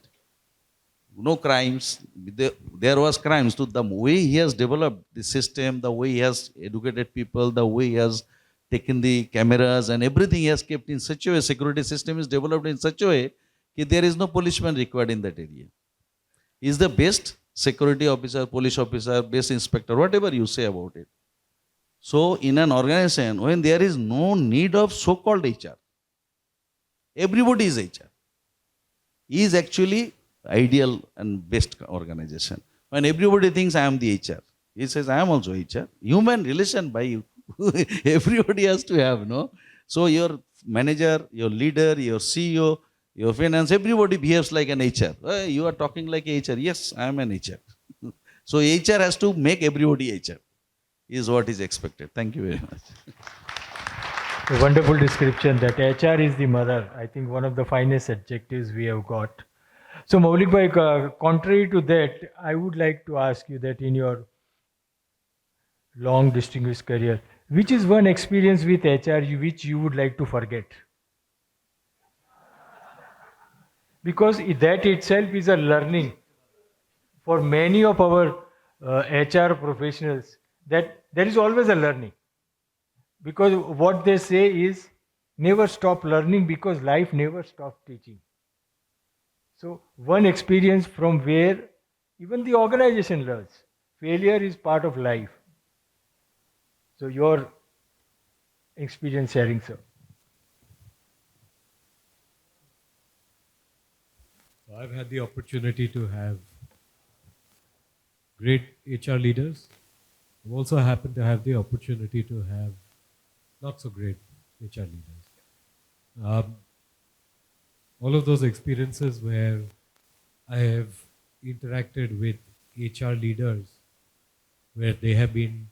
No crimes. There was crimes. So the way he has developed the system, the way he has educated people, the way he has taken the cameras and everything he has kept in such a way, security system is developed in such a way that there is no policeman required in that area. He is the best security officer, police officer, best inspector, whatever you say about it. So in an organization, when there is no need of so-called HR, everybody is HR. He is actually ideal and best organization. When everybody thinks I am the HR, he says I am also HR. Human relation by you. Everybody has to have, no? So your manager, your leader, your CEO, your finance, everybody behaves like an HR. You are talking like a HR. Yes, I am an HR. So HR has to make everybody HR, is what is expected. Thank you very much. A wonderful description that HR is the mother. I think one of the finest adjectives we have got. So Maulik bhai, contrary to that, I would like to ask you that in your long distinguished career, which is one experience with HR which you would like to forget? Because that itself is a learning for many of our HR professionals, that there is always a learning. Because what they say is, never stop learning because life never stops teaching. So one experience from where even the organization learns. Failure is part of life. So your experience sharing, sir. I've had the opportunity to have great HR leaders. I've also happened to have the opportunity to have not so great HR leaders. All of those experiences where I have interacted with HR leaders where they have been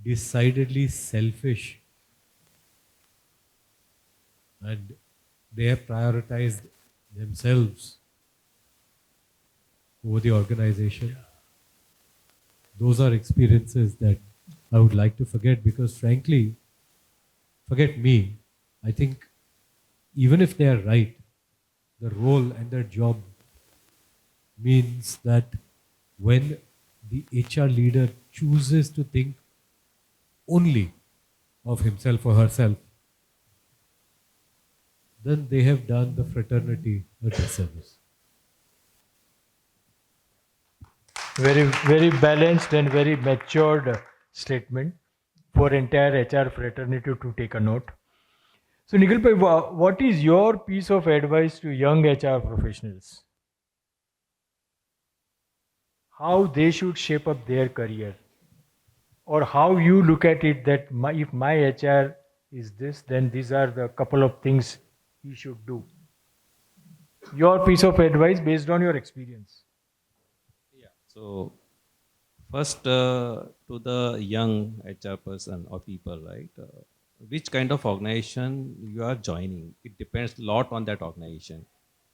decidedly selfish and they have prioritized themselves over the organization. Those are experiences that I would like to forget because frankly, forget me, I think even if they are right, the role and their job means that when the HR leader chooses to think only of himself or herself, then they have done the fraternity a disservice. Very, very balanced and very matured statement for entire HR fraternity to take a note. So Nikhil bhai, what is your piece of advice to young HR professionals? How they should shape up their career? Or how you look at it that if my HR is this, then these are the couple of things he should do. Your piece of advice based on your experience. So, first to the young HR person or people, right? Which kind of organization you are joining? It depends a lot on that organization.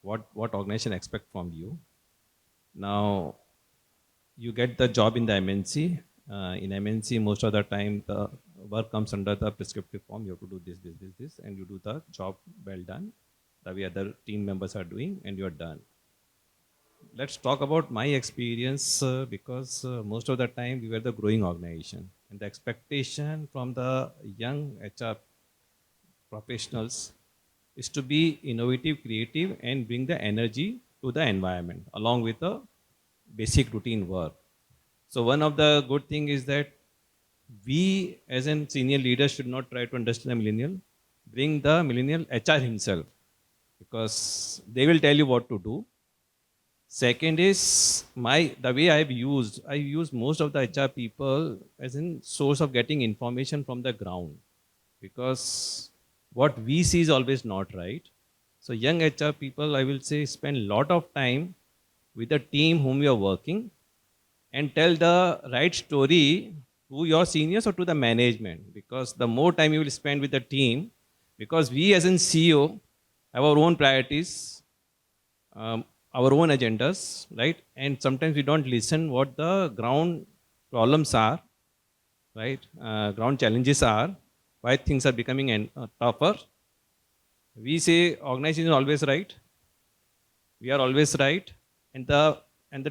What organization expect from you? Now, you get the job in the MNC. In MNC, most of the time, the work comes under the prescriptive form. You have to do this, and you do the job well done. The way other team members are doing, and you are done. Let's talk about my experience because most of the time we were the growing organization and the expectation from the young HR professionals is to be innovative, creative and bring the energy to the environment along with the basic routine work. So one of the good thing is that we as a senior leader should not try to understand the millennial, bring the millennial HR himself because they will tell you what to do. Second is the way I use most of the HR people as in source of getting information from the ground because what we see is always not right. So young HR people, I will say, spend a lot of time with the team whom you are working and tell the right story to your seniors or to the management because the more time you will spend with the team, because we as an CEO have our own priorities, our own agendas, right? And sometimes we don't listen what the ground problems are, right? Ground challenges are, why things are becoming tougher. We say organization is always right. We are always right, and the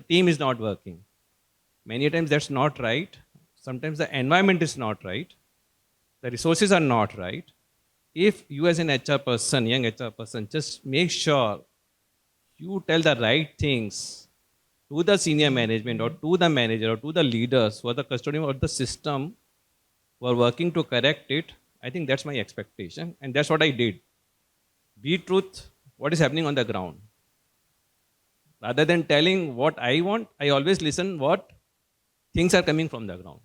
team is not working. Many times that's not right. Sometimes the environment is not right. The resources are not right. If you as an HR person, young HR person, just make sure you tell the right things to the senior management or to the manager or to the leaders who are the custodian of the system who are working to correct it, I think that's my expectation. And that's what I did. Be truth, what is happening on the ground. Rather than telling what I want, I always listen what things are coming from the ground.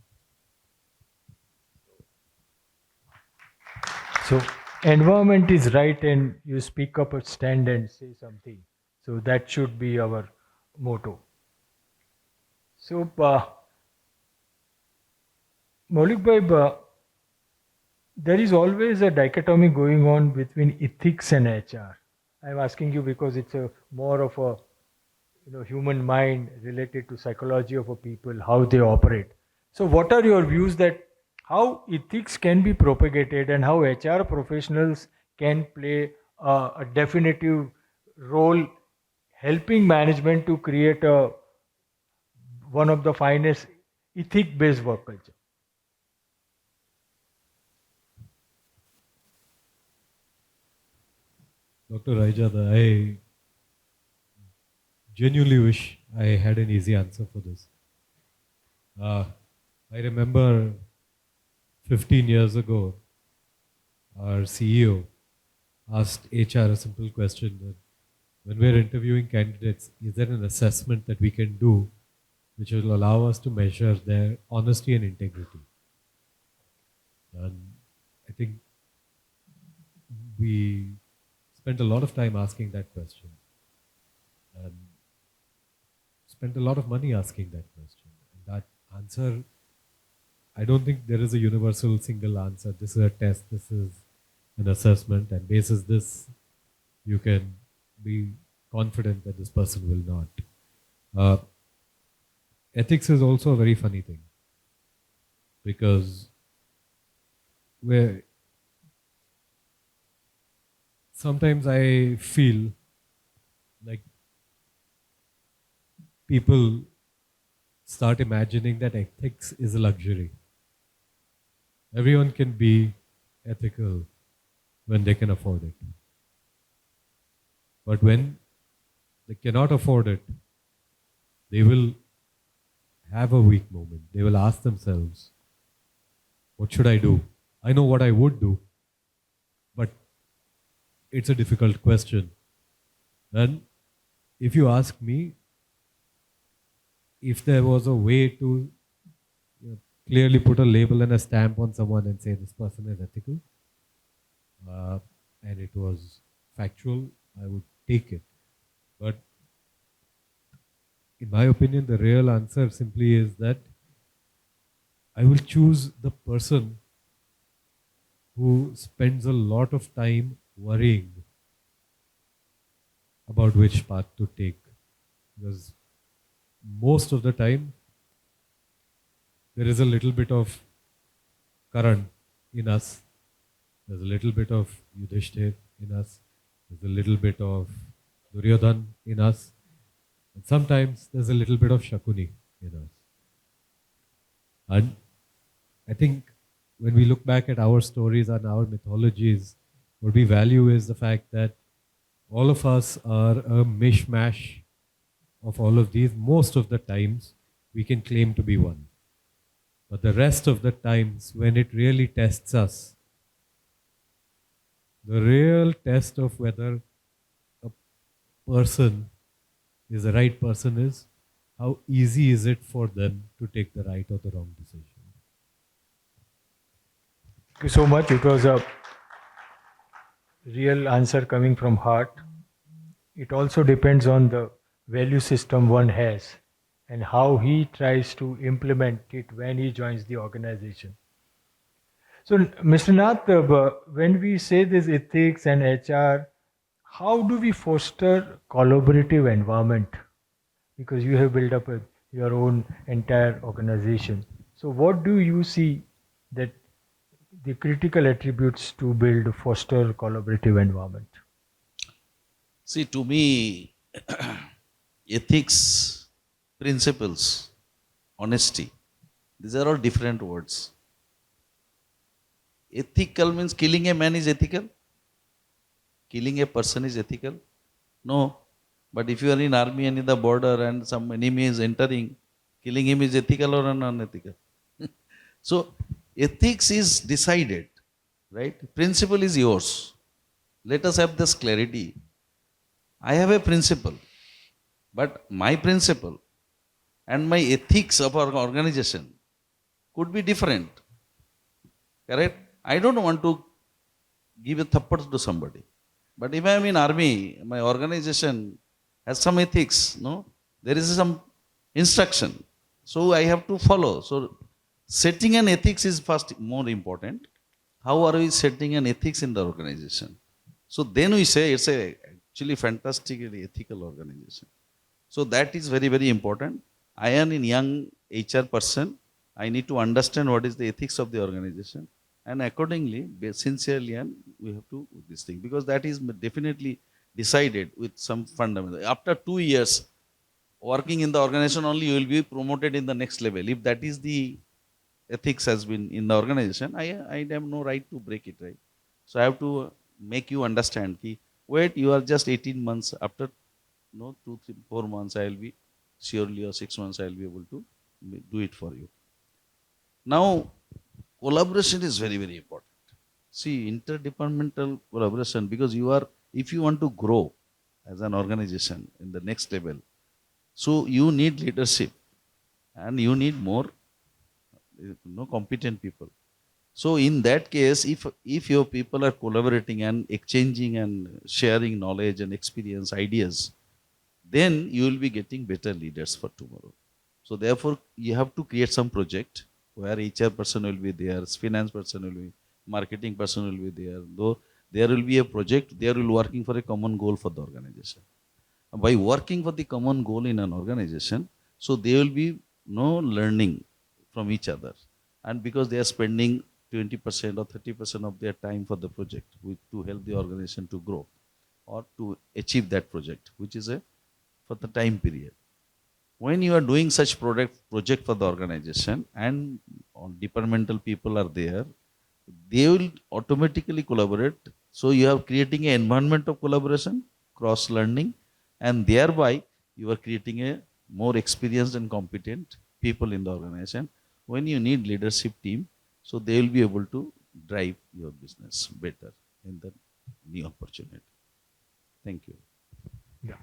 So environment is right and you speak up a stand and say something. So that should be our motto. So Maulik bhai, there is always a dichotomy going on between ethics and HR. I'm asking you because it's a more of a human mind related to psychology of a people, how they operate. So what are your views that how ethics can be propagated and how HR professionals can play a definitive role helping management to create one of the finest ethic-based work culture? Dr. Raijada, I genuinely wish I had an easy answer for this. I remember 15 years ago, our CEO asked HR a simple question that when we're interviewing candidates, is there an assessment that we can do which will allow us to measure their honesty and integrity? And I think we spent a lot of time asking that question and spent a lot of money asking that question. And that answer, I don't think there is a universal single answer. This is a test, this is an assessment, and basis this, you can be confident that this person will not. Ethics is also a very funny thing because sometimes I feel like people start imagining that ethics is a luxury. Everyone can be ethical when they can afford it. But when they cannot afford it, they will have a weak moment. They will ask themselves, what should I do? I know what I would do, but it's a difficult question. And if you ask me, if there was a way to clearly put a label and a stamp on someone and say this person is ethical, and it was factual, I would take it. But in my opinion, the real answer simply is that I will choose the person who spends a lot of time worrying about which path to take. Because most of the time, there is a little bit of Karan in us. There's a little bit of Yudhishthir in us. There's a little bit of Duryodhan in us. And sometimes there's a little bit of Shakuni in us. And I think when we look back at our stories and our mythologies, what we value is the fact that all of us are a mishmash of all of these. Most of the times, we can claim to be one. But the rest of the times, when it really tests us, the real test of whether a person is the right person is how easy is it for them to take the right or the wrong decision. Thank you so much. It was a real answer coming from heart. It also depends on the value system one has and how he tries to implement it when he joins the organization. So, Mr. Nath, when we say this ethics and HR, how do we foster collaborative environment? Because you have built up your own entire organization. So, what do you see that the critical attributes to build foster collaborative environment? See, to me, ethics, principles, honesty, these are all different words. Ethical means killing a man is ethical? Killing a person is ethical? No. But if you are in army and in the border and some enemy is entering, killing him is ethical or unethical? So, ethics is decided, right? Principle is yours. Let us have this clarity. I have a principle, but my principle and my ethics of our organization could be different. Correct? I don't want to give a thappad to somebody. But if I am in army, my organization has some ethics, no? There is some instruction. So I have to follow. So setting an ethics is first more important. How are we setting an ethics in the organization? So then we say it's a actually fantastically ethical organization. So that is very, very important. I am a young HR person. I need to understand what is the ethics of the organization. And accordingly, sincerely, and we have to do this thing. Because that is definitely decided with some fundamental. After 2 years, working in the organization only, you will be promoted in the next level. If that is the ethics has been in the organization, I have no right to break it, right? So I have to make you understand, wait, you are just 18 months, after 2, 3, 4 months, I will be surely, or 6 months, I will be able to do it for you. Now, collaboration is very, very important. See, interdepartmental collaboration, because if you want to grow as an organization in the next level, so you need leadership and you need more competent people. So in that case, if your people are collaborating and exchanging and sharing knowledge and experience, ideas, then you will be getting better leaders for tomorrow. So therefore, you have to create some project where HR person will be there, finance person will be, marketing person will be there. Though there will be a project, they will be working for a common goal for the organization. By working for the common goal in an organization, so they will be learning from each other. And because they are spending 20% or 30% of their time for the project to help the organization to grow or to achieve that project, which is for the time period. When you are doing such project for the organization and departmental people are there, they will automatically collaborate. So you are creating an environment of collaboration, cross-learning, and thereby you are creating a more experienced and competent people in the organization. When you need leadership team, so they will be able to drive your business better in the new opportunity. Thank you. Yeah.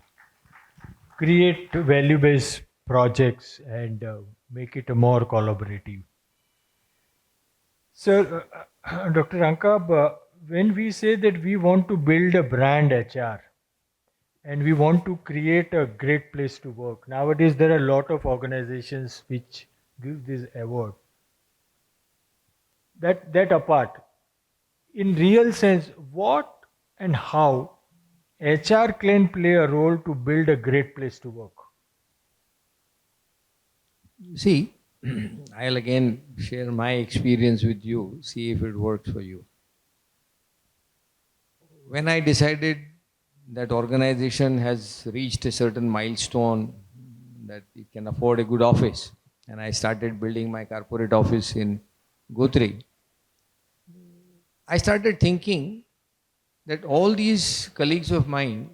Create value-based projects and make it more collaborative. Sir, Dr. Ankab, when we say that we want to build a brand HR and we want to create a great place to work, nowadays there are a lot of organizations which give this award. That apart, in real sense, what and how HR can play a role to build a great place to work? See, I'll again share my experience with you, see if it works for you. When I decided that organization has reached a certain milestone that it can afford a good office, and I started building my corporate office in Guthrie, I started thinking that all these colleagues of mine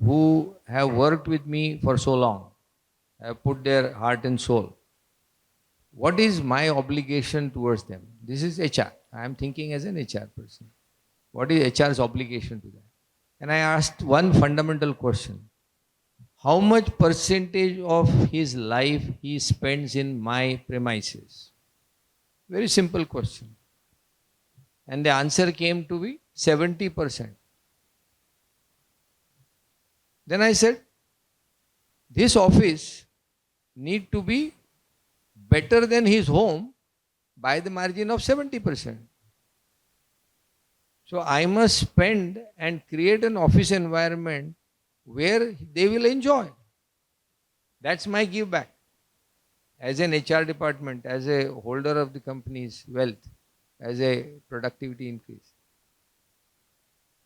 who have worked with me for so long, have put their heart and soul, what is my obligation towards them? This is HR. I am thinking as an HR person. What is HR's obligation to them? And I asked one fundamental question. How much percentage of his life he spends in my premises? Very simple question. And the answer came to be 70%. Then I said, this office need to be better than his home by the margin of 70%. So I must spend and create an office environment where they will enjoy. That's my give back. As an HR department, as a holder of the company's wealth, as a productivity increase.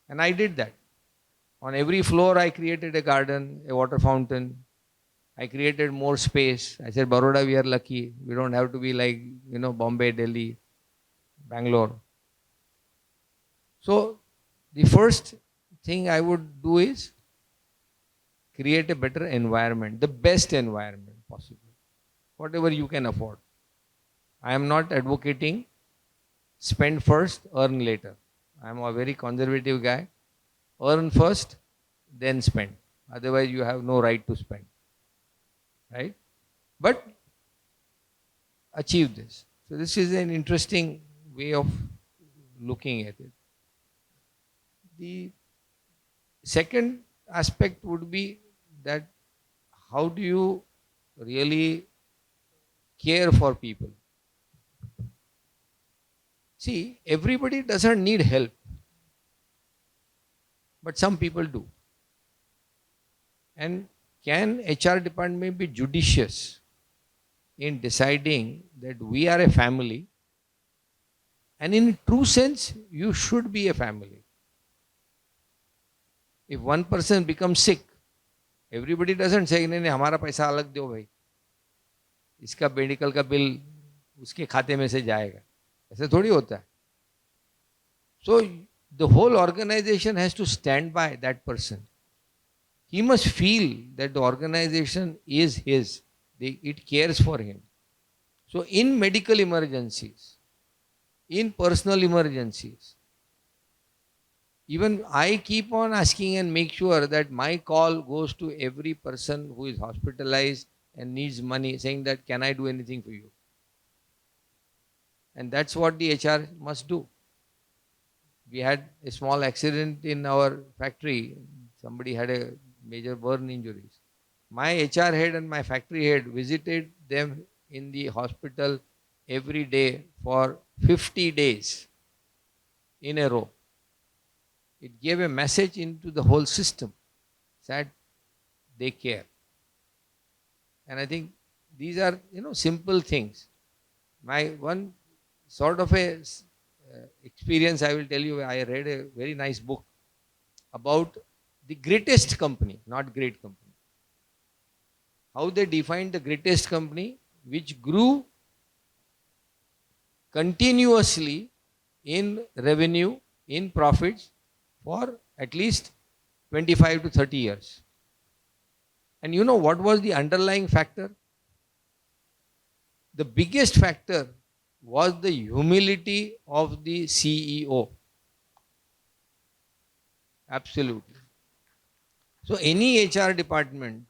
And I did that. On every floor, I created a garden, a water fountain. I created more space. I said, Baroda, we are lucky. We don't have to be like, Bombay, Delhi, Bangalore. So, the first thing I would do is create a better environment, the best environment possible, whatever you can afford. I am not advocating spend first, earn later. I am a very conservative guy. Earn first, then spend. Otherwise, you have no right to spend. Right? But achieve this. So this is an interesting way of looking at it. The second aspect would be that how do you really care for people? See, everybody doesn't need help, but some people do. And can HR department be judicious in deciding that we are a family, and in true sense, you should be a family. If one person becomes sick, everybody doesn't say, नहीं हमारा पैसा अलग दो भाई, इसका medical का bill उसके खाते में से जाएगा, ऐसे थोड़ी होता है. So the whole organization has to stand by that person. He must feel that the organization is his, it cares for him. So in medical emergencies, in personal emergencies, even I keep on asking and make sure that my call goes to every person who is hospitalized and needs money, saying that, can I do anything for you? And that's what the HR must do. We had a small accident in our factory. Somebody had a major burn injuries. My HR head and my factory head visited them in the hospital every day for 50 days in a row. It gave a message into the whole system that they care. And I think these are, simple things. My one sort of a experience I will tell you, I read a very nice book about the greatest company, not great company. How they defined the greatest company which grew continuously in revenue, in profits for at least 25 to 30 years. And you know what was the underlying factor? The biggest factor was the humility of the CEO. Absolutely. So any HR department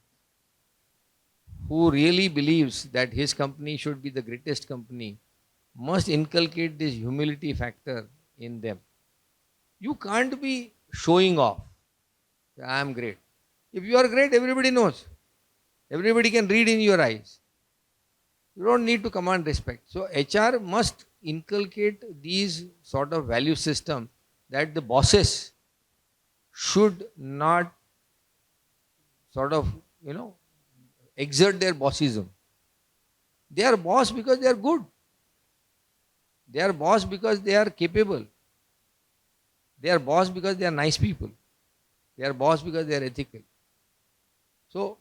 who really believes that his company should be the greatest company must inculcate this humility factor in them. You can't be showing off. I am great. If you are great, everybody knows. Everybody can read in your eyes. You don't need to command respect. So HR must inculcate these sort of value system that the bosses should not sort of, exert their bossism. They are boss because they are good. They are boss because they are capable. They are boss because they are nice people. They are boss because they are ethical. So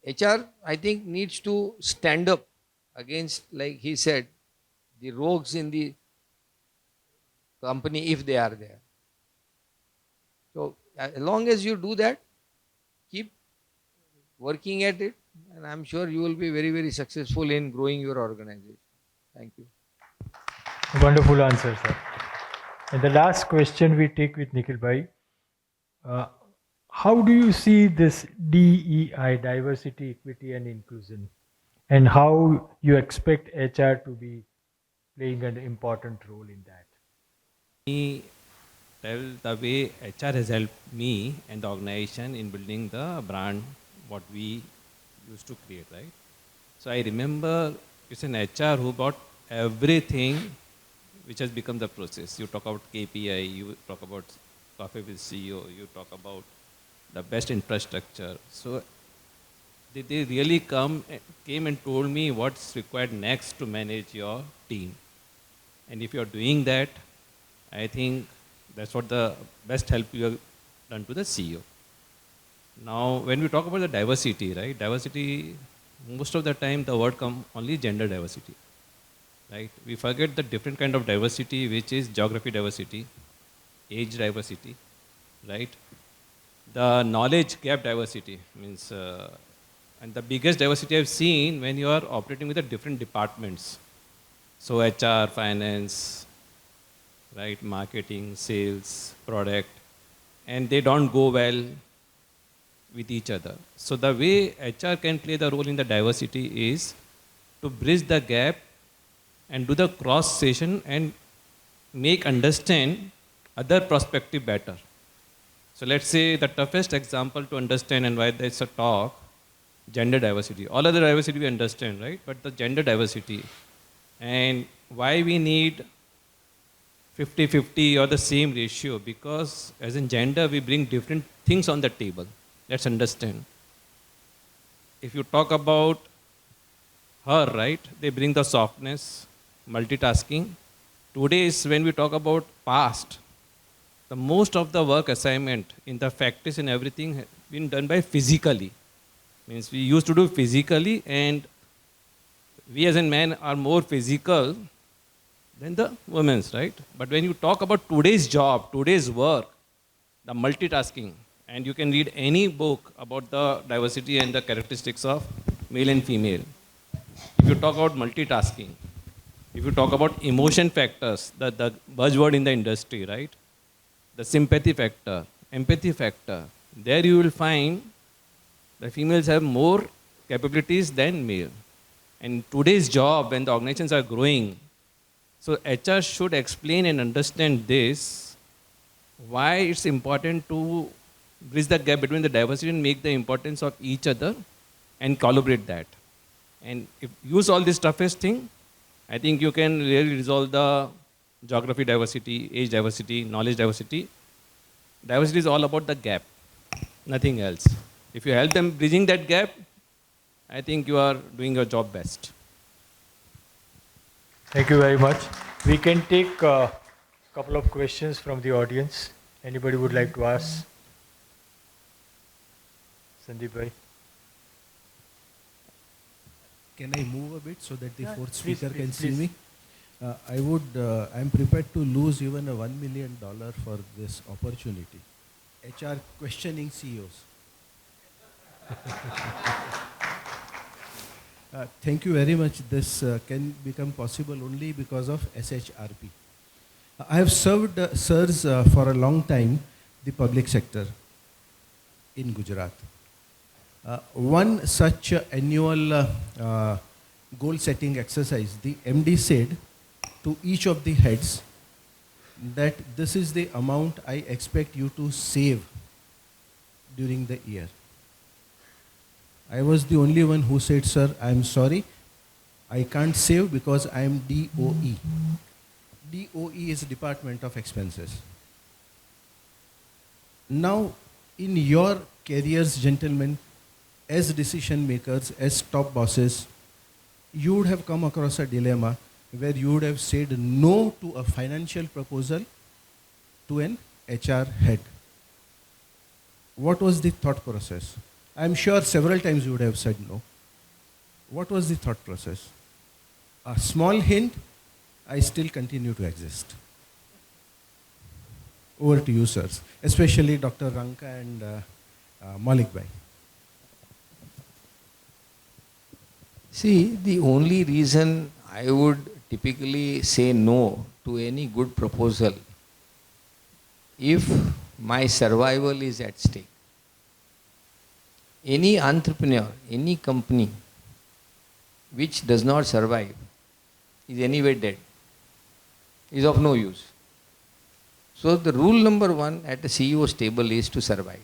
HR, I think, needs to stand up against, like he said, the rogues in the company if they are there. So as long as you do that, keep working at it, and I'm sure you will be very, very successful in growing your organization. Thank you. Wonderful answer, sir. And the last question we take with Nikhil Bhai. How do you see this DEI, diversity, equity and inclusion, and how you expect HR to be playing an important role in that? Me tell the way HR has helped me and the organization in building the brand what we used to create, right? So I remember it's an HR who brought everything which has become the process. You talk about KPI, you talk about coffee with CEO, you talk about the best infrastructure. So they really came and told me what's required next to manage your team. And if you're doing that, I think that's what the best help you have done to the CEO. Now, when we talk about the diversity, right? Diversity, most of the time the word come only gender diversity, right? We forget the different kind of diversity, which is geography diversity, age diversity, right? The knowledge gap diversity means, and the biggest diversity I've seen when you are operating with the different departments. So HR, finance, right, marketing, sales, product, and they don't go well with each other. So the way HR can play the role in the diversity is to bridge the gap and do the cross session and make understand other perspective better. So let's say the toughest example to understand and why there's a talk, gender diversity. All other diversity we understand, right? But the gender diversity and why we need 50-50 or the same ratio, because as in gender we bring different things on the table. Let's understand. If you talk about her, right, they bring the softness, multitasking. Today is when we talk about past, the most of the work assignment in the factories and everything has been done by physically. Means we used to do physically, and we as in men are more physical than the women's, right? But when you talk about today's job, today's work, the multitasking, and you can read any book about the diversity and the characteristics of male and female. If you talk about multitasking, if you talk about emotion factors, the buzzword in the industry, right? The sympathy factor, empathy factor, there you will find the females have more capabilities than male. And today's job, when the organizations are growing, so HR should explain and understand this, why it's important to bridge the gap between the diversity and make the importance of each other and collaborate that. And if you use all this toughest thing, I think you can really resolve the geography diversity, age diversity, knowledge diversity. Diversity is all about the gap, nothing else. If you help them bridging that gap, I think you are doing your job best. Thank you very much. We can take a couple of questions from the audience. Anybody would like to ask? Sandeep bhai. Can I move a bit so that the fourth Please, speaker can please, see please. me? I'm prepared to lose even a $1 million for this opportunity. HR questioning CEOs. Thank you very much. This can become possible only because of SHRP. I have served sirs for a long time the public sector in Gujarat. One such annual goal setting exercise, the MD said to each of the heads that this is the amount I expect you to save during the year. I was the only one who said, sir, I am sorry, I can't save because I am DOE. DOE is Department of Expenses. Now, in your careers, gentlemen, as decision makers, as top bosses, you would have come across a dilemma where you would have said no to a financial proposal to an HR head. What was the thought process? I'm sure several times you would have said no. What was the thought process? A small hint, I still continue to exist. Over to you, sirs, especially Dr. Ranka and Malik Bhai. See, the only reason I would typically say no to any good proposal, if my survival is at stake. Any entrepreneur, any company which does not survive is anyway dead, is of no use. So the rule number one at the CEO's table is to survive.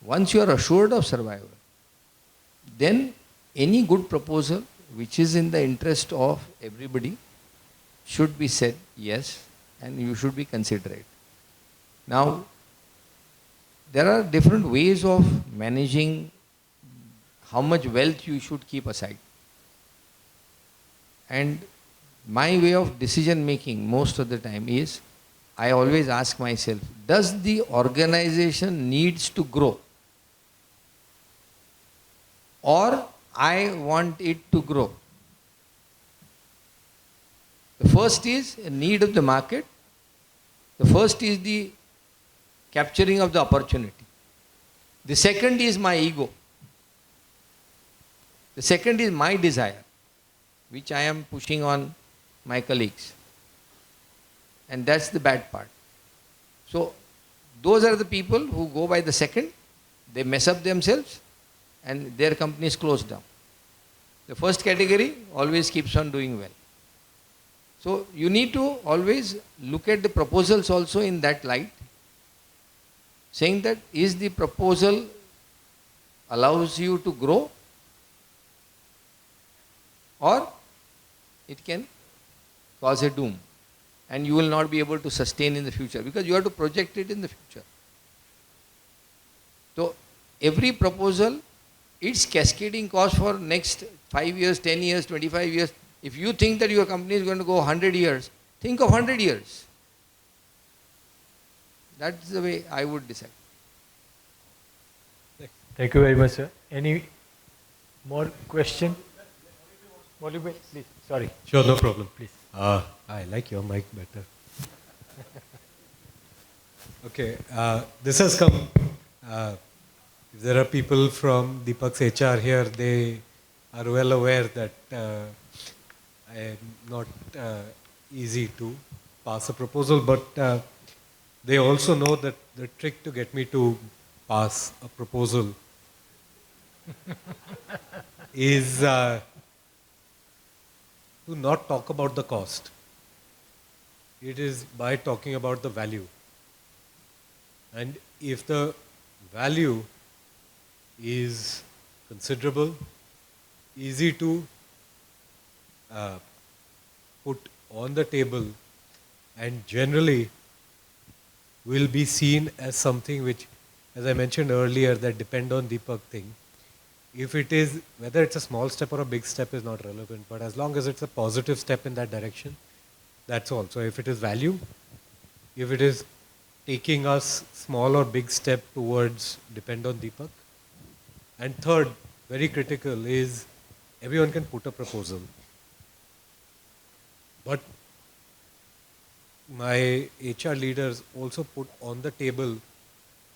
Once you are assured of survival, then any good proposal which is in the interest of everybody should be said yes, and you should be considerate. Now, there are different ways of managing how much wealth you should keep aside. And my way of decision making most of the time is, I always ask myself, does the organization needs to grow? Or I want it to grow? The first is a need of the market. The first is the capturing of the opportunity. The second is my ego. The second is my desire, which I am pushing on my colleagues. And that's the bad part. So, those are the people who go by the second, they mess up themselves, and their company is closed down. The first category always keeps on doing well. So, you need to always look at the proposals also in that light, saying that is the proposal allows you to grow, or it can cause a doom, and you will not be able to sustain in the future, because you have to project it in the future. So every proposal, its cascading cost for next 5 years, 10 years, 25 years. If you think that your company is going to go 100 years, think of 100 years. That's the way I would decide. Thank you very much, sir. Any more question? Molly, please. Sorry. Sure, no problem. Please. I like your mic better. Okay, this has come. If there are people from Deepak's HR here, they are well aware that I am not easy to pass a proposal, but they also know that the trick to get me to pass a proposal is to not talk about the cost. It is by talking about the value. And if the value is considerable, easy to put on the table, and generally will be seen as something which, as I mentioned earlier, that depend on Deepak thing. If it is, whether it's a small step or a big step is not relevant, but as long as it's a positive step in that direction, that's all. So if it is value, if it is taking us small or big step towards depend on Deepak. And third, very critical, is everyone can put a proposal. But my HR leaders also put on the table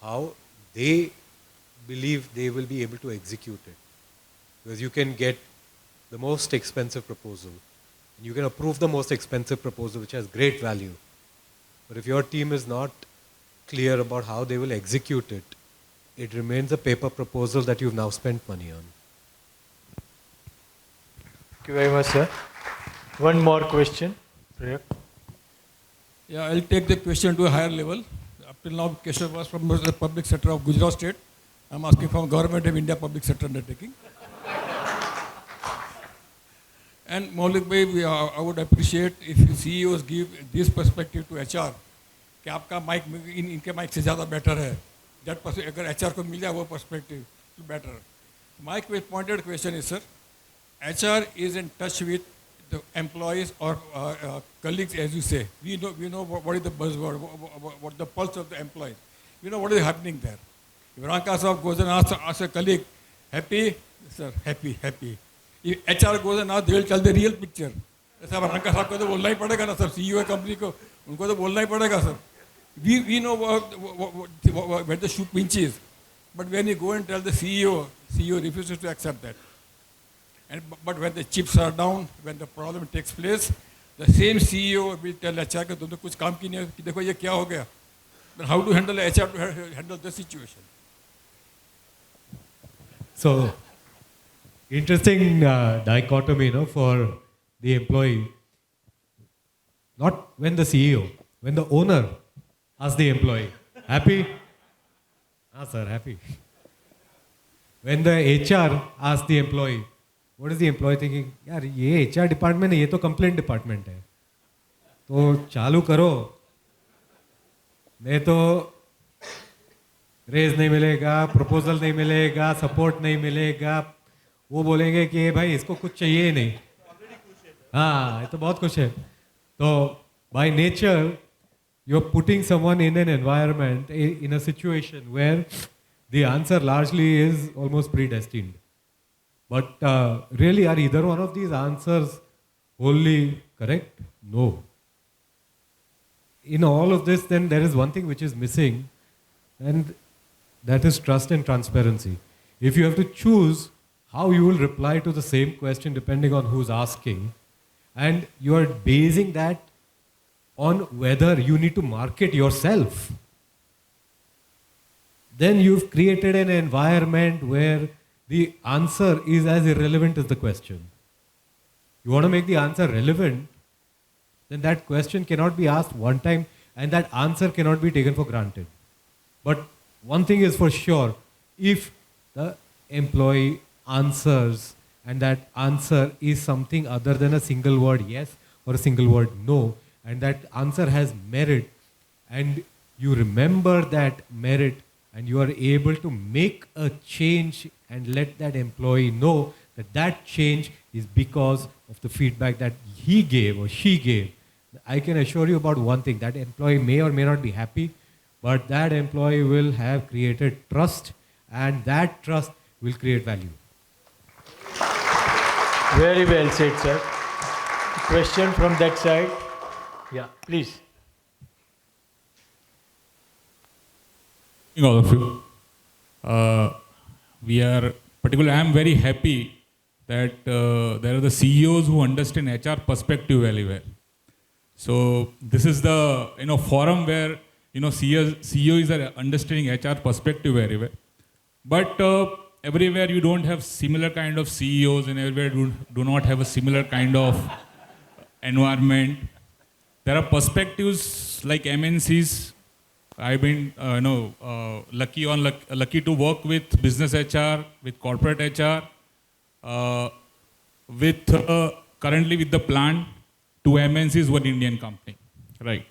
how they believe they will be able to execute it. Because you can get the most expensive proposal. And you can approve the most expensive proposal, which has great value. But if your team is not clear about how they will execute it, it remains a paper proposal that you've now spent money on. Thank you very much, sir. One more question. Prayak. Yeah, I'll take the question to a higher level. Up till now, question was from the public sector of Gujarat state. I'm asking from Government of India public sector undertaking. And Maulik bhai, I would appreciate if CEOs give this perspective to HR, कि आपका mic इनके mic से ज़्यादा better है. That अगर HR को मिल जाए वो perspective, better. My pointed question is, sir, HR is in touch with the employees or colleagues, as you say. We know what is the buzzword, what the pulse of the employees. We know what is happening there. If Ranka Saab goes and asks a colleague, happy? Sir, happy. If HR goes and asks, they will tell the real picture. ऐसा Ranka Saab को तो बोलना ही पड़ेगा ना, sir. CEO company को उनको तो बोलना ही पड़ेगा, sir. We know where the shoe pinches. But when you go and tell the CEO refuses to accept that. But when the chips are down, when the problem takes place, the same CEO will tell HR कि तुमने कुछ काम की नहीं, कि देखो ये क्या हो गया. But how to handle HR to handle the situation? So, interesting dichotomy, for the employee. Not when the CEO, when the owner asks the employee, happy? Ah, sir, happy. When the HR asks the employee, what is the employee thinking? यार ये HR department है, ये तो complaint department है. तो चालू करो, नहीं तो रेज नहीं मिलेगा, प्रपोजल नहीं मिलेगा, सपोर्ट नहीं मिलेगा, वो बोलेंगे कि भाई इसको कुछ चाहिए ही नहीं. हाँ, ये तो बहुत कुछ है. तो by nature, you're putting someone in an environment, in a situation where the answer largely is almost predestined. But really, are either one of these answers wholly correct? No. In all of this, then there is one thing which is missing, and that is trust and transparency. If you have to choose how you will reply to the same question depending on who's asking, and you are basing that on whether you need to market yourself, then you've created an environment where the answer is as irrelevant as the question. You want to make the answer relevant, then that question cannot be asked one time and that answer cannot be taken for granted. But one thing is for sure, if the employee answers and that answer is something other than a single word yes or a single word no, and that answer has merit, and you remember that merit and you are able to make a change and let that employee know that that change is because of the feedback that he gave or she gave, I can assure you about one thing, that employee may or may not be happy, but that employee will have created trust, and that trust will create value. Very well said, sir. Question from that side? Yeah, please. All of you. I am very happy that there are the CEOs who understand HR perspective very well. So this is the forum where CEOs are understanding HR perspective very well. But everywhere you don't have similar kind of CEOs, and everywhere do not have a similar kind of environment. There are perspectives like MNCs. I've been lucky to work with business HR, with corporate HR, currently with the plant, 2 MNCs, 1 Indian company, right?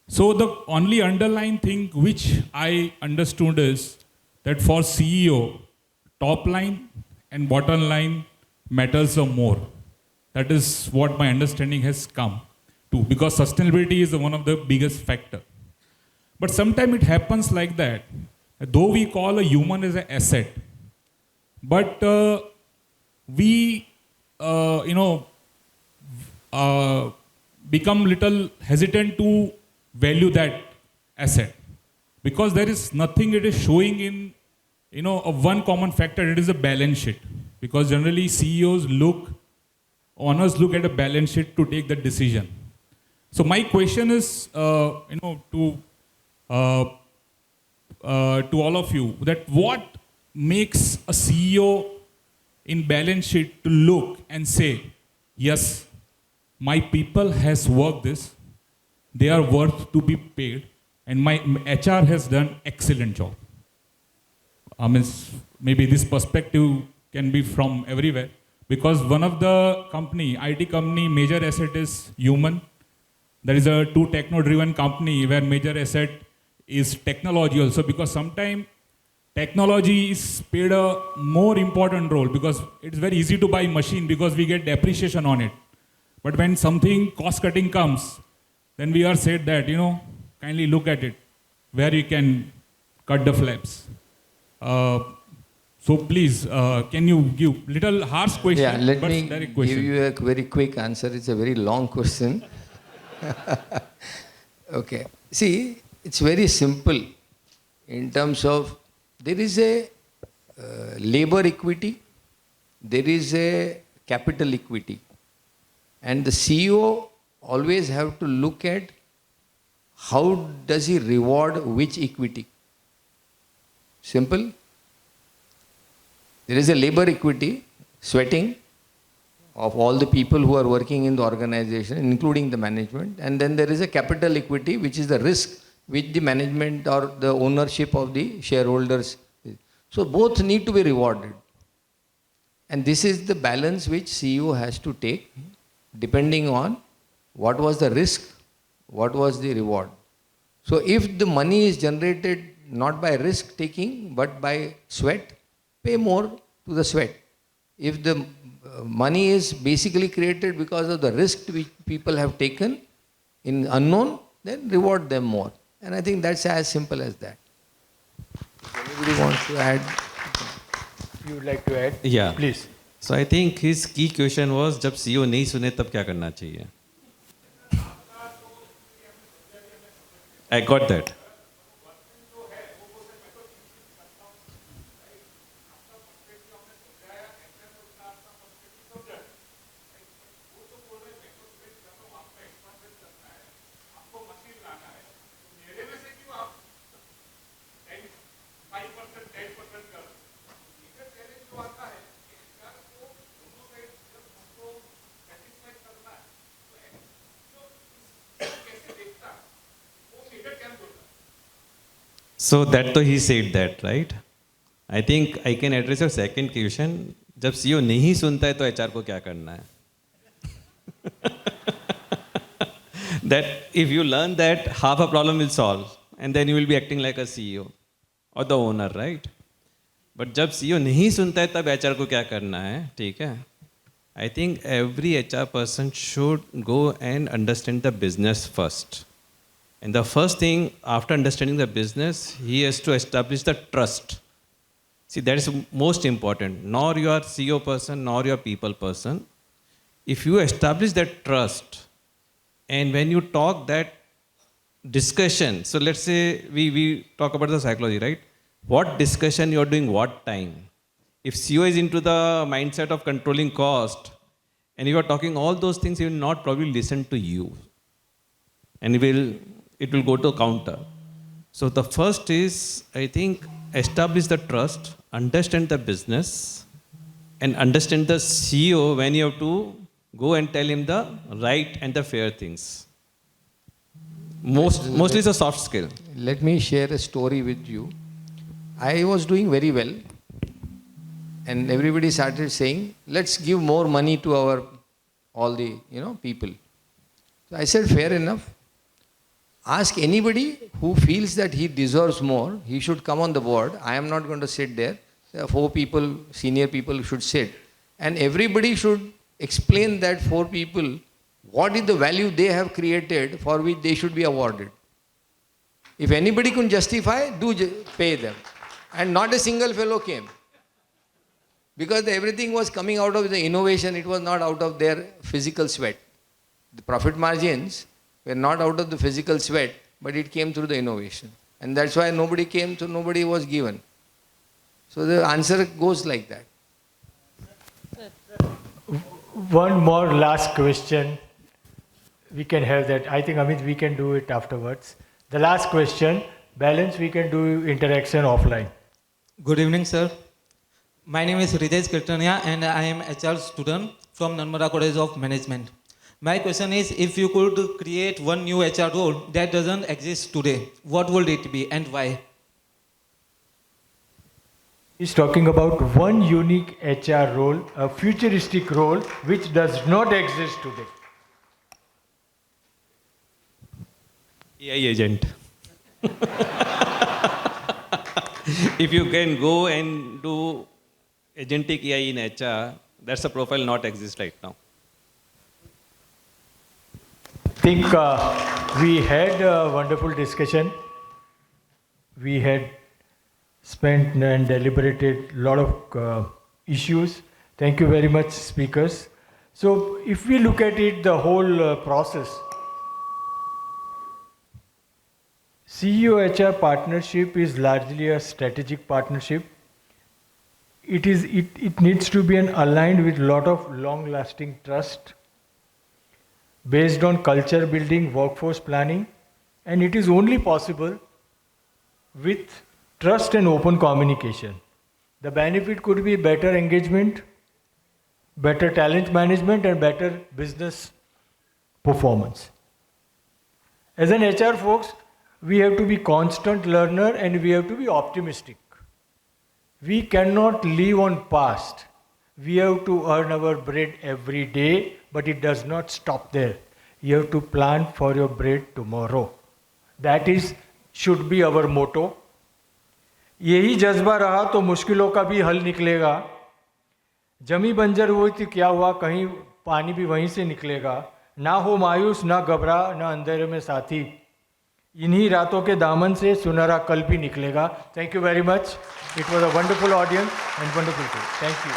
So the only underlying thing which I understood is that for CEO, top line and bottom line matters more. That is what my understanding has come to, because sustainability is one of the biggest factor. But sometimes it happens like that, though we call a human as an asset, but we become little hesitant to value that asset, because there is nothing it is showing in one common factor. It is a balance sheet, because generally owners look at a balance sheet to take the decision. So my question is to all of you, that what makes a CEO in balance sheet to look and say, yes, my people has worked this, they are worth to be paid, and my HR has done excellent job. Maybe this perspective can be from everywhere, because one of the IT company, major asset is human. There is a 2 techno-driven company where major asset is technology also, because sometimes technology is played a more important role, because it's very easy to buy machine because we get depreciation on it. But when something cost cutting comes, then we are said that, kindly look at it, where you can cut the flaps. So please, can you give little harsh question? Yeah, let but me direct give question. you a very quick answer. It's a very long question. Okay. See, it's very simple in terms of there is a labor equity, there is a capital equity, and the CEO always have to look at how does he reward which equity. Simple. There is a labor equity, sweating of all the people who are working in the organization, including the management, and then there is a capital equity, which is the risk which the management or the ownership of the shareholders. So both need to be rewarded. And this is the balance which CEO has to take depending on what was the risk what was the reward. So if the money is generated not by risk taking but by sweat, pay more to the sweat. If the money is basically created because of the risk which people have taken in unknown, then reward them more. And I think that's as simple as that. Anybody wants to add? You would like to add? Yeah. Please. So I think his key question was, जब CEO नहीं सुने तब क्या करना चाहिए? I got that. So that तो he said that, right? I think I can address your second question. जब CEO नहीं सुनता है तो HR को क्या करना है? That if you learn that, half a problem will solve, and then you will be acting like a CEO or the owner, right? But जब CEO नहीं सुनता है तब HR को क्या करना है? ठीक है? I think every HR person should go and understand the business first. And the first thing, after understanding the business, he has to establish the trust. See, that is most important. Nor you are CEO person, nor you are people person. If you establish that trust, and when you talk that discussion, so let's say we talk about the psychology, right? What discussion you are doing, what time? If CEO is into the mindset of controlling cost, and you are talking all those things, he will not probably listen to you. And it will go to counter. So the first is, I think, establish the trust, understand the business, and understand the CEO when you have to go and tell him the right and the fair things. Mostly it's a soft skill. Let me share a story with you. I was doing very well, and everybody started saying, let's give more money to all the people. So I said, fair enough. Ask anybody who feels that he deserves more, he should come on the board. I am not going to sit there. There are 4 people, senior people should sit. And everybody should explain that 4 people, what is the value they have created for which they should be awarded. If anybody can justify, pay them. And not a single fellow came. Because everything was coming out of the innovation, it was not out of their physical sweat. The profit margins were not out of the physical sweat, but it came through the innovation. And that's why nobody came, so nobody was given. So the answer goes like that. One more last question. We can have that. I think, Amit, we can do it afterwards. The last question, balance, we can do interaction offline. Good evening, sir. My name is Ridesh Kirtania and I am HR student from Narmada College of Management. My question is, if you could create one new HR role that doesn't exist today, what would it be and why? He's talking about one unique HR role, a futuristic role which does not exist today. AI agent. If you can go and do agentic AI in HR, that's a profile not exist right now. I think we had a wonderful discussion. We had spent and deliberated a lot of issues. Thank you very much, speakers. So if we look at it, the whole process, CEO HR partnership is largely a strategic partnership. It needs to be aligned with a lot of long-lasting trust based on culture building, workforce planning, and it is only possible with trust and open communication. The benefit could be better engagement, better talent management, and better business performance. As an HR folks, we have to be constant learner and we have to be optimistic. We cannot live on past. We have to earn our bread every day, but it does not stop there. You have to plan for your bread tomorrow. That is should be our motto. यही जज्बा रहा तो मुश्किलों का भी हल निकलेगा. जमी बंजर हुई तो क्या हुआ, कहीं पानी भी वहीं से निकलेगा. ना हो मायूस, ना घबरा, ना अंधेरे में साथी. इन्हीं रातों के दामन से सुनहरा कल भी निकलेगा. Thank you very much. It was a wonderful audience and wonderful thing. Thank you.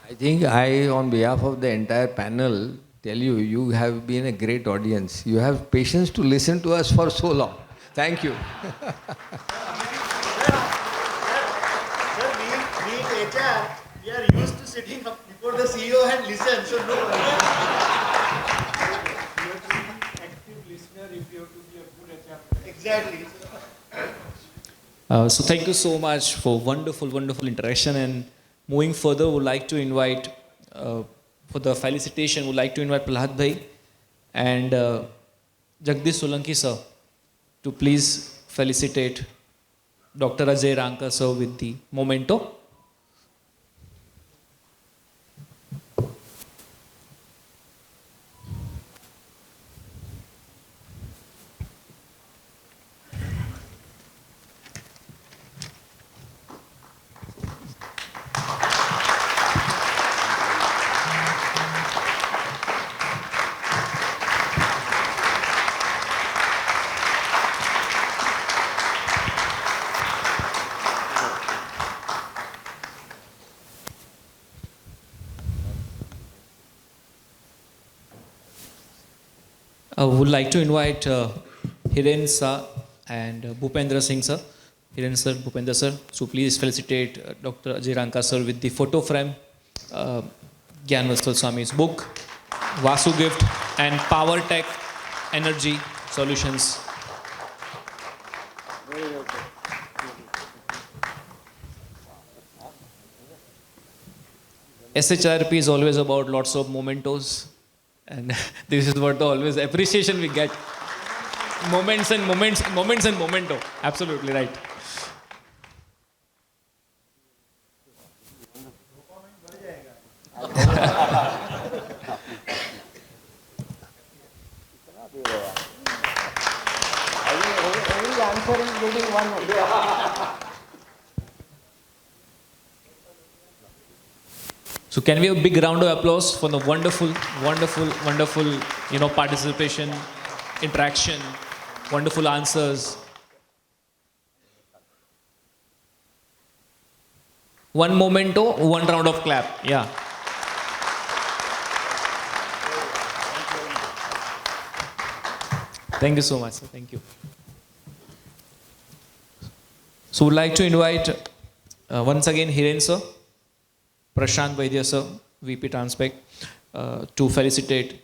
I think I, on behalf of the entire panel, tell you, you have been a great audience. You have patience to listen to us for so long. Thank you. We are used to sitting up before the CEO and listen, so no. You have to be an active listener if you have to be a good HR. Exactly. So thank you so much for wonderful interaction, and moving further, would like to invite for the felicitation, would like to invite Prahlad Bhai and Jagdish Solanki sir to please felicitate Dr. Ajay Ranka sir with the memento. I would like to invite Hiren sir and Bhupendra Singh sir. Hiren sir, Bhupendra sir. So please felicitate Dr. Ajay Ranka sir with the photo frame, Gyan Vatsal Swami's book, Vasu Gift, and Power Tech Energy Solutions. SHRP is always about lots of mementos. And this is what the always appreciation we get. Moments and memento. Absolutely right. Every answer is getting one. So can we have a big round of applause for the wonderful, participation, interaction, wonderful answers. One memento, one round of clap. Yeah. Thank you so much, sir. Thank you. So would like to invite once again Hiren sir, Prashant Vaidya sir, VP Transpec, to felicitate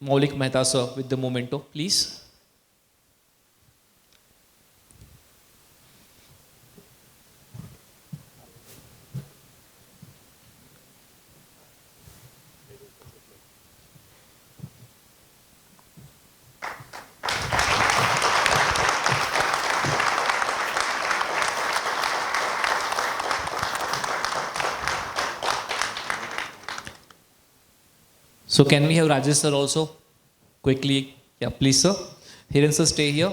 Maulik Mehta sir with the memento, please. So can we have Rajesh sir also quickly? Yeah, please sir. Hiren sir, stay here.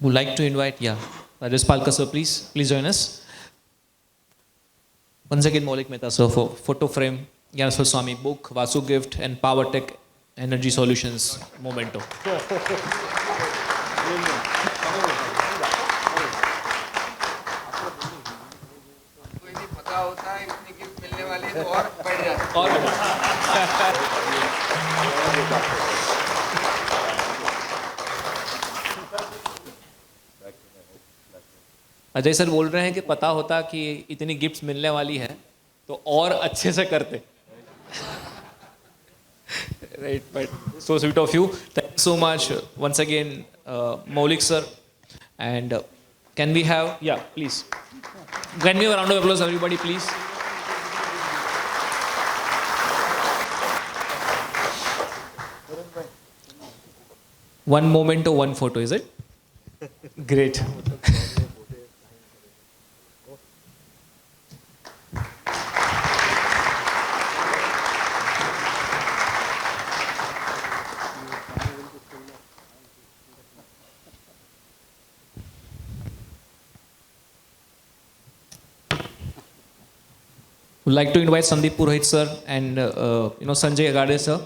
Would like to invite, Rajesh Palka sir, please join us. Once again, Maulik Mehta sir for photo frame, Gyan Vatsal Swami book, Vasu Gift, and Power Tech Energy Solutions memento. Ajay sir बोल रहे हैं कि पता होता कि इतनी gifts मिलने वाली है तो और अच्छे से करते. Right, but so sweet of you. Thank you so much once again, Maulik sir. And can we have, please. Can we have a round of applause, everybody, please? One memento, one photo, is it? Great. Would like to invite Sandeep Purohit sir and Sanjay Agade sir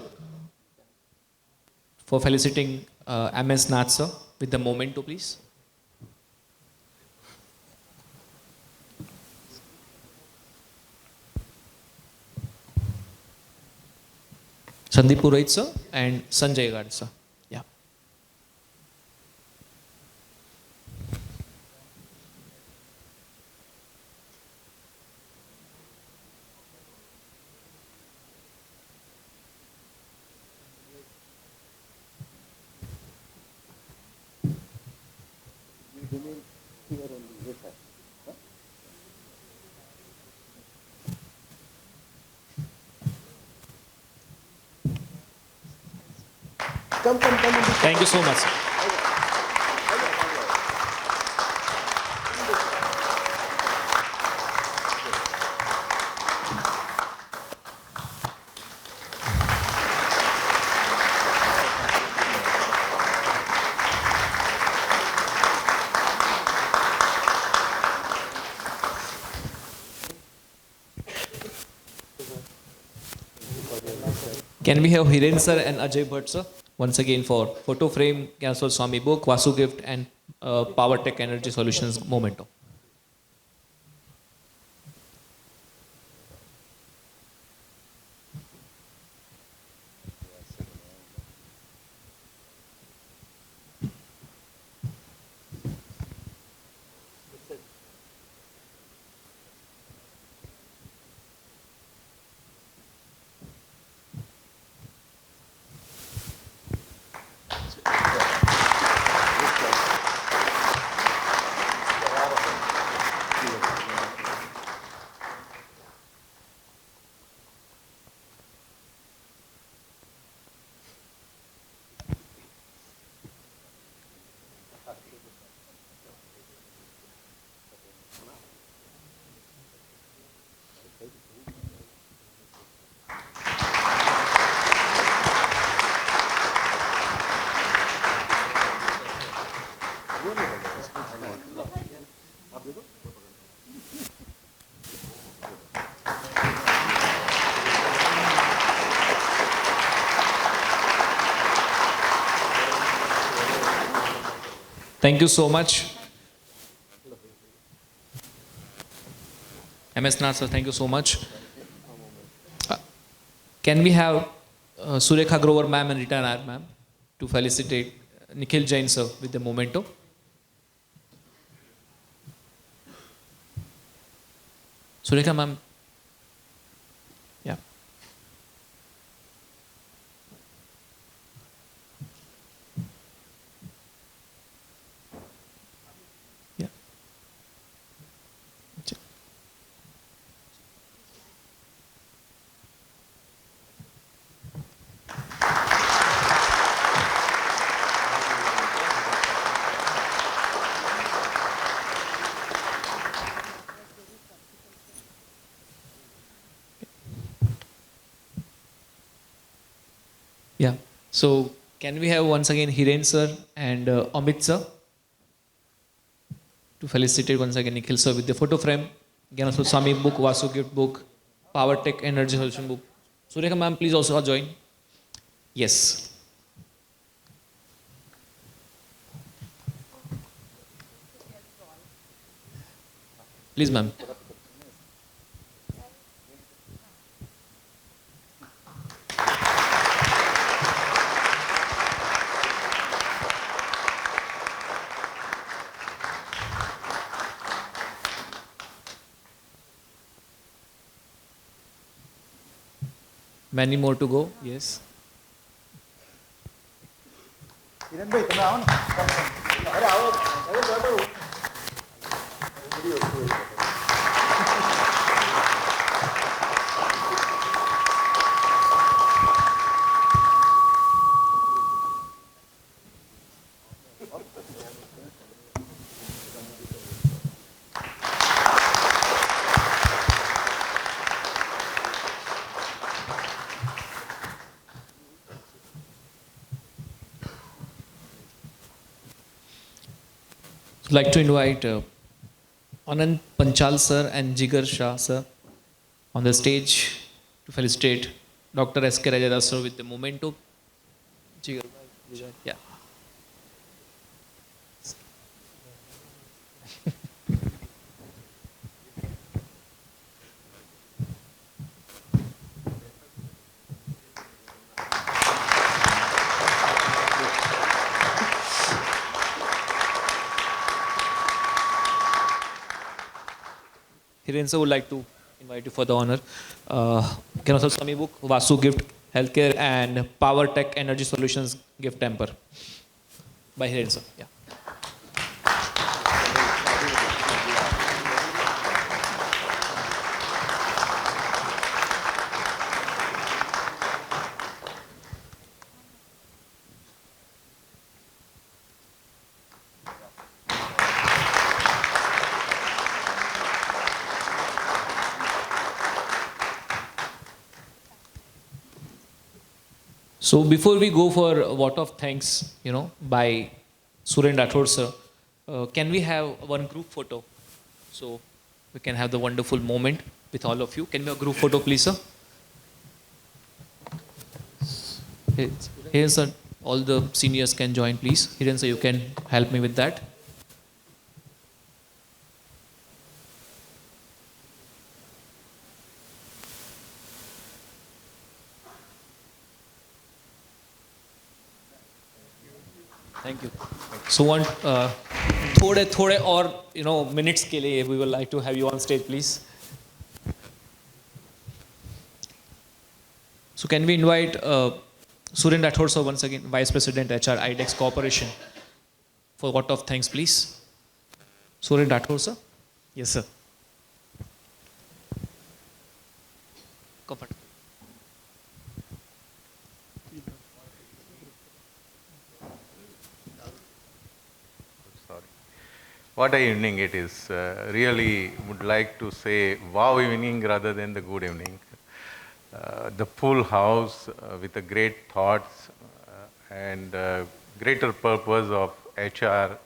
for felicitating MS Nath sir with the memento, please. Sandeep Purohit sir and Sanjay Agade sir. Yeah. Come. Thank you so much, sir. Can we have Hiren sir and Ajay Bhatt sir once again for photo frame, Gyaneswar Swami book, Vasu gift and Power Tech Energy Solutions memento. Thank you so much. MS Nath sir, thank you so much. Can we have Surekha Grover ma'am and Rita Nair ma'am to felicitate Nikhil Jain sir with the memento? Surekha ma'am. Yeah. Yeah. Yeah. So can we have once again Hiren sir and Amit sir to felicitate once again Nikhil sir with the photo frame, Gyaneswar Swami book, Vasu gift book, Power Tech Energy Solution book. Surekha ma'am, please also join. Yes. Please ma'am. Many more to go. Yes. किरण भाई तुम आओ ना अरे आओ अरे बैठो I'd like to invite Anand Panchal sir and Jigar Shah sir on the stage to felicitate Dr. S.K. Rajadas sir with the memento. Yeah. Hiren sir would like to invite you for the honor. Can also Swami book, Vasu gift, healthcare and power tech energy solutions gift temper by Hiren sir. Yeah. So before we go for a vote of thanks, by Suren Rathod sir, can we have one group photo? So we can have the wonderful moment with all of you. Can we have a group photo, please, sir? Here, sir, all the seniors can join, please. Hiren sir, you can help me with that. Thank you. So one, थोड़े और minutes के लिए we would like to have you on stage, please. So can we invite Suren Rathod sir once again, Vice President HR IDEX Corporation, for vote of thanks, please. Suren Rathod sir. Yes, sir. Comfort. What a evening it is. Really would like to say wow evening rather than the good evening. The full house with the great thoughts and greater purpose of HR,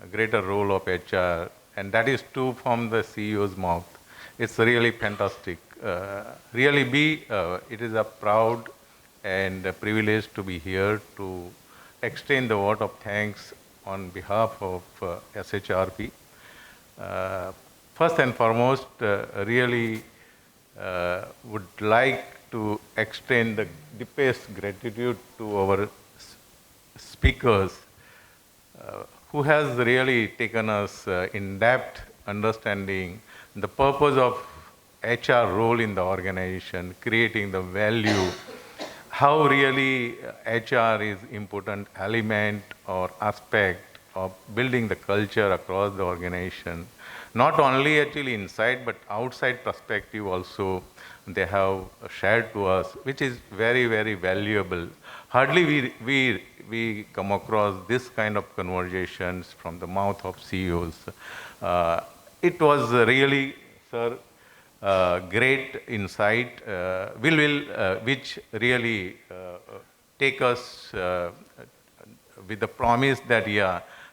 a greater role of HR, and that is too from the CEO's mouth. It's really fantastic. It is a proud and a privilege to be here to extend the vote of thanks on behalf of SHRP. First and foremost, really would like to extend the deepest gratitude to our speakers who has really taken us in-depth understanding the purpose of HR role in the organization, creating the value, how really HR is important element or aspect of building the culture across the organization. Not only actually inside, but outside perspective also they have shared to us, which is very, very valuable. Hardly we come across this kind of conversations from the mouth of CEOs. It was really, sir, great insight, which really take us with the promise that,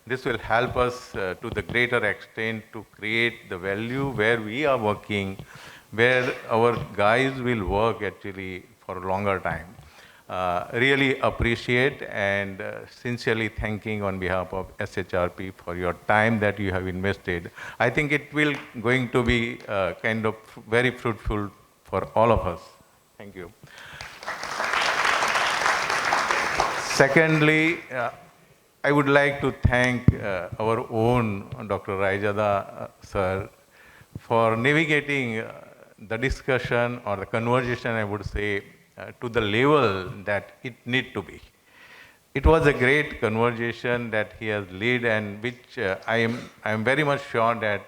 this will help us to the greater extent to create the value where we are working, where our guys will work actually for a longer time. Really appreciate and sincerely thanking on behalf of SHRP for your time that you have invested. I think it will going to be kind of very fruitful for all of us. Thank you. Secondly, I would like to thank our own Dr. Rajada sir for navigating the discussion or the conversation, I would say, to the level that it need to be. It was a great conversation that he has led, and which I am very much sure that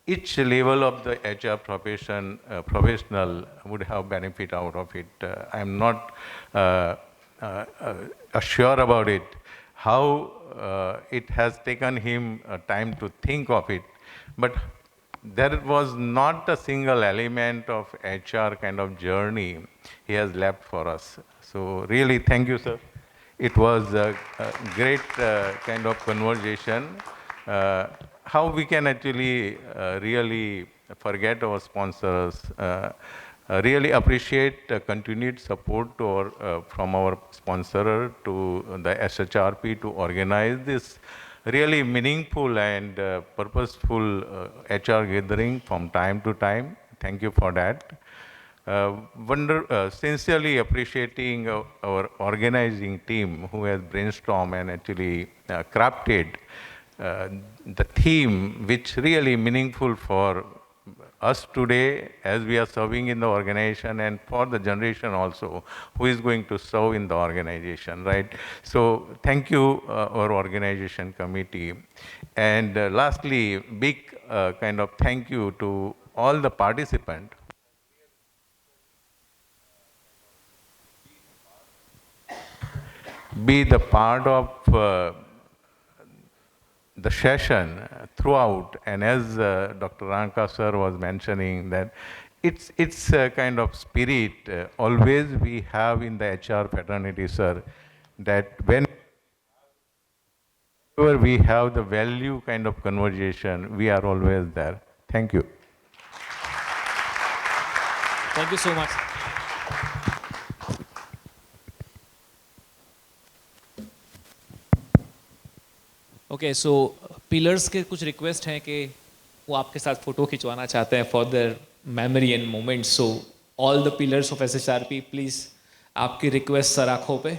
each level of the HR professional would have benefit out of it. I am not sure about it, how it has taken him time to think of it, but there was not a single element of HR kind of journey he has left for us. So really, thank you, sir. It was a great kind of conversation. How we can actually really forget our sponsors. Really appreciate continued support to from our sponsor to the SHRP to organize this really meaningful and purposeful HR gathering from time to time. Thank you for that. Sincerely appreciating our organizing team who has brainstormed and actually crafted the theme which really meaningful for us today as we are serving in the organization and for the generation also who is going to serve in the organization, right? So thank you, our organization committee. And lastly, big kind of thank you to all the participants. Be the part of the session throughout, and as Dr. Ranka sir was mentioning that it's a kind of spirit always we have in the HR fraternity, sir, that whenever we have the value kind of conversation, we are always there. Thank you. Thank you so much. Okay so pillars के कुछ request हैं कि वो आपके साथ photo खिंचवाना चाहते हैं for their memory and moments. So all the pillars of SHRP please आपकी रिक्वेस्ट सर आंखों पे.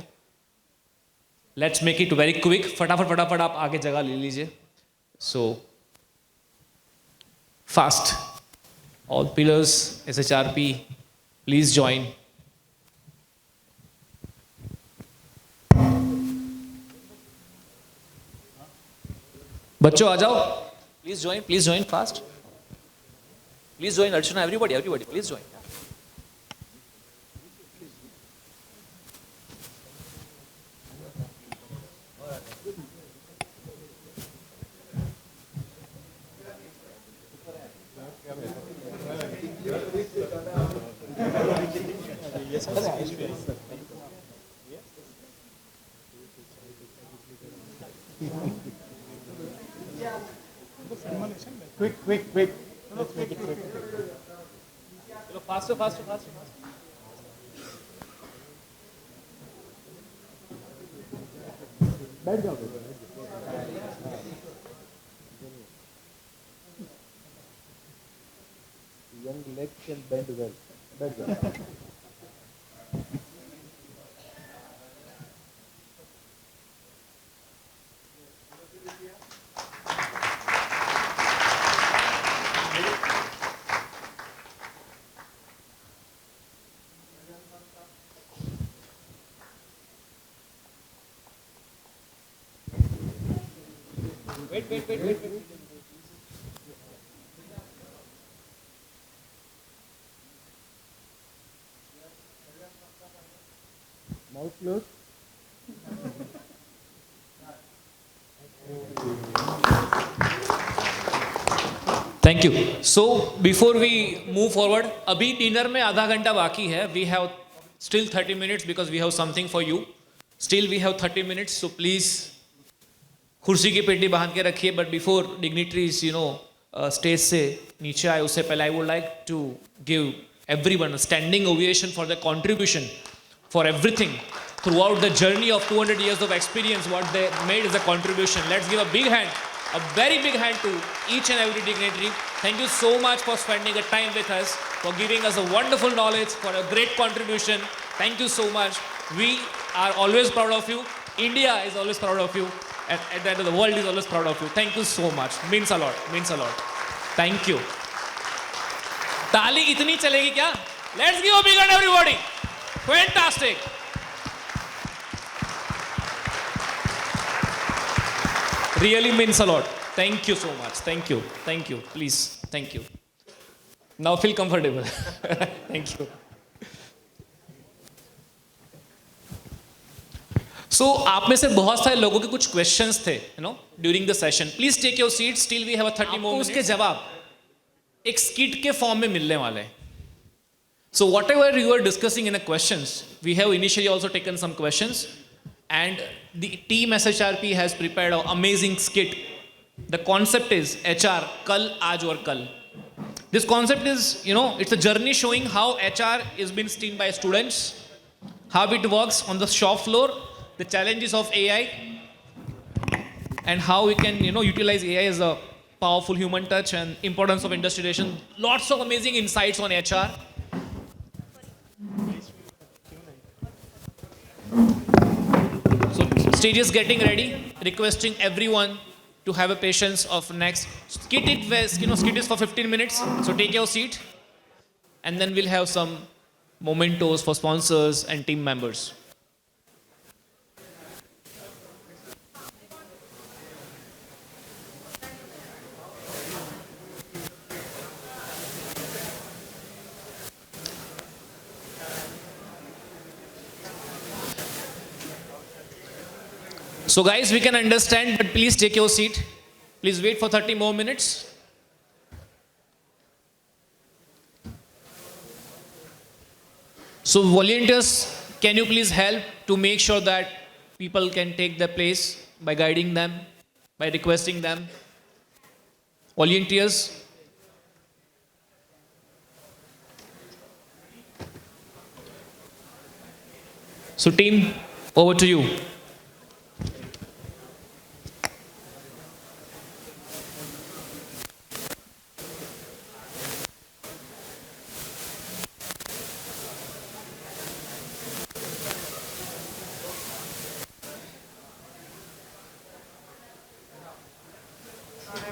Let's make it very quick. फटाफट आप आगे जगह ले लीजिए. So fast all pillars SHRP please join. बच्चों आ जाओ. Please join fast. Please join Archana. Everybody please join. Quick. Let's make it quick. Faster. बैठ जाओ. Young legs can bend well. बैठ जाओ. Wait. Mouth closed. Thank you. So before we move forward, अभी dinner में आधा घंटा बाकी है. We have still 30 minutes because we have something for you. Still we have 30 minutes. So please कुर्सी की पेटी बांध के रखिए. बट बिफोर डिग्निटरीज स्टेज से नीचे आए उससे पहले I would like to give everyone standing ovation for the contribution for everything throughout the journey of 200 years of experience what they made is a contribution. Let's give a big hand, a very big hand to each and every dignitary. Thank you so much for spending the time with us, for giving us a wonderful knowledge, for a great contribution. Thank you so much. We are always proud of you. India is always proud of you. At the end of the world is always proud of you. Thank you so much. Means a lot. Thank you. ताली इतनी चलेगी क्या? Let's give a big hand everybody. Fantastic. Really means a lot. Thank you so much. Thank you. Please. Thank you. Now feel comfortable. Thank you. So आप में से बहुत सारे लोगों के कुछ क्वेश्चंस थे during the session. Please take your seat. Still we have 30 more minutes. उसके जवाब एक स्किट के फॉर्म में मिलने वाले हैं. So whatever you are discussing in a questions, we have initially also taken some questions and the team SHRP has prepared a amazing skit. The concept is HR कल, आज और कल. This concept is, it's a journey showing how HR is being seen by students, how it works on the shop floor, the challenges of AI, and how we can, utilize AI as a powerful human touch and importance of industry relation. Lots of amazing insights on HR. So stage is getting ready, requesting everyone to have a patience of next. Skit is for 15 minutes. So take your seat, and then we'll have some mementos for sponsors and team members. So guys, we can understand, but please take your seat. Please wait for 30 more minutes. So volunteers, can you please help to make sure that people can take their place by guiding them, by requesting them? Volunteers. So team, over to you.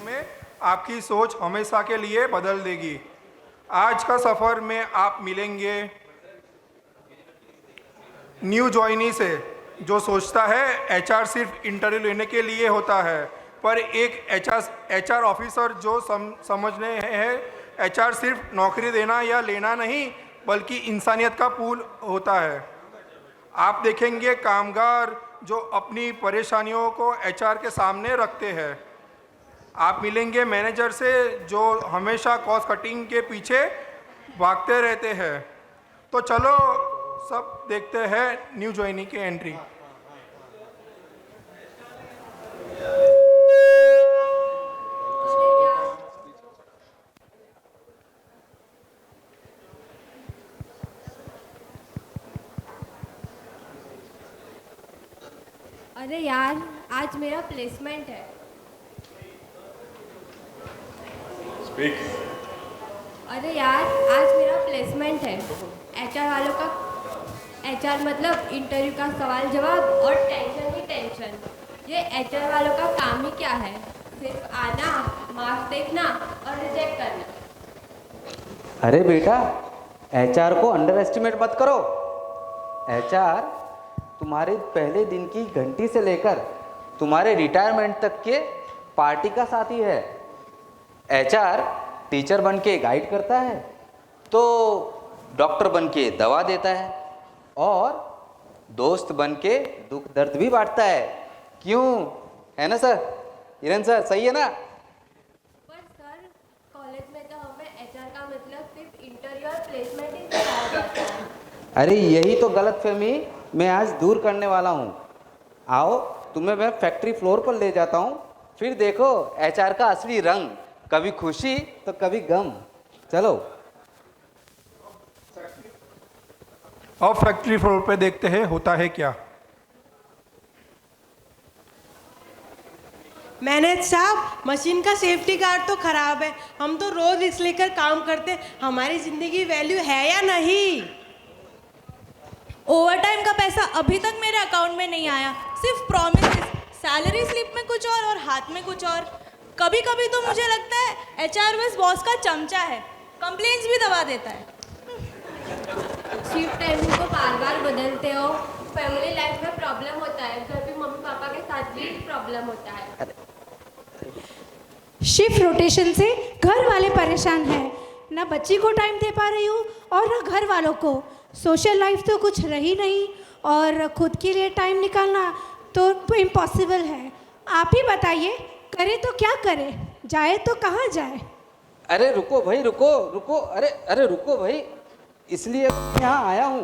में आपकी सोच हमेशा के लिए बदल देगी। आज का सफ़र में आप मिलेंगे न्यू जॉइनी से, जो सोचता है एचआर सिर्फ इंटरव्यू लेने के लिए होता है, पर एक एचआर ऑफिसर जो समझने है एचआर सिर्फ नौकरी देना या लेना नहीं, बल्कि इंसानियत का पूल होता है। आप देखेंगे कामगार जो अपनी परेशानियों को एचआर के सामने रखते हैं। आप मिलेंगे मैनेजर से जो हमेशा कॉस्ट कटिंग के पीछे भागते रहते हैं। तो चलो सब देखते हैं न्यू ज्वाइनी की एंट्री। अरे यार, आज मेरा प्लेसमेंट है। स्पीक। अरे यार, आज मेरा प्लेसमेंट है। एचआर वालों का, एचआर मतलब इंटरव्यू का सवाल जवाब और टेंशन ही टेंशन। ये एचआर वालों का काम ही क्या है? सिर्फ आना, मार्क्स देखना और रिजेक्ट करना। अरे बेटा, एचआर को अंडर एस्टिमेट मत करो। एचआर तुम्हारे पहले दिन की घंटी से लेकर तुम्हारे रिटायरमेंट तक के पार्टी का साथी है। एचआर टीचर बन के गाइड करता है, तो डॉक्टर बन के दवा देता है, और दोस्त बन के दुख दर्द भी बांटता है। क्यों, है ना सर? हिरन सर, सही है ना? पर सर, कॉलेज में तो हमें एचआर का मतलब सिर्फ इंटरव्यू और प्लेसमेंट ही सिखाया जाता है। अरे यही तो गलतफहमी मैं आज दूर करने वाला हूँ। आओ, तुम्हें मैं फैक्ट्री फ्लोर पर ले जाता हूँ, फिर देखो एचआर का असली रंग, कभी खुशी तो कभी गम। चलो। अब फैक्ट्री फ्लोर पे देखते हैं होता है क्या। मैनेजर साहब, मशीन का सेफ्टी गार्ड तो खराब है। हम तो रोज रिस्क लेकर काम करते, हमारी जिंदगी वैल्यू है या नहीं? ओवरटाइम का पैसा अभी तक मेरे अकाउंट में नहीं आया, सिर्फ प्रॉमिसेस। सैलरी स्लिप में कुछ और हाथ में कुछ और। कभी कभी तो मुझे लगता है एचआर बस बॉस का चमचा है, कंप्लेंट्स भी दबा देता है। शिफ्ट टाइमिंग को बार बार बदलते हो, फैमिली लाइफ में प्रॉब्लम होता है, घर पे मम्मी पापा के साथ भी प्रॉब्लम होता है। शिफ्ट रोटेशन से घर वाले परेशान हैं, ना बच्ची को टाइम दे पा रही हूँ और ना घर वालों को। सोशल लाइफ तो कुछ रही नहीं, और खुद के लिए टाइम निकालना तो इम्पॉसिबल है। आप ही बताइए, करे तो क्या करे, जाए तो कहाँ जाए? अरे रुको भाई, रुको रुको, अरे रुको भाई, इसलिए यहाँ आया हूँ।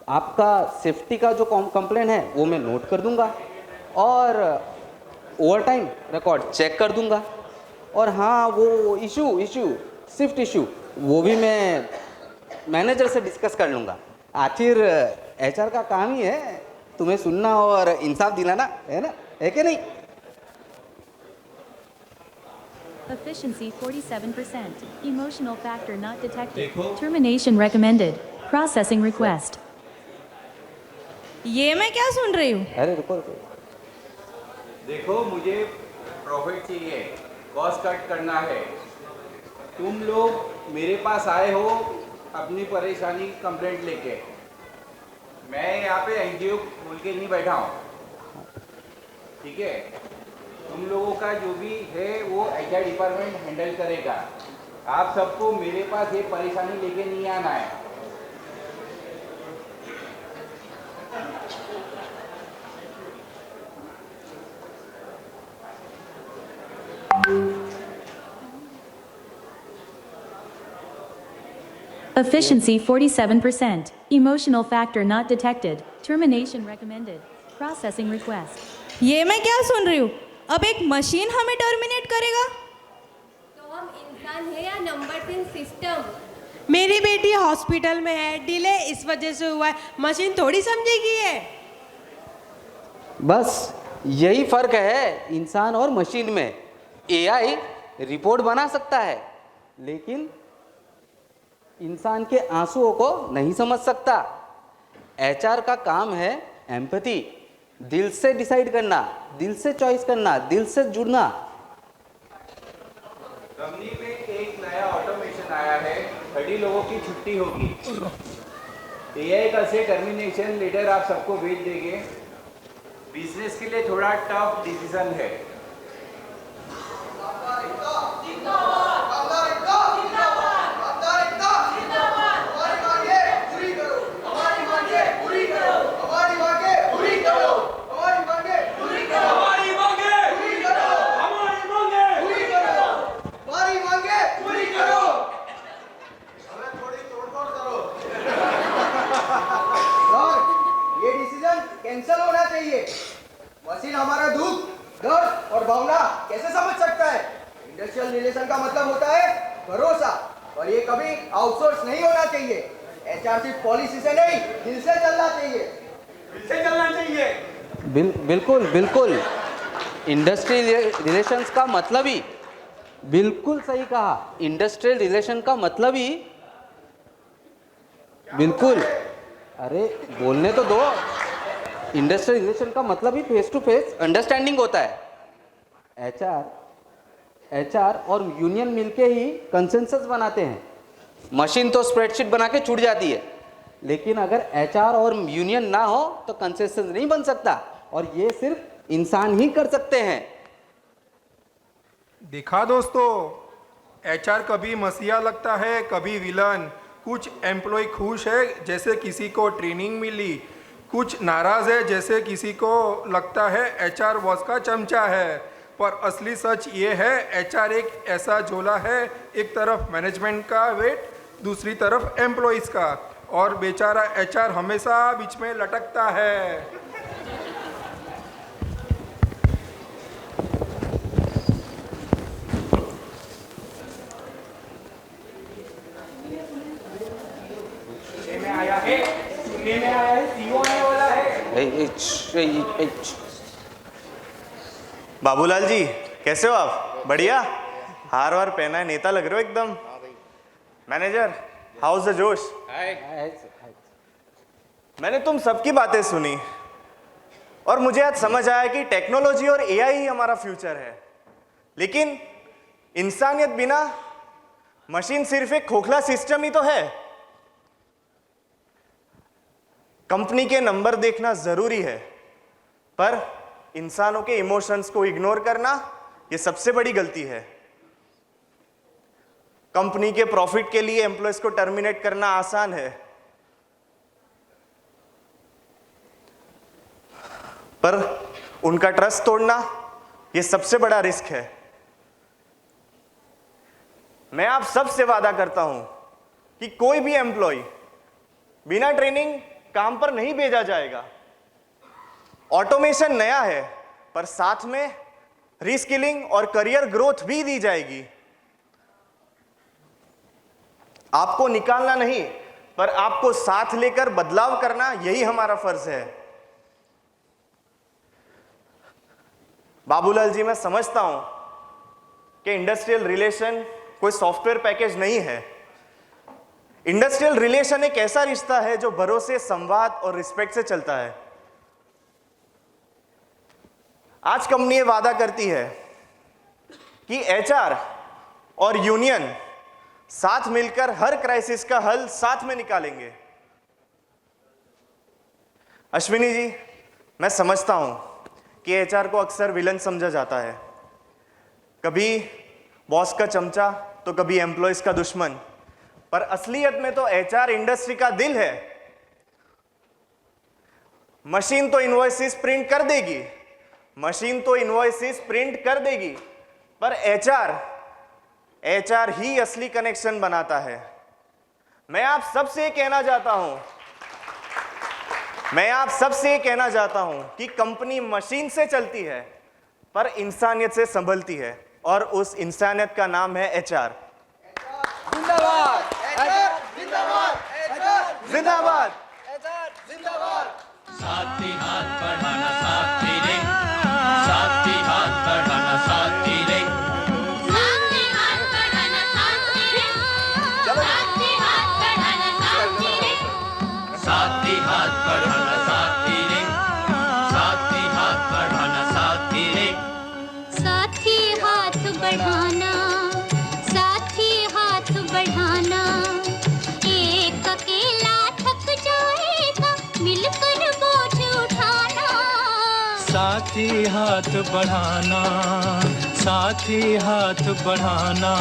आपका सेफ्टी का जो कंप्लेंट है वो मैं नोट कर दूंगा, और ओवरटाइम रिकॉर्ड चेक कर दूंगा। और हाँ वो इशू स्विफ्ट इशू वो भी मैं मैनेजर से डिस्कस कर लूँगा। आखिर एचआर का काम ही है तुम्हें सुनना और इंसाफ दिलाना, है ना, है कि नहीं? Efficiency 47%. Emotional factor not detected. Termination recommended. Processing request. ये मैं क्या सुन रही हूँ? अरे रुको रुको, देखो मुझे प्रॉफिट चाहिए, कॉस्ट कट करना है। तुम लोग मेरे पास आए हो अपनी परेशानी कंप्लेंट लेके। मैं यहाँ पे एनजीओ बोल के नहीं बैठा हूँ, ठीक है? तुम लोगों का जो भी है वो एचआर डिपार्टमेंट हैंडल करेगा। आप सबको मेरे पास ये परेशानी लेके नहीं आना है। Efficiency 47%. Emotional factor not detected. Termination recommended. Processing request. ये मैं क्या सुन रही हूँ? अब एक मशीन हमें टर्मिनेट करेगा? तो हम इंसान है या नंबर 3 सिस्टम? मेरी बेटी हॉस्पिटल में है, डिले इस वजह से हुआ है, मशीन थोड़ी समझेगी ये। बस यही फर्क है इंसान और मशीन में। एआई रिपोर्ट बना सकता है लेकिन इंसान के आंसुओं को नहीं समझ सकता। एचआर का काम है एम्पैथी, दिल से डिसाइड करना, दिल से चॉइस करना, दिल से जुड़ना। कंपनी में एक नया ऑटोमेशन आया है, 30 लोगों की छुट्टी होगी। एआई का से टर्मिनेशन लेटर आप सबको भेज देंगे। बिजनेस के लिए थोड़ा टफ डिसीजन है। ये डिसीजन कैंसिल होना चाहिए। मशीन हमारा दुख, दर्द और भावना कैसे समझ सकता है? इंडस्ट्रियल रिलेशन का मतलब होता है भरोसा, और ये कभी आउटसोर्स नहीं होना चाहिए। एचआर सिर्फ पॉलिसी से नहीं, दिल से चलना चाहिए, दिल से चलना चाहिए। बिल्कुल बिल्कुल, इंडस्ट्रियल रिलेशंस का मतलब ही, बिल्कुल सही कहा, इंडस्ट्रियल रिलेशन का मतलब ही, बिल्कुल, अरे बोलने तो दो। इंडस्ट्रियल रिलेशन का मतलब ही फेस टू फेस अंडरस्टैंडिंग होता है। एचआर और यूनियन मिलके ही कंसेंसस बनाते हैं। मशीन तो स्प्रेडशीट बना के छूट जाती है, लेकिन अगर एचआर और यूनियन ना हो तो कंसेंसस नहीं बन सकता, और ये सिर्फ इंसान ही कर सकते हैं। देखा दोस्तों, एचआर कभी मसीहा लगता है, कभी विलन। कुछ एम्प्लॉय खुश है जैसे किसी को ट्रेनिंग मिली, कुछ नाराज़ है जैसे किसी को लगता है एचआर बॉस का चमचा है। पर असली सच ये है, एचआर एक ऐसा झोला है, एक तरफ मैनेजमेंट का वेट, दूसरी तरफ एम्प्लॉयज़ का, और बेचारा एचआर हमेशा बीच में लटकता है। बाबूलाल जी कैसे हो आप? बढ़िया, हार वार पहना है, नेता लग रहे हो एकदम। मैनेजर, हाउस द जोश? मैंने तुम सबकी बातें सुनी और मुझे आज समझ आया कि टेक्नोलॉजी और एआई ही हमारा फ्यूचर है, लेकिन इंसानियत बिना मशीन सिर्फ एक खोखला सिस्टम ही तो है। कंपनी के नंबर देखना जरूरी है, पर इंसानों के इमोशंस को इग्नोर करना यह सबसे बड़ी गलती है। कंपनी के प्रॉफिट के लिए एम्प्लॉयज को टर्मिनेट करना आसान है, पर उनका ट्रस्ट तोड़ना यह सबसे बड़ा रिस्क है। मैं आप सबसे वादा करता हूं कि कोई भी एम्प्लॉय बिना ट्रेनिंग काम पर नहीं भेजा जाएगा। ऑटोमेशन नया है, पर साथ में रीस्किलिंग और करियर ग्रोथ भी दी जाएगी। आपको निकालना नहीं, पर आपको साथ लेकर बदलाव करना, यही हमारा फर्ज है। बाबूलाल जी, मैं समझता हूं कि इंडस्ट्रियल रिलेशन कोई सॉफ्टवेयर पैकेज नहीं है। इंडस्ट्रियल रिलेशन एक ऐसा रिश्ता है जो भरोसे, संवाद और रिस्पेक्ट से चलता है। आज कंपनी ये वादा करती है कि एचआर और यूनियन साथ मिलकर हर क्राइसिस का हल साथ में निकालेंगे। अश्विनी जी, मैं समझता हूं कि एचआर को अक्सर विलन समझा जाता है, कभी बॉस का चमचा तो कभी एम्प्लॉयज का दुश्मन, पर असलियत में तो एचआर इंडस्ट्री का दिल है। मशीन तो इनवॉइसेस प्रिंट कर देगी, पर एचआर ही असली कनेक्शन बनाता है। मैं आप सबसे कहना चाहता हूं कि कंपनी मशीन से चलती है पर इंसानियत से संभलती है, और उस इंसानियत का नाम है एचआर। जिंदाबाद एचआर, जिंदाबाद एचआर, जिंदाबाद। साथ ही हाथ बढ़ाना, साथ तेरे, साथ ही हाथ बढ़ाना, साथ तेरे, साथ ही हाथ बढ़ाना, साथ तेरे, साथ ही हाथ बढ़ाना, साथ तेरे, साथ ही हाथ बढ़ाना, साथ तेरे, साथ ही हाथ बढ़ाना, साथ तेरे, साथ ही हाथ बढ़ाना, साथ ही हाथ बढ़ाना, एक अकेला थक जाएगा, मिलकर बोझ उठाना। साथ ही हाथ बढ़ाना, साथ ही हाथ बढ़ाना,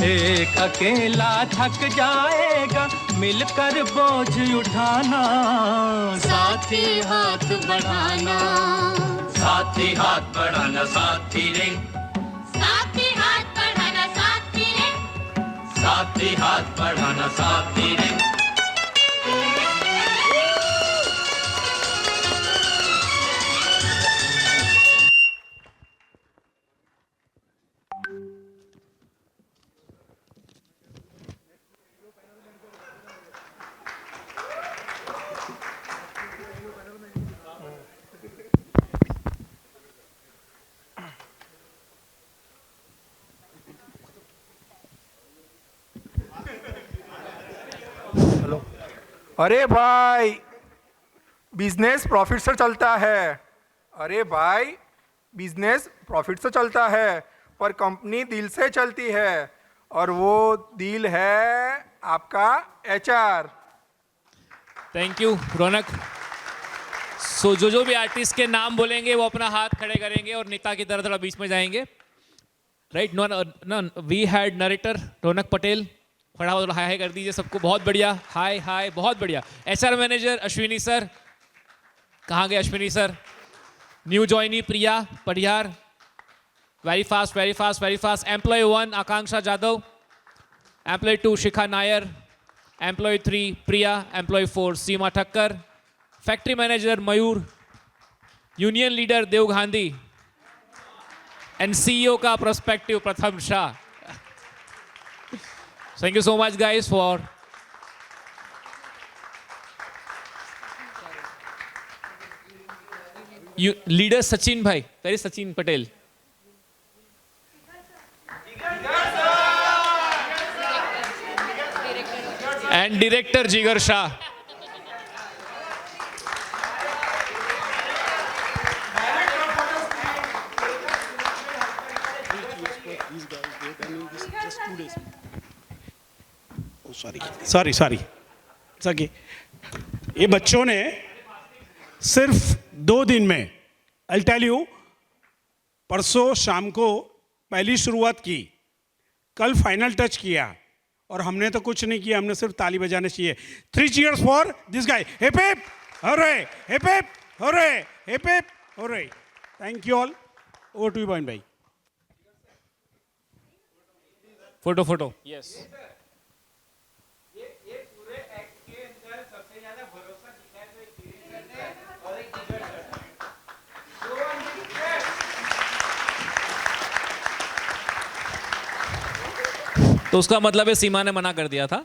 एक अकेला थक जाएगा, मिलकर बोझ उठाना। साथ ही हाथ बढ़ाना, साथ ही हाथ बढ़ाना, साथ ही रे, साथ ही हाथ बढ़ाना, साथ ही रे, साथ ही हाथ बढ़ाना, साथ ही रे। अरे भाई, बिजनेस प्रॉफिट से चलता है। अरे भाई, बिजनेस प्रॉफिट से चलता है, पर कंपनी दिल से चलती है, और वो दिल है आपका एचआर। थैंक यू रौनक। सो जो भी आर्टिस्ट के नाम बोलेंगे वो अपना हाथ खड़े करेंगे और नेता की तरह थोड़ा बीच में जाएंगे। Right, no we had narrator Raunak Patel, खड़ा हो हाय हाय कर दीजिए सबको। बहुत बढ़िया, हाय हाय, बहुत बढ़िया। एचआर मैनेजर अश्विनी सर, कहाँ गए Ashwini sir? New joinee Priya Patiyar, very fast very fast very fast. Employee 1 Akanksha Jadav, employee 2 Shikha Nair, employee 3 Priya, employee 4 Seema Thakkar, factory manager Mayur, union leader Dev Gandhi, and CEO का prospective Pratham Shah. Thank you so much guys for you leader Sachin bhai, where is Sachin Patel? And director Jigar Shah. Sorry सके ये बच्चों ने सिर्फ 2 दिन में, I tell you, परसों शाम को पहली शुरुआत की, कल फाइनल टच किया, और हमने तो कुछ नहीं किया, हमने सिर्फ ताली बजाने चाहिए। 3 cheers for this guy. Hip hip hooray, hip hip hooray, hip hip hooray. Thank you all. Over to you बॉइन भाई। Photo yes. तो उसका मतलब है सीमा ने मना कर दिया था.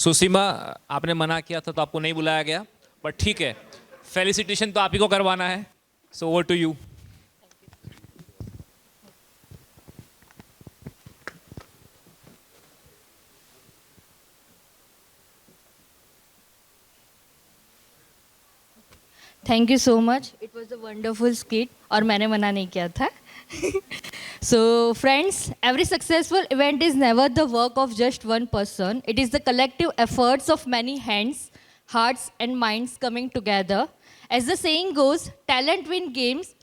सुसीमा, आपने मना किया था तो आपको नहीं बुलाया गया, बट ठीक है, फेलिसिटेशन तो आप ही को करवाना है. So over to you. Thank you so much. It was a wonderful skit और मैंने मना नहीं किया था. So friends, every successful event is never the work of just one person. It is the collective efforts of many hands, hearts and minds coming together. As the saying goes, talent wins games,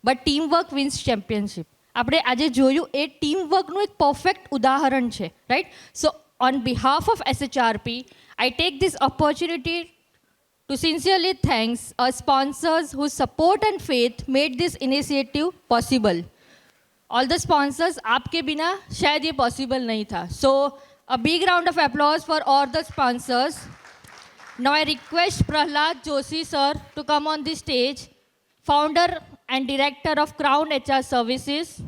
but teamwork wins championship. આપણે આજે જોયું એ team વર્કનું એક perfect ઉદાહરણ છે, right? So on behalf of SHRP, I take this opportunity to sincerely thank our sponsors whose support and faith made this initiative possible. All the sponsors, आपके बिना शायद ये possible नहीं था. So a big round of applause for all the sponsors. Now I request Prahlad Joshi sir to come on the stage, founder and director of Crown HR Services.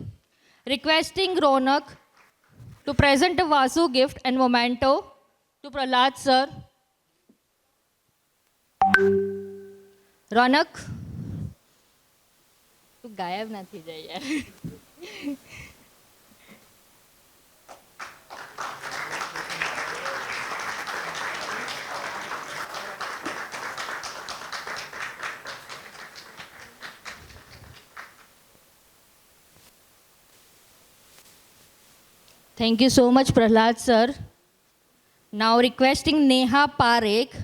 Requesting Ronak to present a Vasu gift and memento to Prahlad sir. રોનક, તું ગાયબ ના થઈ જાય યાર. Thank you so much, Prahlad sir. Now requesting Neha Parekh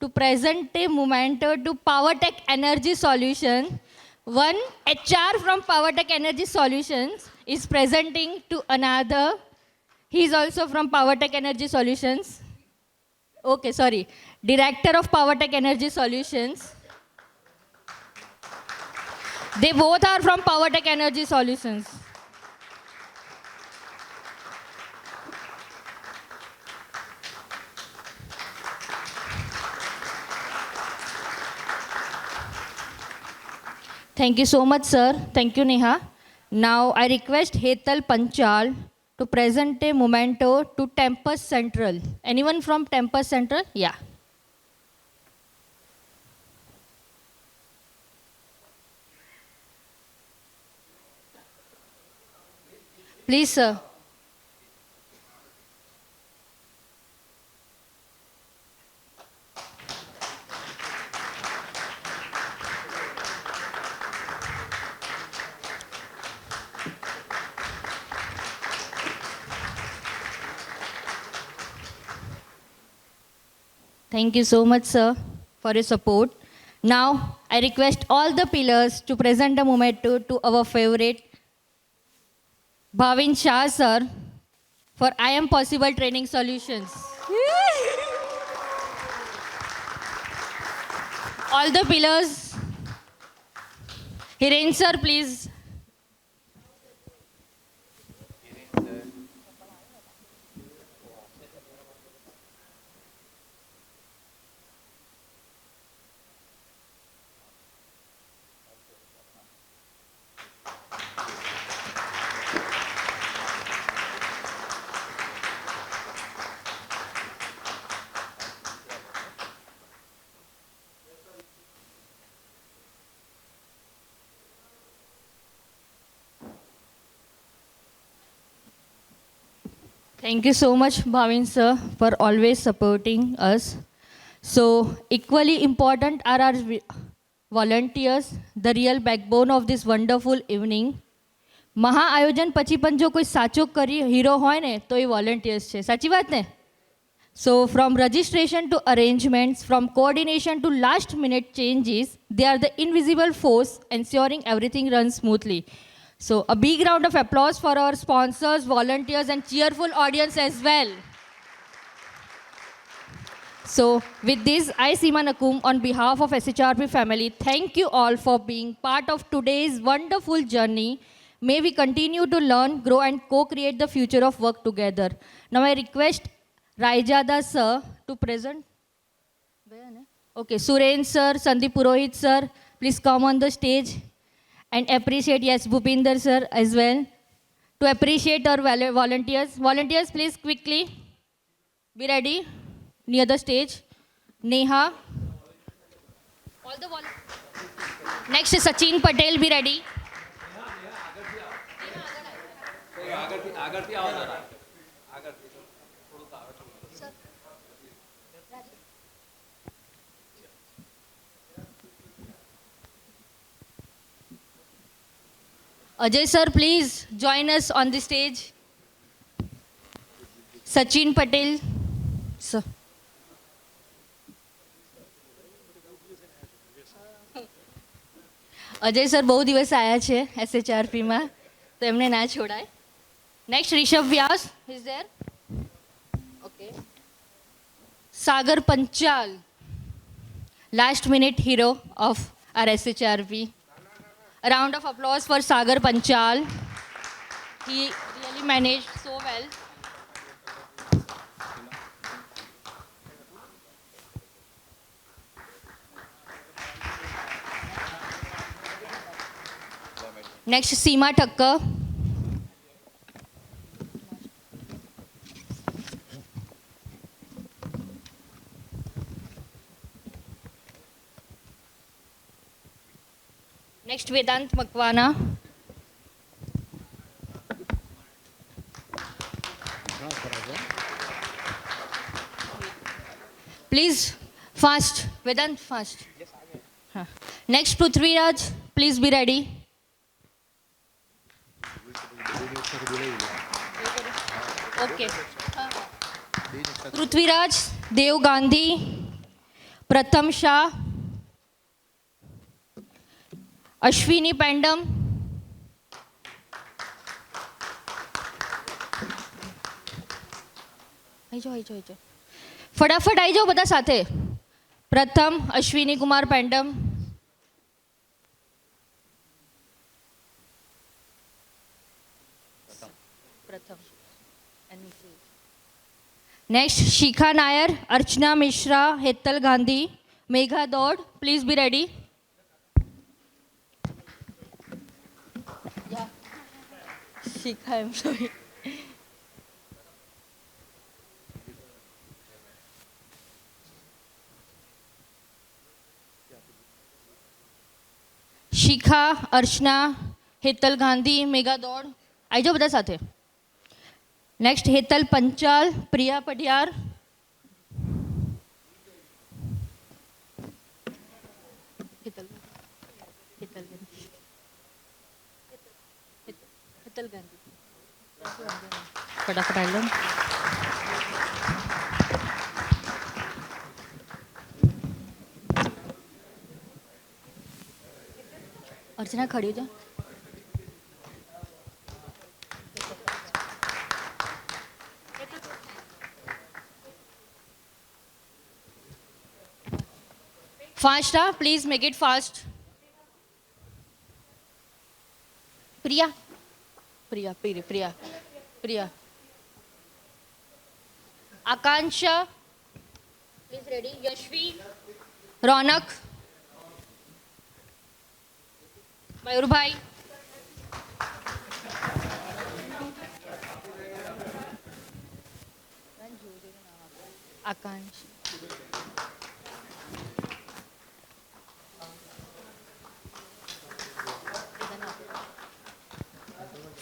to present a memento to PowerTech Energy Solution. One HR from PowerTech Energy Solutions is presenting to another. He is also from PowerTech Energy Solutions. Okay, sorry. Director of PowerTech Energy Solutions. They both are from PowerTech Energy Solutions. Thank you so much, sir. Thank you, Neha. Now I request Hetal Panchal to present a memento to Tempus Central. Anyone from Tempus Central? Yeah. Please, sir. Thank you so much, sir, for your support. Now, I request all the pillars to present a memento to our favorite Bhavin Shah, sir, for I Am Possible Training Solutions. All the pillars. Hiren, sir, please. Thank you so much, Bhavin sir, for always supporting us. So, equally important are our volunteers, the real backbone of this wonderful evening. મહા આયોજન પછી પણ જો કોઈ સાચો hero હોય ને તો એ વોલન્ટિયર્સ છે, સાચી વાત ને? So from registration to arrangements, from coordination to last minute changes, they are the invisible force ensuring everything runs smoothly. So a big round of applause for our sponsors, volunteers and cheerful audience as well. So with this, I, Seema Nakum, on behalf of SHRP family, thank you all for being part of today's wonderful journey. May we continue to learn, grow and co-create the future of work together. Now I request Raijada sir to present. Okay, Suren sir, Sandeep Purohit sir, please come on the stage and appreciate, yes, Bhupinder sir as well. To appreciate our volunteers. Volunteers, please quickly be ready near the stage. Neha. All the Next is Sachin Patel, be ready. Ajay sir, please join us on the stage. Sachin Patel, sir. Ajay sir બહુ દિવસ આયા છે SHRPમાં તો એમને ના છોડાય. Next Rishabh Vyas is there. Okay. Sagar Panchal, last minute hero of our SHRP. A round of applause for Sagar Panchal. He really managed so well. Next, Seema Thakkar. Next, Vedant Makwana. Please, fast. Vedant, fast. Next, Prithviraj, please be ready. Okay. Prithviraj, Dev Gandhi, Pratham Shah, Ashwini Pendam, ફટાફટ આવી જાઓ બધા સાથે. પ્રથમ Ashwini Kumar Pendam, next Shikha Nair, Archana Mishra, Hetal Gandhi, Megha Dod, please be ready. Shikha, I'm sorry. Shikha, Archana, Hetal Gandhi, Megha Dod, આવી જાઓ બધા સાથે. નેક્સ્ટ હેતલ પંચાલ, પ્રિયા પઢિયાર, फटाफट आ लो. अर्चना खड़ी हो जा. Fast please make it fast. Priya Priya Priya Priya Priya. Akanksha, please ready. Yashvi, Raunak, Mayur भाई, आकांक्ष,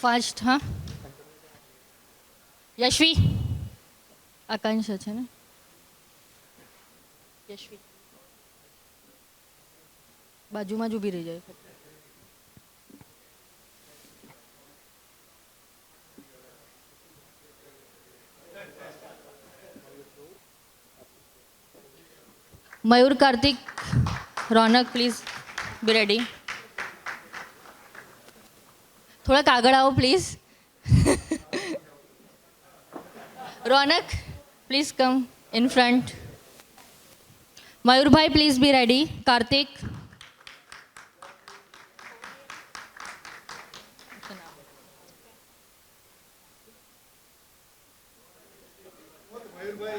फास्ट. हाँ, यशवी, આકાંક્ષા છે ને. યશવી બાજુમાં જ ઊભી રહી જાય. મયુર, કાર્તિક, રોનક, પ્લીઝ બી રેડી. થોડાક આગળ આવો please. Ronak, please come in front. Mayur bhai, please be ready. Karthik.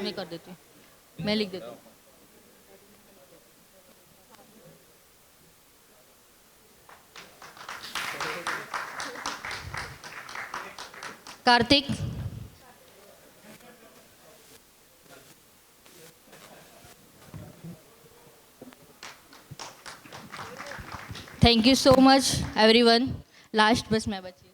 मैं कर देती हूँ, मैं लिख देती हूँ. Karthik. Thank you so much, everyone. Last बस मैं बची.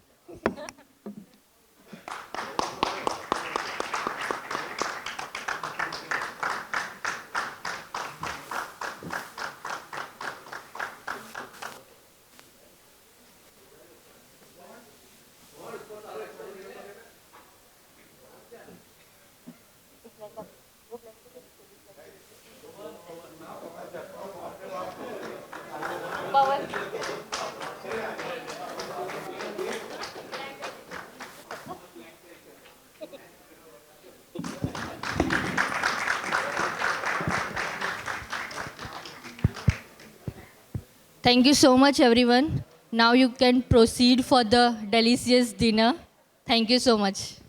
Thank you so much, everyone. Now you can proceed for the delicious dinner. Thank you so much.